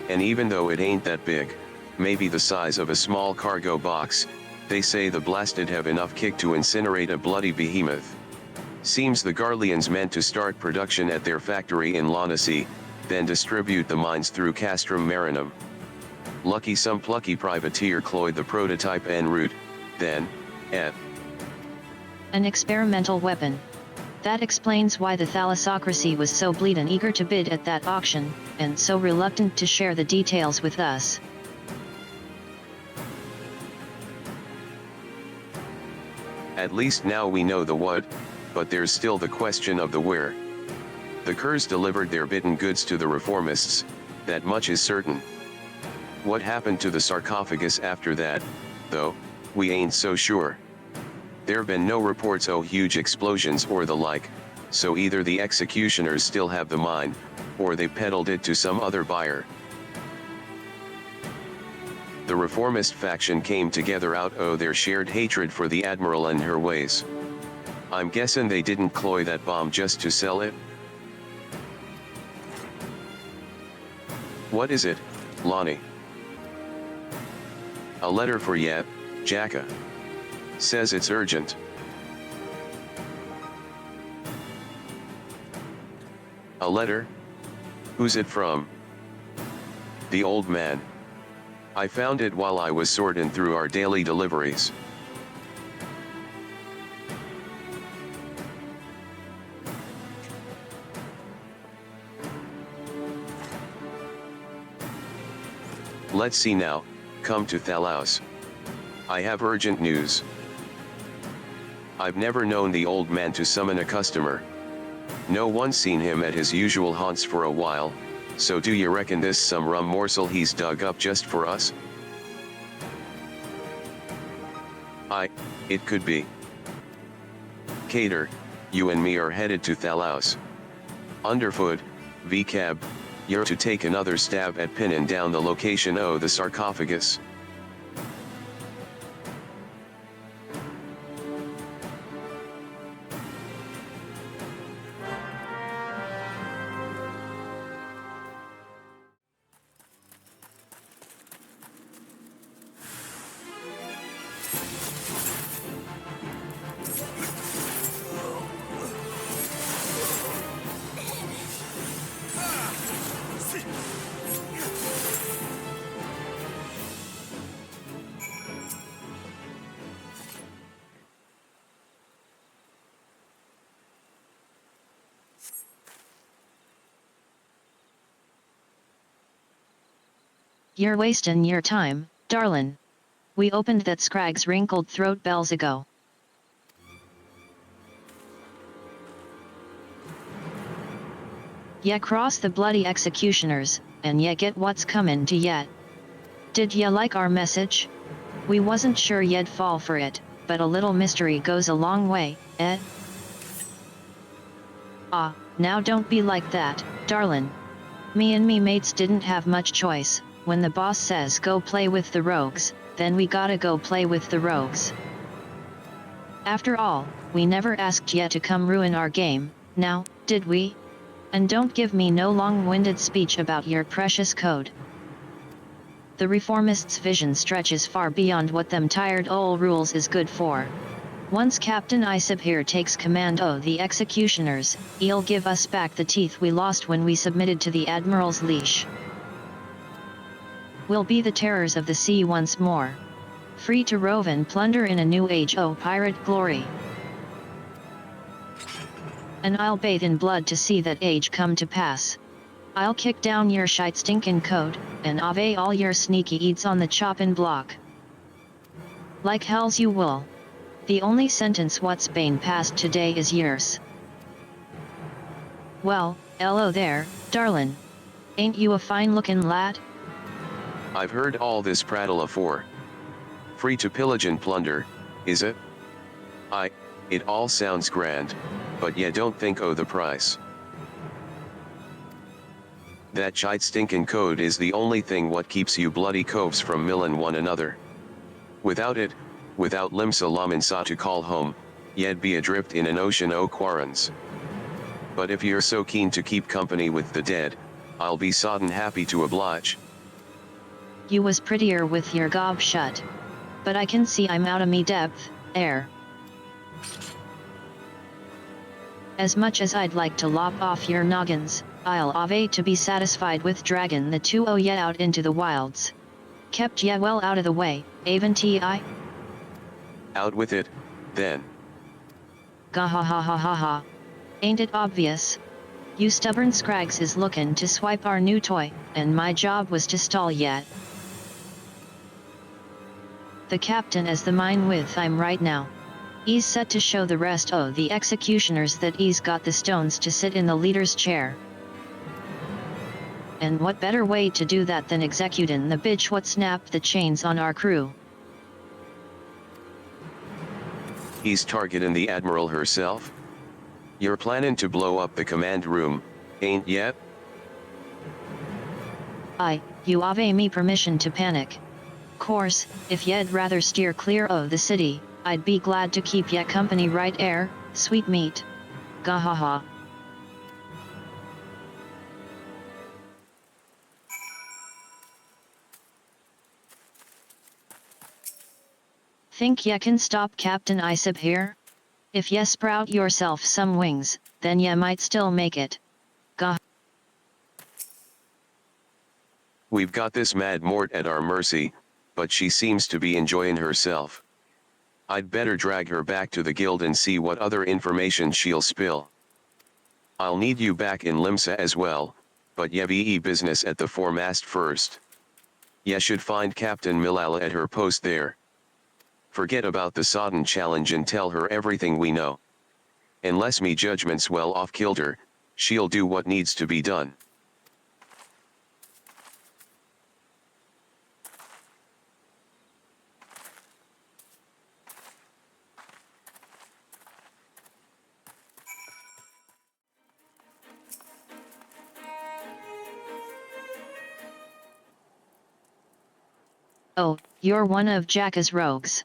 And even though it ain't that big, maybe the size of a small cargo box, they say the blasted have enough kick to incinerate a bloody behemoth. Seems the Garleans meant to start production at their factory in Noscea, then distribute the mines through Castrum Marinum. Lucky some plucky privateer cloyed the prototype en route, then, an experimental weapon. That explains why the thalassocracy was so bleedin' eager to bid at that auction, and so reluctant to share the details with us. At least now we know the what, but there's still the question of the where. The Kurs delivered their bitten goods to the reformists, that much is certain. What happened to the sarcophagus after that, though, we ain't so sure. There've been no reports o' huge explosions or the like, so either the executioners still have the mine, or they peddled it to some other buyer. The reformist faction came together out o' their shared hatred for the Admiral and her ways. I'm guessin' they didn't cloy that bomb just to sell it. What is it, Lonnie? A letter for ye, Jacke. Says it's urgent. A letter? Who's it from? The old man. I found it while I was sortin' through our daily deliveries. Let's see now, come to Thalaus. I have urgent news. I've never known the old man to summon a customer. No one's seen him at his usual haunts for a while, so do you reckon this some rum morsel he's dug up just for us? It could be. Cater, you and me are headed to Thalaus. Underfoot, VCAB, you're to take another stab at pinning down the location o' the sarcophagus. You're wastin' your time, darlin'. We opened that Scragg's wrinkled throat bells ago. Ye cross the bloody executioners, and ye get what's comin' to ye. Did ye like our message? We wasn't sure ye'd fall for it, but a little mystery goes a long way, eh? Ah, now don't be like that, darlin'. Me and me mates didn't have much choice. When the boss says go play with the rogues, then we gotta go play with the rogues. After all, we never asked ya to come ruin our game, now, did we? And don't give me no long-winded speech about your precious code. The reformists' vision stretches far beyond what them tired ol' rules is good for. Once Captain Isip here takes command o' the executioners, he'll give us back the teeth we lost when we submitted to the Admiral's leash. We'll be the terrors of the sea once more. Free to rove and plunder in a new age o' pirate glory. And I'll bathe in blood to see that age come to pass. I'll kick down your shite stinkin' code, and ave all your sneaky eats on the choppin' block. Like hells you will. The only sentence what's been passed today is yours. Well, hello there, darlin'. Ain't you a fine-lookin' lad? I've heard all this prattle afore. Free to pillage and plunder, is it? It all sounds grand, but ya don't think o' the price. That shite stinkin' code is the only thing what keeps you bloody coves from millin' one another. Without it, without Limsa Lominsa to call home, ye'd be adrift in an ocean o' quarrons. But if you're so keen to keep company with the dead, I'll be sodden happy to oblige. You was prettier with your gob shut. But I can see I'm out o' me depth, As much as I'd like to lop off your noggins, I'll ave to be satisfied with draggin' the two o' ye out into the wilds. Kept ye well out of the way, aven't I? Out with it, then. Gah ha ha ha ha ha. Ain't it obvious? You stubborn scrags is lookin' to swipe our new toy, and my job was to stall yet. The captain is the mine with I'm right now. He's set to show the rest o' the executioners that he's got the stones to sit in the leader's chair. And what better way to do that than executin' the bitch what snapped the chains on our crew? He's targetin' the Admiral herself? You're plannin' to blow up the command room, ain't yet? You ave me permission to panic. Course, if ye'd rather steer clear o' the city, I'd be glad to keep ye company right sweet meat. Gah ha ha. Think ye can stop Captain Isip here? If ye sprout yourself some wings, then ye might still make it. Gah. We've got this mad mort at our mercy, but she seems to be enjoyin' herself. I'd better drag her back to the guild and see what other information she'll spill. I'll need you back in Limsa as well, but ye be business at the foremast first. Ye should find Captain Millala at her post there. Forget about the sodden challenge and tell her everything we know. Unless me judgment's well off kilter, she'll do what needs to be done. Oh, you're one of Jacke's rogues.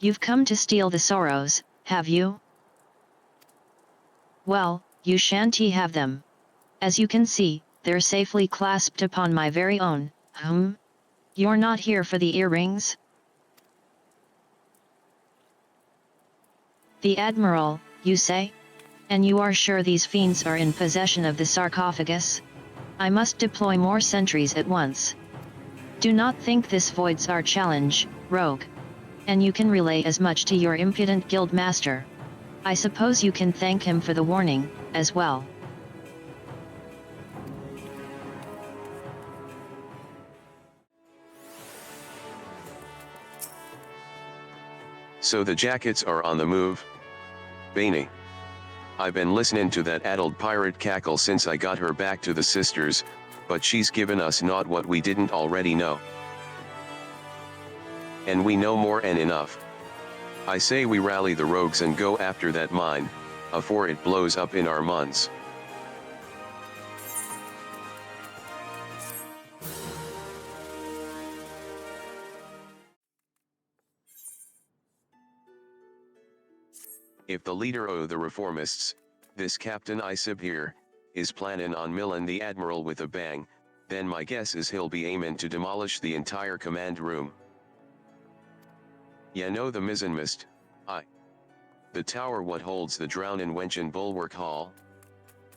You've come to steal the sorrows, have you? Well, you shan't have them. As you can see, they're safely clasped upon my very own, You're not here for the earrings? The Admiral, you say? And you are sure these fiends are in possession of the sarcophagus? I must deploy more sentries at once. Do not think this voids our challenge, rogue. And you can relay as much to your impudent guildmaster. I suppose you can thank him for the warning, as well. So the jackets are on the move? Bainey. I've been listening to that addled pirate cackle since I got her back to the sisters, but she's given us not what we didn't already know. And we know more and enough. I say we rally the rogues and go after that mine, afore it blows up in our muns. If the leader o' the reformists, this Captain Isib here, is plannin' on millin' the Admiral with a bang, then my guess is he'll be aimin' to demolish the entire command room. Ya know the mizzenmast, the tower what holds the drownin' wench bulwark hall?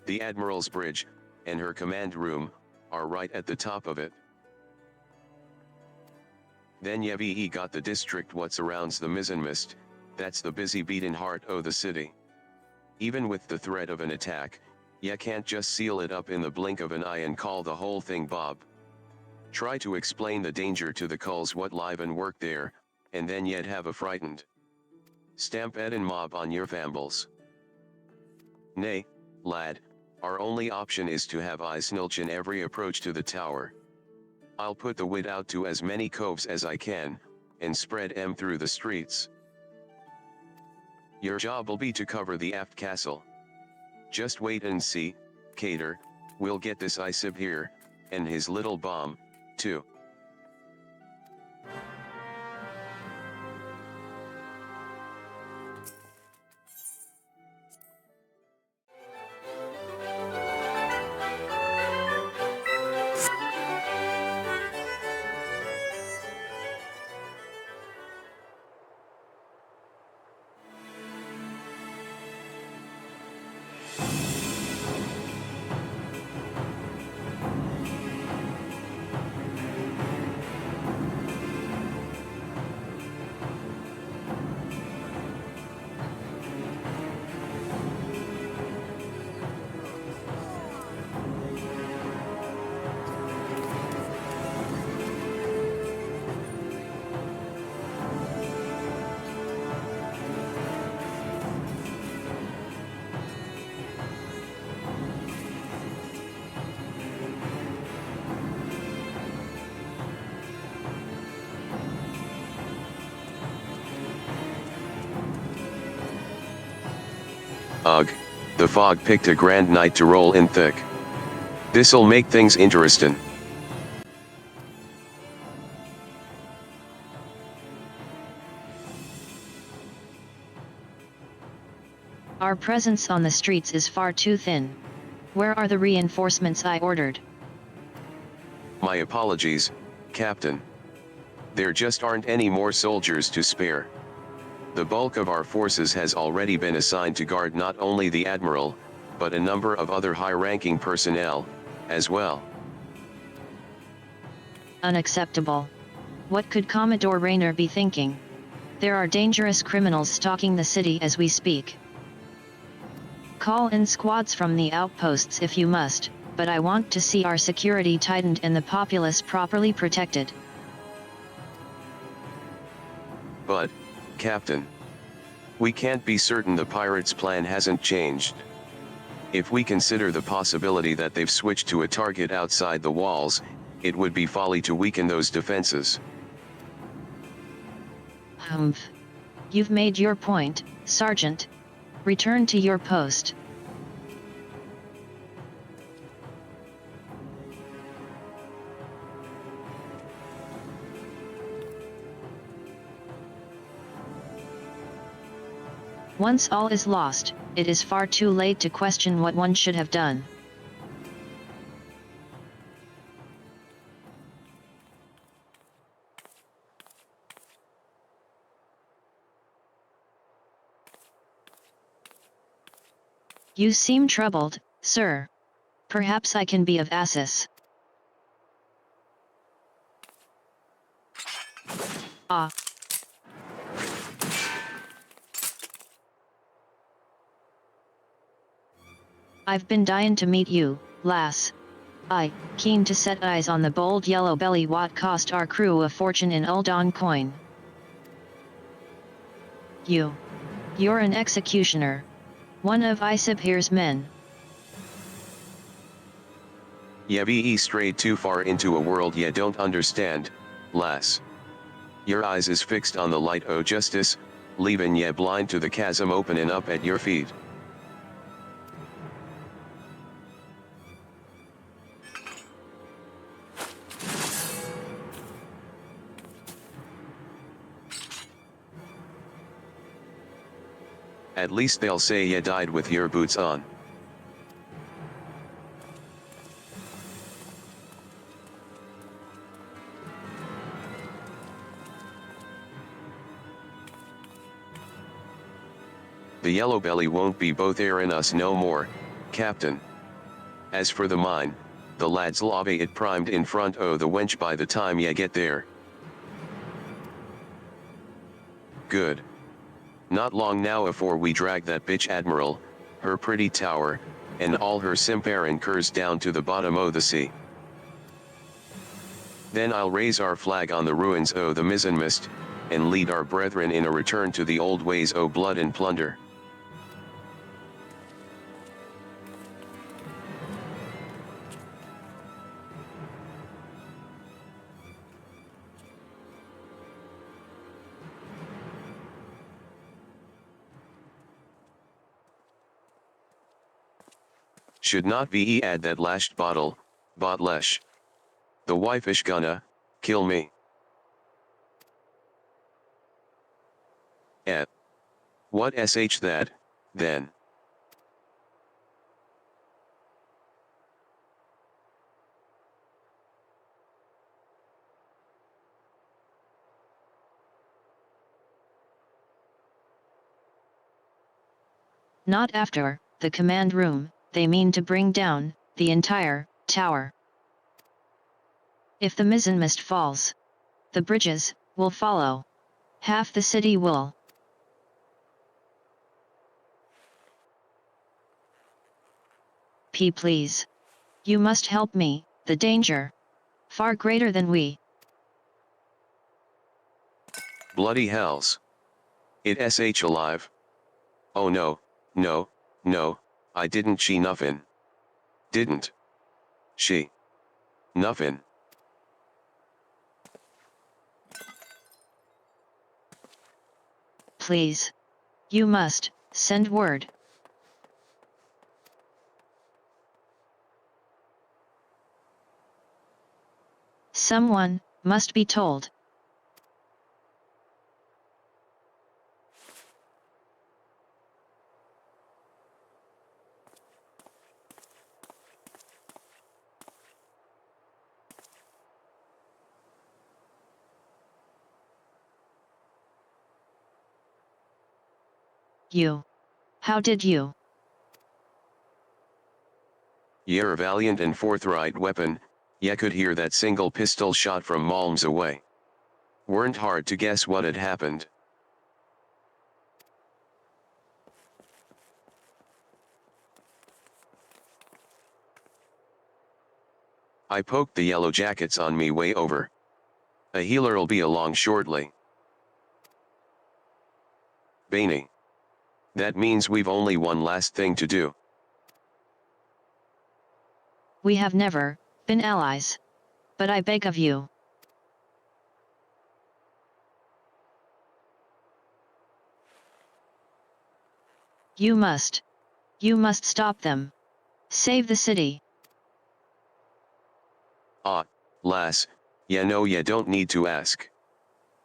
The Admiral's bridge, and her command room, are right at the top of it. Then ye got the district what surrounds the mizzenmast, that's the busy beatin' heart o' the city. Even with the threat of an attack, ye can't just seal it up in the blink of an eye and call the whole thing Bob. Try to explain the danger to the culls what live and work there, and then ye'd have a frightened stamp and mob on your fambles. Nay, lad, our only option is to have eyes snilch in every approach to the tower. I'll put the wit out to as many coves as I can, and spread 'em through the streets. Your job'll be to cover the aft castle. Just wait and see, Cater, we'll get this Isib here, and his little bomb, too. Ugh, the fog picked a grand night to roll in thick. This'll make things interestin'. Our presence on the streets is far too thin. Where are the reinforcements I ordered? My apologies, Captain. There just aren't any more soldiers to spare. The bulk of our forces has already been assigned to guard not only the Admiral, but a number of other high-ranking personnel, as well. Unacceptable. What could Commodore Rayner be thinking? There are dangerous criminals stalking the city as we speak. Call in squads from the outposts if you must, but I want to see our security tightened and the populace properly protected. But, Captain, we can't be certain the pirates' plan hasn't changed. If we consider the possibility that they've switched to a target outside the walls, it would be folly to weaken those defenses. Humph. You've made your point, Sergeant. Return to your post. Once all is lost, it is far too late to question what one should have done. You seem troubled, sir. Perhaps I can be of assistance. Ah. I've been dying to meet you, lass. Keen to set eyes on the bold yellow belly what cost our crew a fortune in Uldon coin. You're an executioner. One of Isibhir's men. Ye strayed too far into a world ye don't understand, lass. Your eyes is fixed on the light o' justice, leavin' ye blind to the chasm openin' up at your feet. At least they'll say ya died with your boots on. The yellow belly won't be botherin' us no more, Captain. As for the mine, the lads'll have it primed in front o' the wench by the time ye get there. Good. Not long now afore we drag that bitch Admiral, her pretty tower, and all her simparin curs down to the bottom o' the sea. Then I'll raise our flag on the ruins o' the mizzenmast, and lead our brethren in a return to the old ways o' blood and plunder. Should not be e add that lashed bottle, botlesh. The wife ish gonna, kill me. What sh that, then? Not after, the command room, they mean to bring down, the entire, tower. If the mizzenmast falls, the bridges, will follow. Half the city will. Please. You must help me, the danger. Far greater than we. Bloody hells. It sh alive. Oh no, no, no, I didn't she nuffin. Didn't. She. Nuffin. Please. You must, send word. Someone, must be told. You. How did you? Ye're a valiant and forthright weapon, ye could hear that single pistol shot from malms away. Weren't hard to guess what had happened. I poked the yellow jackets on me way over. A healer'll be along shortly. Bainey. That means we've only one last thing to do. We have never, been allies. But I beg of you. You must. You must stop them. Save the city. Ah, lass, ye know ye don't need to ask.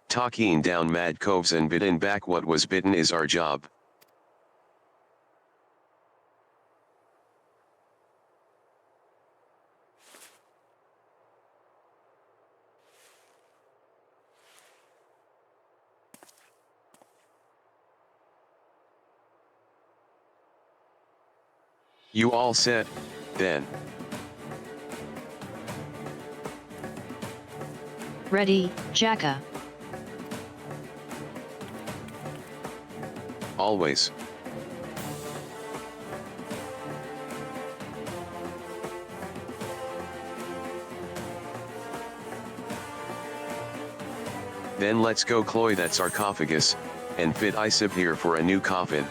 Talking down mad coves and bitten back what was bitten is our job. You all set, then. Ready, Jacke. Always. Then let's go cloy that sarcophagus, and fit Isip here for a new coffin.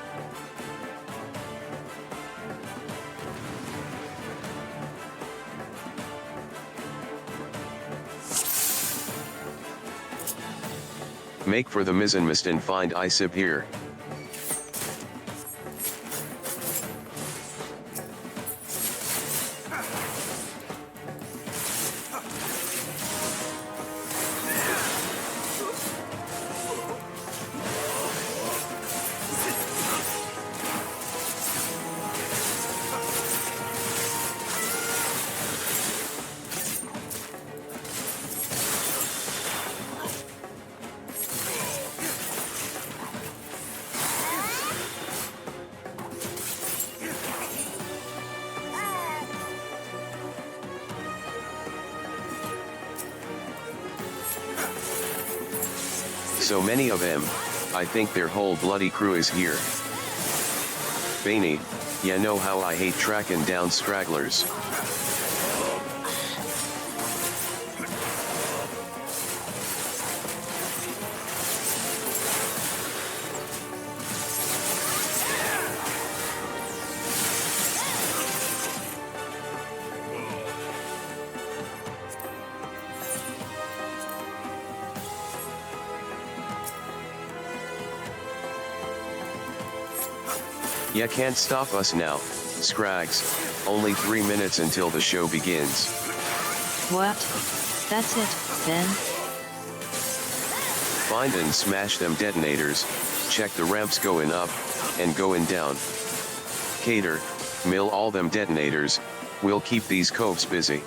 Make for the mizzenmast and find Isip here. So many of them, I think their whole bloody crew is here. Bainey, ya know how I hate tracking down stragglers. Ya can't stop us now, Scrags, only 3 minutes until the show begins. What? That's it, then? Find and smash them detonators, check the ramps going up, and going down. Cater, mill all them detonators, we'll keep these coves busy.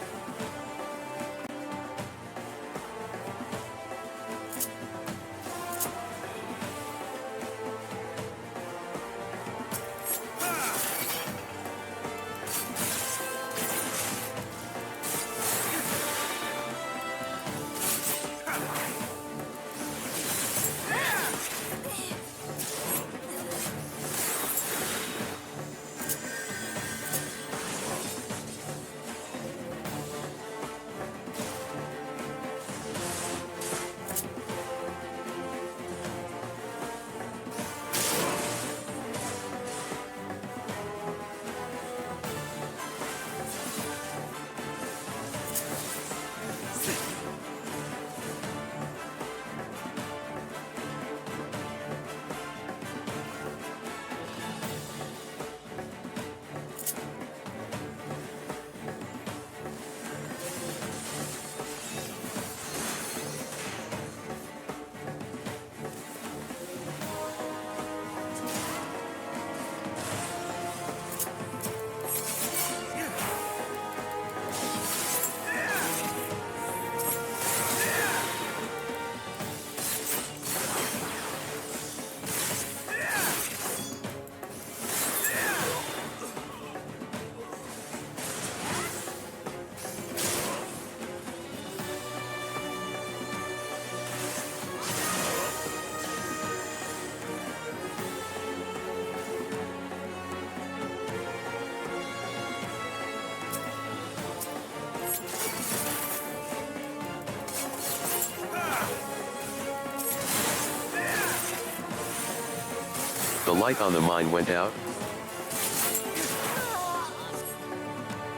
The light on the mine went out.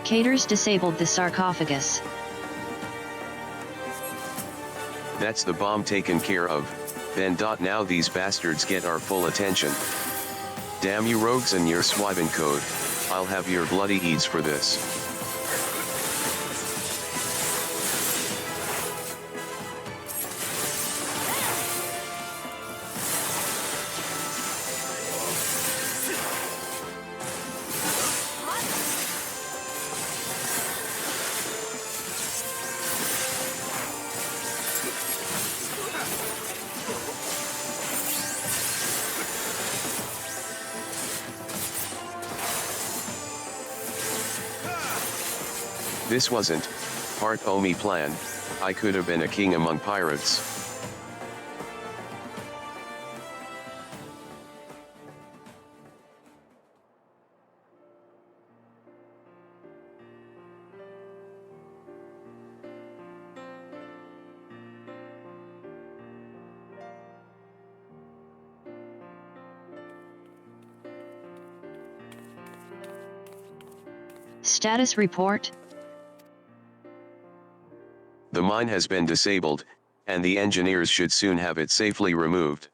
Cater's disabled the sarcophagus. That's the bomb taken care of, then. Now these bastards get our full attention. Damn you rogues and your swiping code, I'll have your bloody eats for this. This wasn't part o' me plan. I could have been a king among pirates. Status report. The mine has been disabled, and the engineers should soon have it safely removed.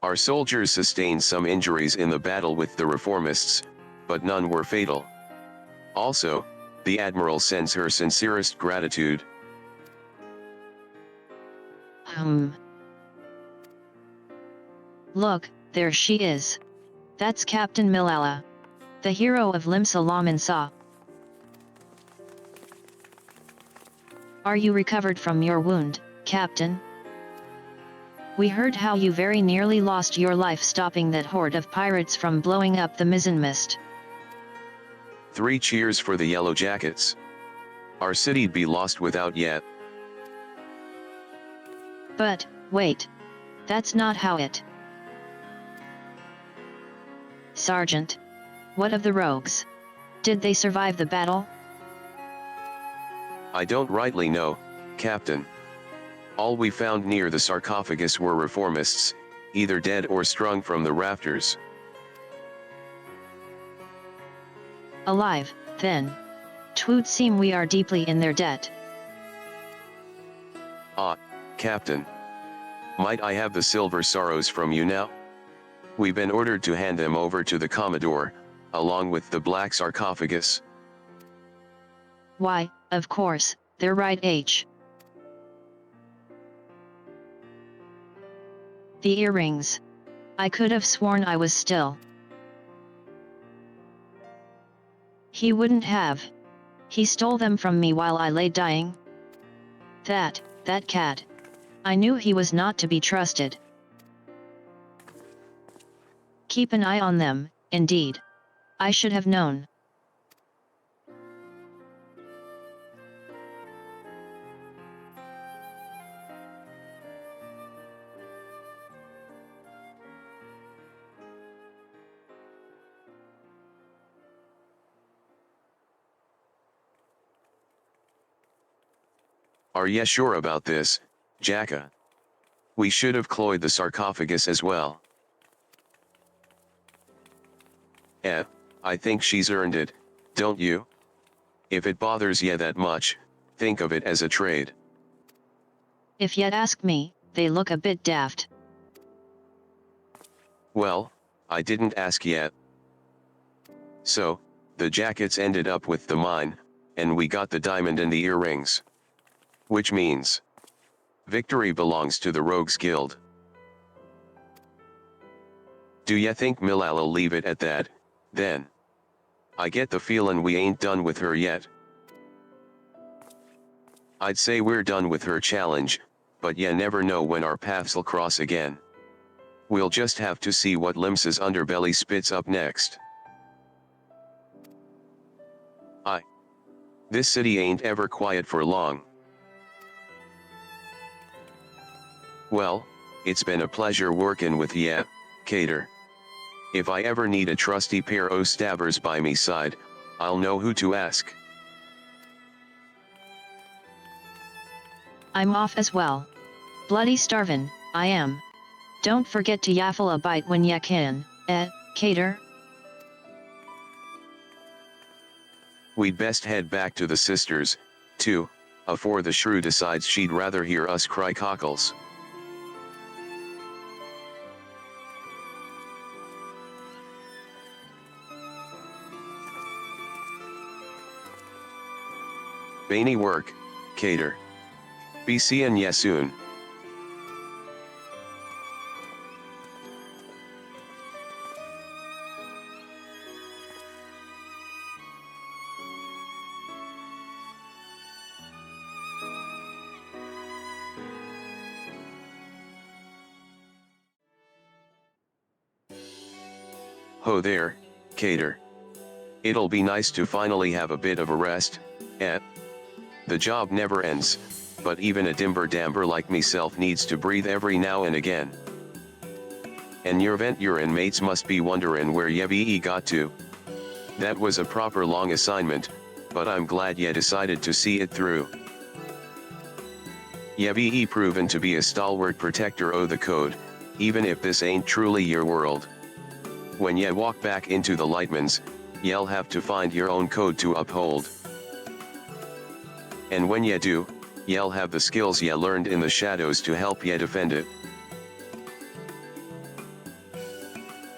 Our soldiers sustained some injuries in the battle with the reformists, but none were fatal. Also, the Admiral sends her sincerest gratitude. Look, there she is. That's Captain Milella, the hero of Limsa Lominsa. Are you recovered from your wound, Captain? We heard how you very nearly lost your life stopping that horde of pirates from blowing up the mizzenmast. 3 cheers for the Yellow Jackets. Our city'd be lost without yet. But, wait. That's not how it. Sergeant. What of the rogues? Did they survive the battle? I don't rightly know, Captain. All we found near the sarcophagus were reformists, either dead or strung from the rafters. Alive, then. 'Twould seem we are deeply in their debt. Ah, Captain. Might I have the silver sorrows from you now? We've been ordered to hand them over to the Commodore, along with the black sarcophagus. Why, of course, they're right, H. The earrings. I could have sworn I was still. He wouldn't have. He stole them from me while I lay dying. That cat. I knew he was not to be trusted. Keep an eye on them, indeed. I should have known. Are ye sure about this, Jacke? We should have cloyed the sarcophagus as well. I think she's earned it, don't you? If it bothers ye that much, think of it as a trade. If you'd ask me, they look a bit daft. Well, I didn't ask yet. So, the jackets ended up with the mine, and we got the diamond and the earrings. Which means, victory belongs to the Rogues Guild. Do ya think Milla'll leave it at that, then? I get the feelin' we ain't done with her yet. I'd say we're done with her challenge, but ya never know when our paths'll cross again. We'll just have to see what Limsa's underbelly spits up next. This city ain't ever quiet for long. Well, it's been a pleasure workin' with ye, Cater. If I ever need a trusty pair o' stabbers by me side, I'll know who to ask. I'm off as well. Bloody starvin', I am. Don't forget to yaffle a bite when ya can, Cater. We'd best head back to the sisters, too, afore the shrew decides she'd rather hear us cry cockles. Bainy work, Cater. Be seein' ye soon. Ho there, Cater. It'll be nice to finally have a bit of a rest, eh? The job never ends, but even a dimber-damber like meself needs to breathe every now and again. And your Venturin mates must be wonderin' where ye got to. That was a proper long assignment, but I'm glad ye decided to see it through. Ye proven to be a stalwart protector o' the code, even if this ain't truly your world. When ye walk back into the Lightmans, ye'll have to find your own code to uphold. And when ye do, ye'll have the skills ye learned in the shadows to help ye defend it.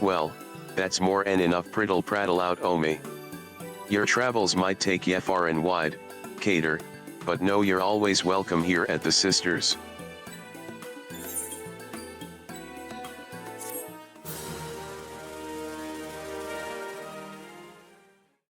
Well, that's more 'en enough prattle out o' me. Your travels might take ye far and wide, Cater, but know you're always welcome here at the Sisters.